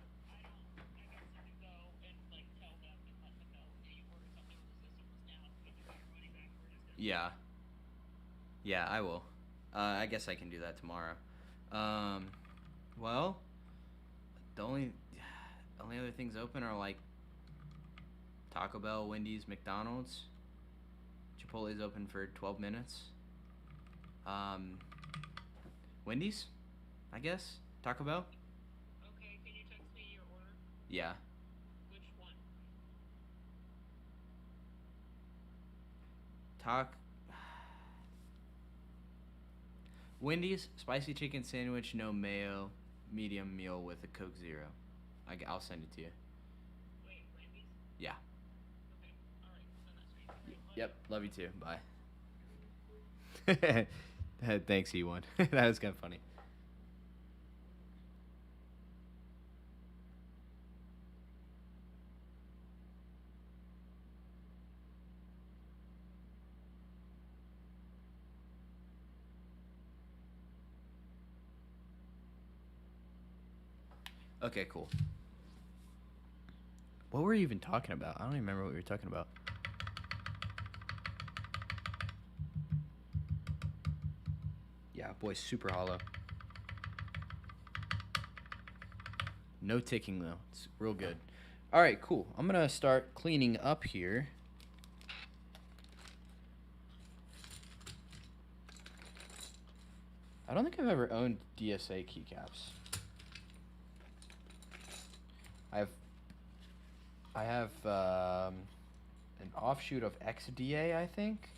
you could go and like tell them and let them know, hey, you ordered something, the system was down. If you got your money back, we're just gonna. Yeah. Yeah, I will. I guess I can do that tomorrow. Well, the only other things open are like Taco Bell, Wendy's, McDonald's. Chipotle's open for 12 minutes. Wendy's, I guess. Taco Bell. Okay, can you text me your order? Yeah. Which one? Wendy's spicy chicken sandwich, no mayo, medium meal with a Coke Zero. I'll send it to you. Wait, Wendy's? Yeah. Okay, alright, send that straight. Yep. Love you too. Bye. Thanks, E1. That was kind of funny. Okay, cool. What were we even talking about? I don't even remember what we were talking about. Yeah, boy, super hollow. No ticking though. It's real good. All right, cool. I'm gonna start cleaning up here. I don't think I've ever owned DSA keycaps. I have an offshoot of XDA, I think.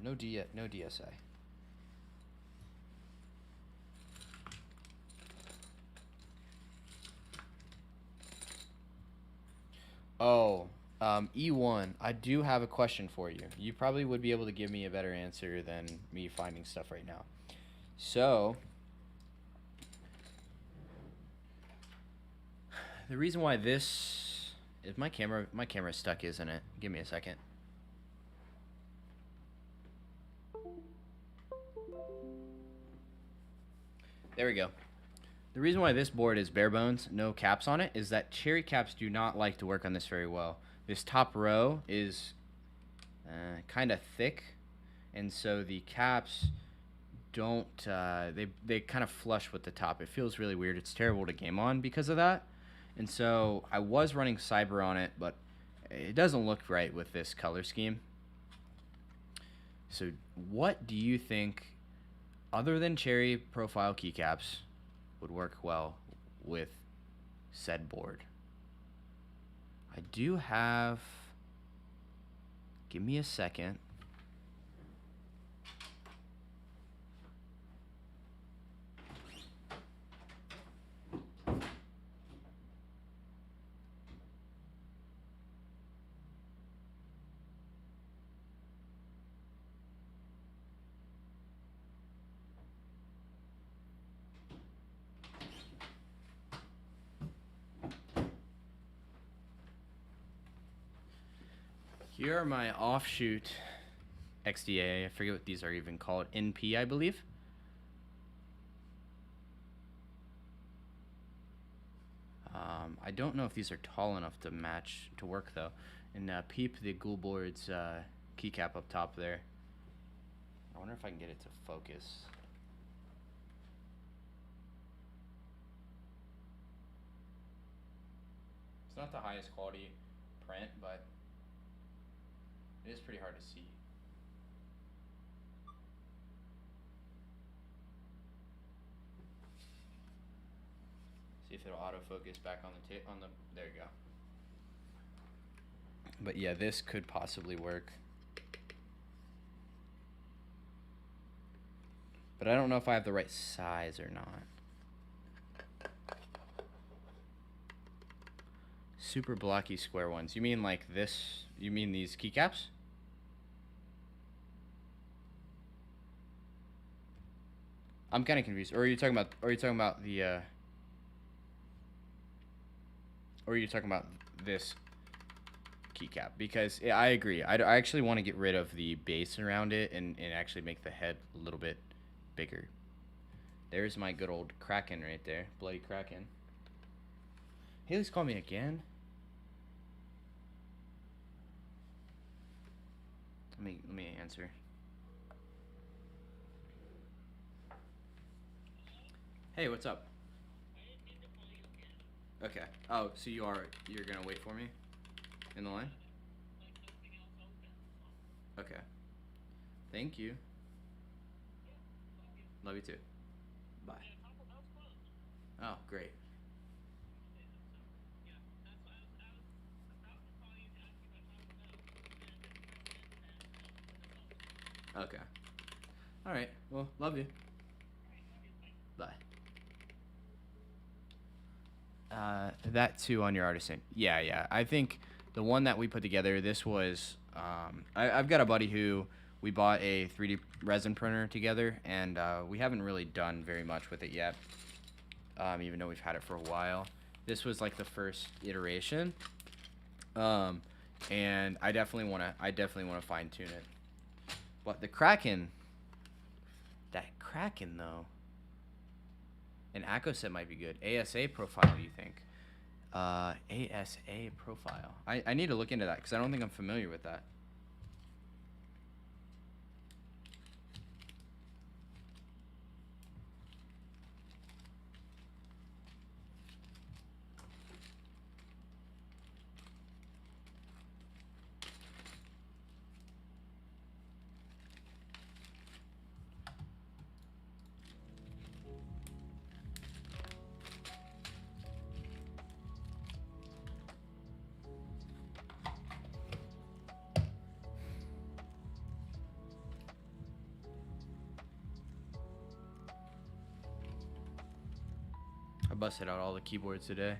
No DSA. Oh, E1, I do have a question for you. You probably would be able to give me a better answer than me finding stuff right now. So, the reason why this is my camera's stuck, isn't it? Give me a second. There we go. The reason why this board is bare bones, no caps on it, is that cherry caps do not like to work on this very well. This top row is kind of thick, and so the caps don't, they kind of flush with the top. It feels really weird. It's terrible to game on because of that. And so I was running Cyber on it, but it doesn't look right with this color scheme. So what do you think, other than cherry profile keycaps, would work well with said board? I do have, give me a second. Here are my offshoot XDA. I forget what these are even called. NP, I believe. I don't know if these are tall enough to match to work though. And peep the Ghoul Board's keycap up top there. I wonder if I can get it to focus. It's not the highest quality print, but it is pretty hard to see. See if it'll autofocus back on the there you go. But yeah, this could possibly work. But I don't know if I have the right size or not. Super blocky square ones. You mean like this? You mean these keycaps? I'm kind of confused. Or are you talking about? Or are you talking about the? Or are you talking about this keycap? Because yeah, I agree. I actually want to get rid of the base around it and actually make the head a little bit bigger. There's my good old Kraken right there. Bloody Kraken. Haley's called me again. Let me answer. Hey, what's up? Okay. Oh, so you're gonna wait for me in the line? Okay. Thank you. Love you too. Bye. Oh, great. Okay. All right. Well, love you. Bye. That too on your artisan. Yeah. I think the one that we put together, this was, I've got a buddy who we bought a 3D resin printer together, and we haven't really done very much with it yet, even though we've had it for a while. This was like the first iteration, and I definitely want to fine tune it. But the Kraken, that Kraken though, an ACO set might be good. ASA profile, do you think? ASA profile. I need to look into that because I don't think I'm familiar with that. busted out all the keyboards today.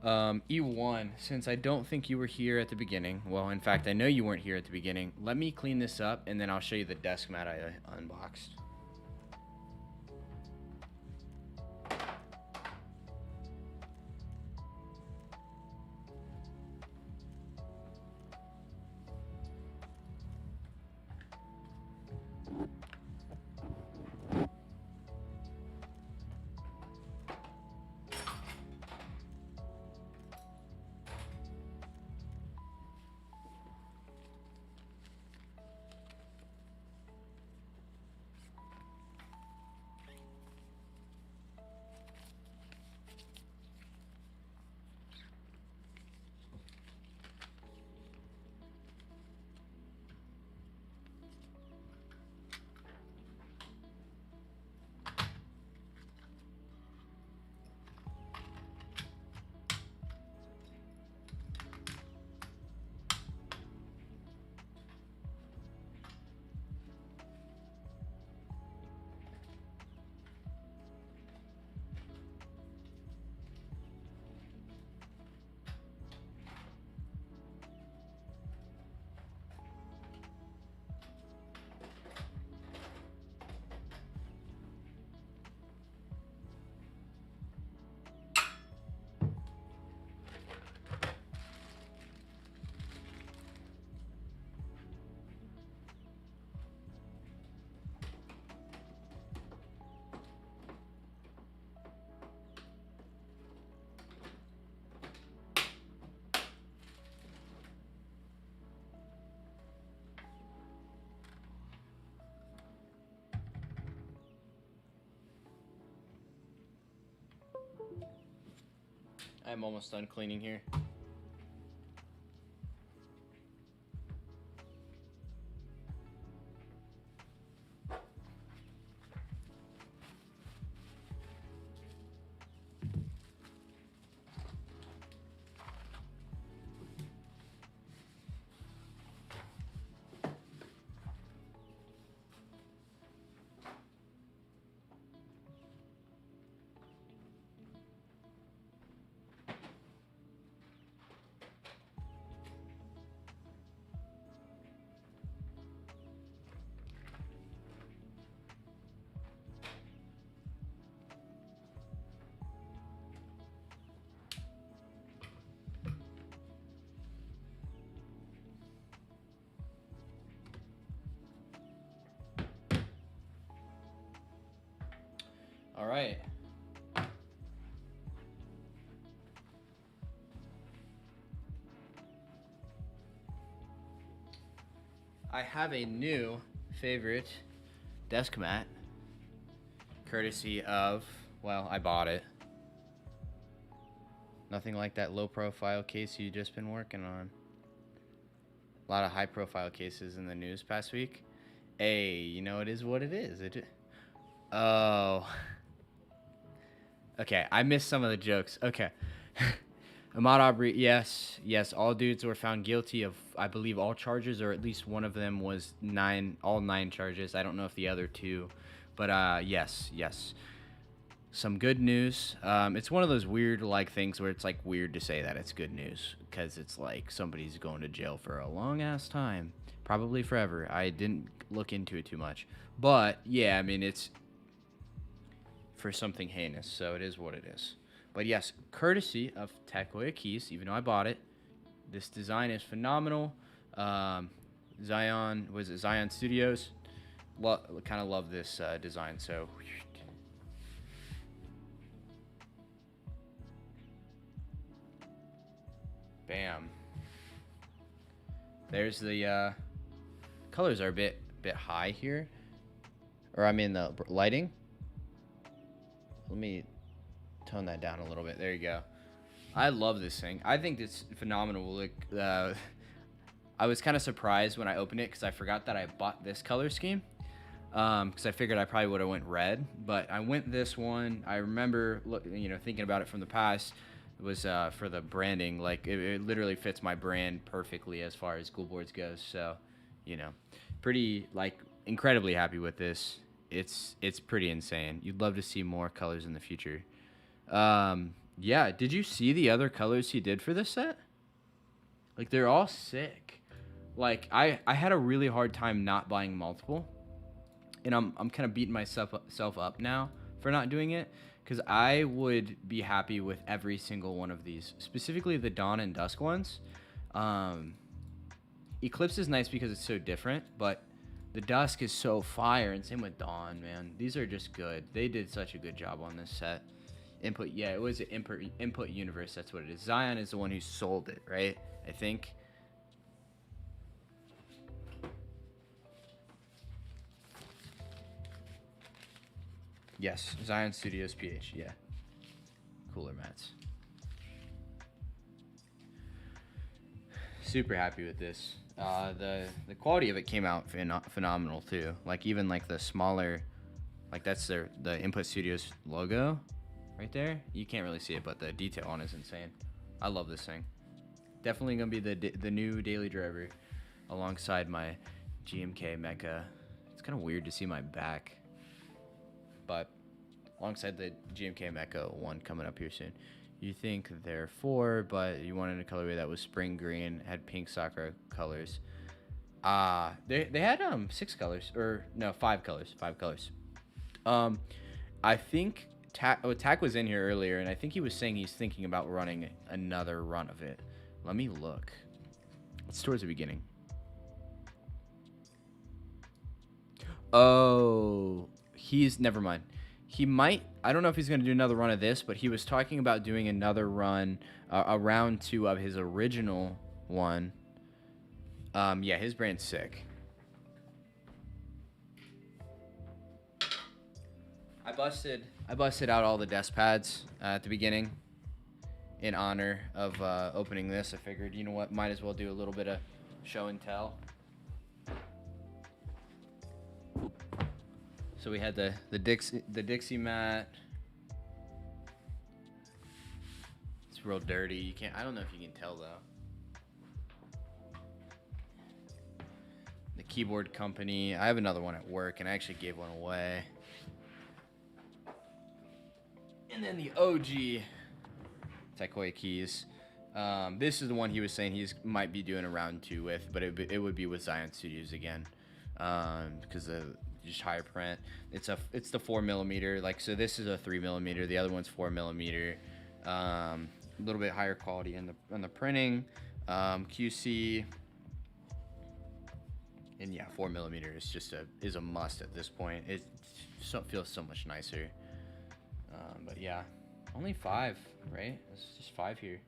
E1, since I don't think you were here at the beginning, well, in fact, I know you weren't here at the beginning, let me clean this up, and then I'll show you the desk mat I unboxed. I'm almost done cleaning here. All right. I have a new favorite desk mat, courtesy of, well, I bought it. Nothing like that low profile case you just been working on. A lot of high profile cases in the news past week. Hey, you know, it is what it is. Oh. Okay, I missed some of the jokes. Okay. Ahmaud Arbery, yes, all dudes were found guilty of, I believe, all charges, or at least one of them was all 9 charges. I don't know if the other 2, but yes. Some good news. It's one of those weird, like, things where it's, like, weird to say that it's good news, because it's like somebody's going to jail for a long-ass time, probably forever. I didn't look into it too much, but, yeah, I mean, it's for something heinous, so it is what it is. But yes, courtesy of Takoyakeys, even though I bought it, this design is phenomenal. Zion Studios? Kind of love this design, so. Bam. There's the colors are a bit high here. Or I mean the lighting. Let me tone that down a little bit. There you go. I love this thing. I think it's phenomenal. Like, I was kind of surprised when I opened it because I forgot that I bought this color scheme. Because I figured I probably would have went red, but I went this one. I remember, thinking about it from the past. It was for the branding. Like, it literally fits my brand perfectly as far as school boards goes. So, pretty, like, incredibly happy with this. It's pretty insane. You'd love to see more colors in the future. Yeah, did you see the other colors he did for this set? Like, they're all sick. Like, I had a really hard time not buying multiple. And I'm kind of beating myself up now for not doing it. Because I would be happy with every single one of these. Specifically the Dawn and Dusk ones. Eclipse is nice because it's so different. But the Dusk is so fire. And same with Dawn, man. These are just good. They did such a good job on this set. Input, yeah, it was an input universe. That's what it is. Zion is the one who sold it, right? I think. Yes, Zion Studios PH, yeah. Cooler mats. Super happy with this. The quality of it came out phenomenal too. Like even like the smaller, like that's the Input Studios logo right there. You can't really see it, but the detail on it is insane. I love this thing. Definitely gonna be the new daily driver alongside my GMK Mecha. It's kind of weird to see my back, but alongside the GMK Mecha one coming up here soon. You think they're 4, but you wanted a colorway that was spring green, had pink Sakura colors. They had 6 colors, or no, 5 colors. 5 colors. I think Tak was in here earlier, and I think he was saying he's thinking about running another run of it. Let me look. It's towards the beginning. Oh, never mind. He might, I don't know if he's going to do another run of this, but he was talking about doing another run, a round 2 of his original one. Yeah, his brand's sick. I busted out all the desk pads at the beginning in honor of opening this. I figured, you know what, might as well do a little bit of show and tell. So we had the Dixie mat. It's real dirty. You can't. I don't know if you can tell though. The Keyboard Company. I have another one at work, and I actually gave one away. And then the OG Takoyakeys. This is the one he was saying he might be doing a round 2 with, but it would be with Zion Studios again, because the just higher print. It's the 4mm. Like, so this is a 3mm. The other one's 4mm. A little bit higher quality in the printing. QC. And yeah, 4mm is just a must at this point. It feels so much nicer. But yeah, only 5, right? It's just 5 here.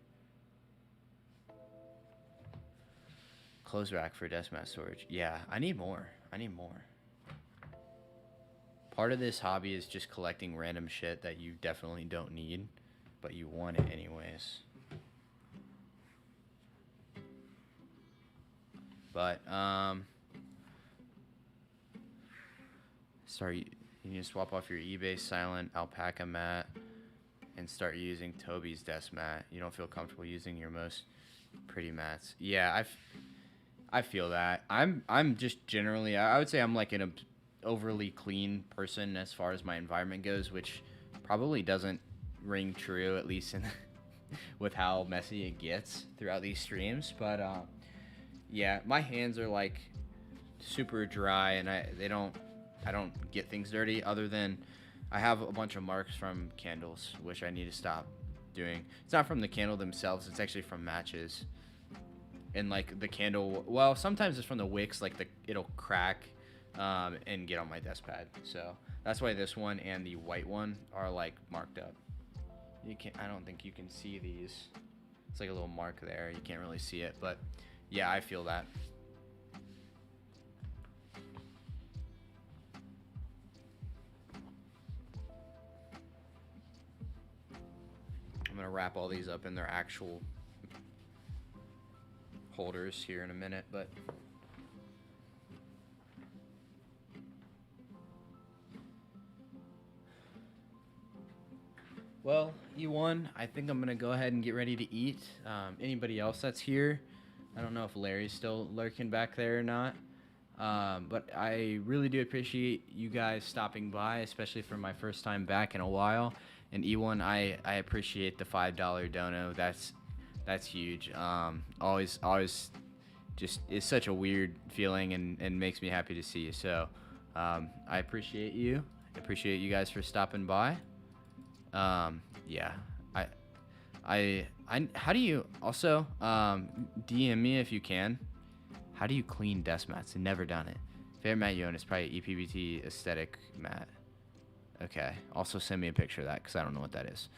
Clothes rack for desk mat storage. Yeah, I need more. Part of this hobby is just collecting random shit that you definitely don't need, but you want it anyways. But you need to swap off your eBay silent alpaca mat and start using Toby's desk mat. You don't feel comfortable using your most pretty mats. Yeah, I feel that. I'm just generally, I would say I'm like an overly clean person as far as my environment goes, which probably doesn't ring true, at least in with how messy it gets throughout these streams. But yeah, my hands are like super dry, and I don't get things dirty, other than I have a bunch of marks from candles, which I need to stop doing. It's not from the candle themselves, it's actually from matches. And like the candle, well, sometimes it's from the wicks, like it'll crack and get on my desk pad. So that's why this one and the white one are like marked up. I don't think you can see these. It's like a little mark there. You can't really see it, but yeah, I feel that. I'm gonna wrap all these up in their actual holders here in a minute, but well, you won. I think I'm gonna go ahead and get ready to eat. Anybody else that's here, I don't know if Larry's still lurking back there or not, but I really do appreciate you guys stopping by, especially for my first time back in a while. And E1, I appreciate the $5 dono. That's huge. Always just it's such a weird feeling and makes me happy to see you. So I appreciate you. I appreciate you guys for stopping by. Yeah. I how do you also DM me if you can? How do you clean desk mats? I've never done it. Favorite mat you own is probably EPBT aesthetic mat. Okay. Also send me a picture of that because I don't know what that is.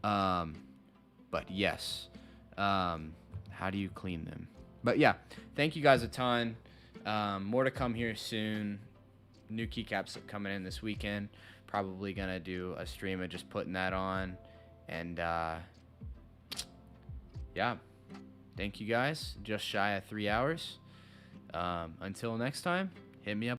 But yes. How do you clean them? But yeah, thank you guys a ton. More to come here soon. New keycaps coming in this weekend. Probably gonna do a stream of just putting that on. And yeah, thank you guys. Just shy of 3 hours. Until next time, hit me up.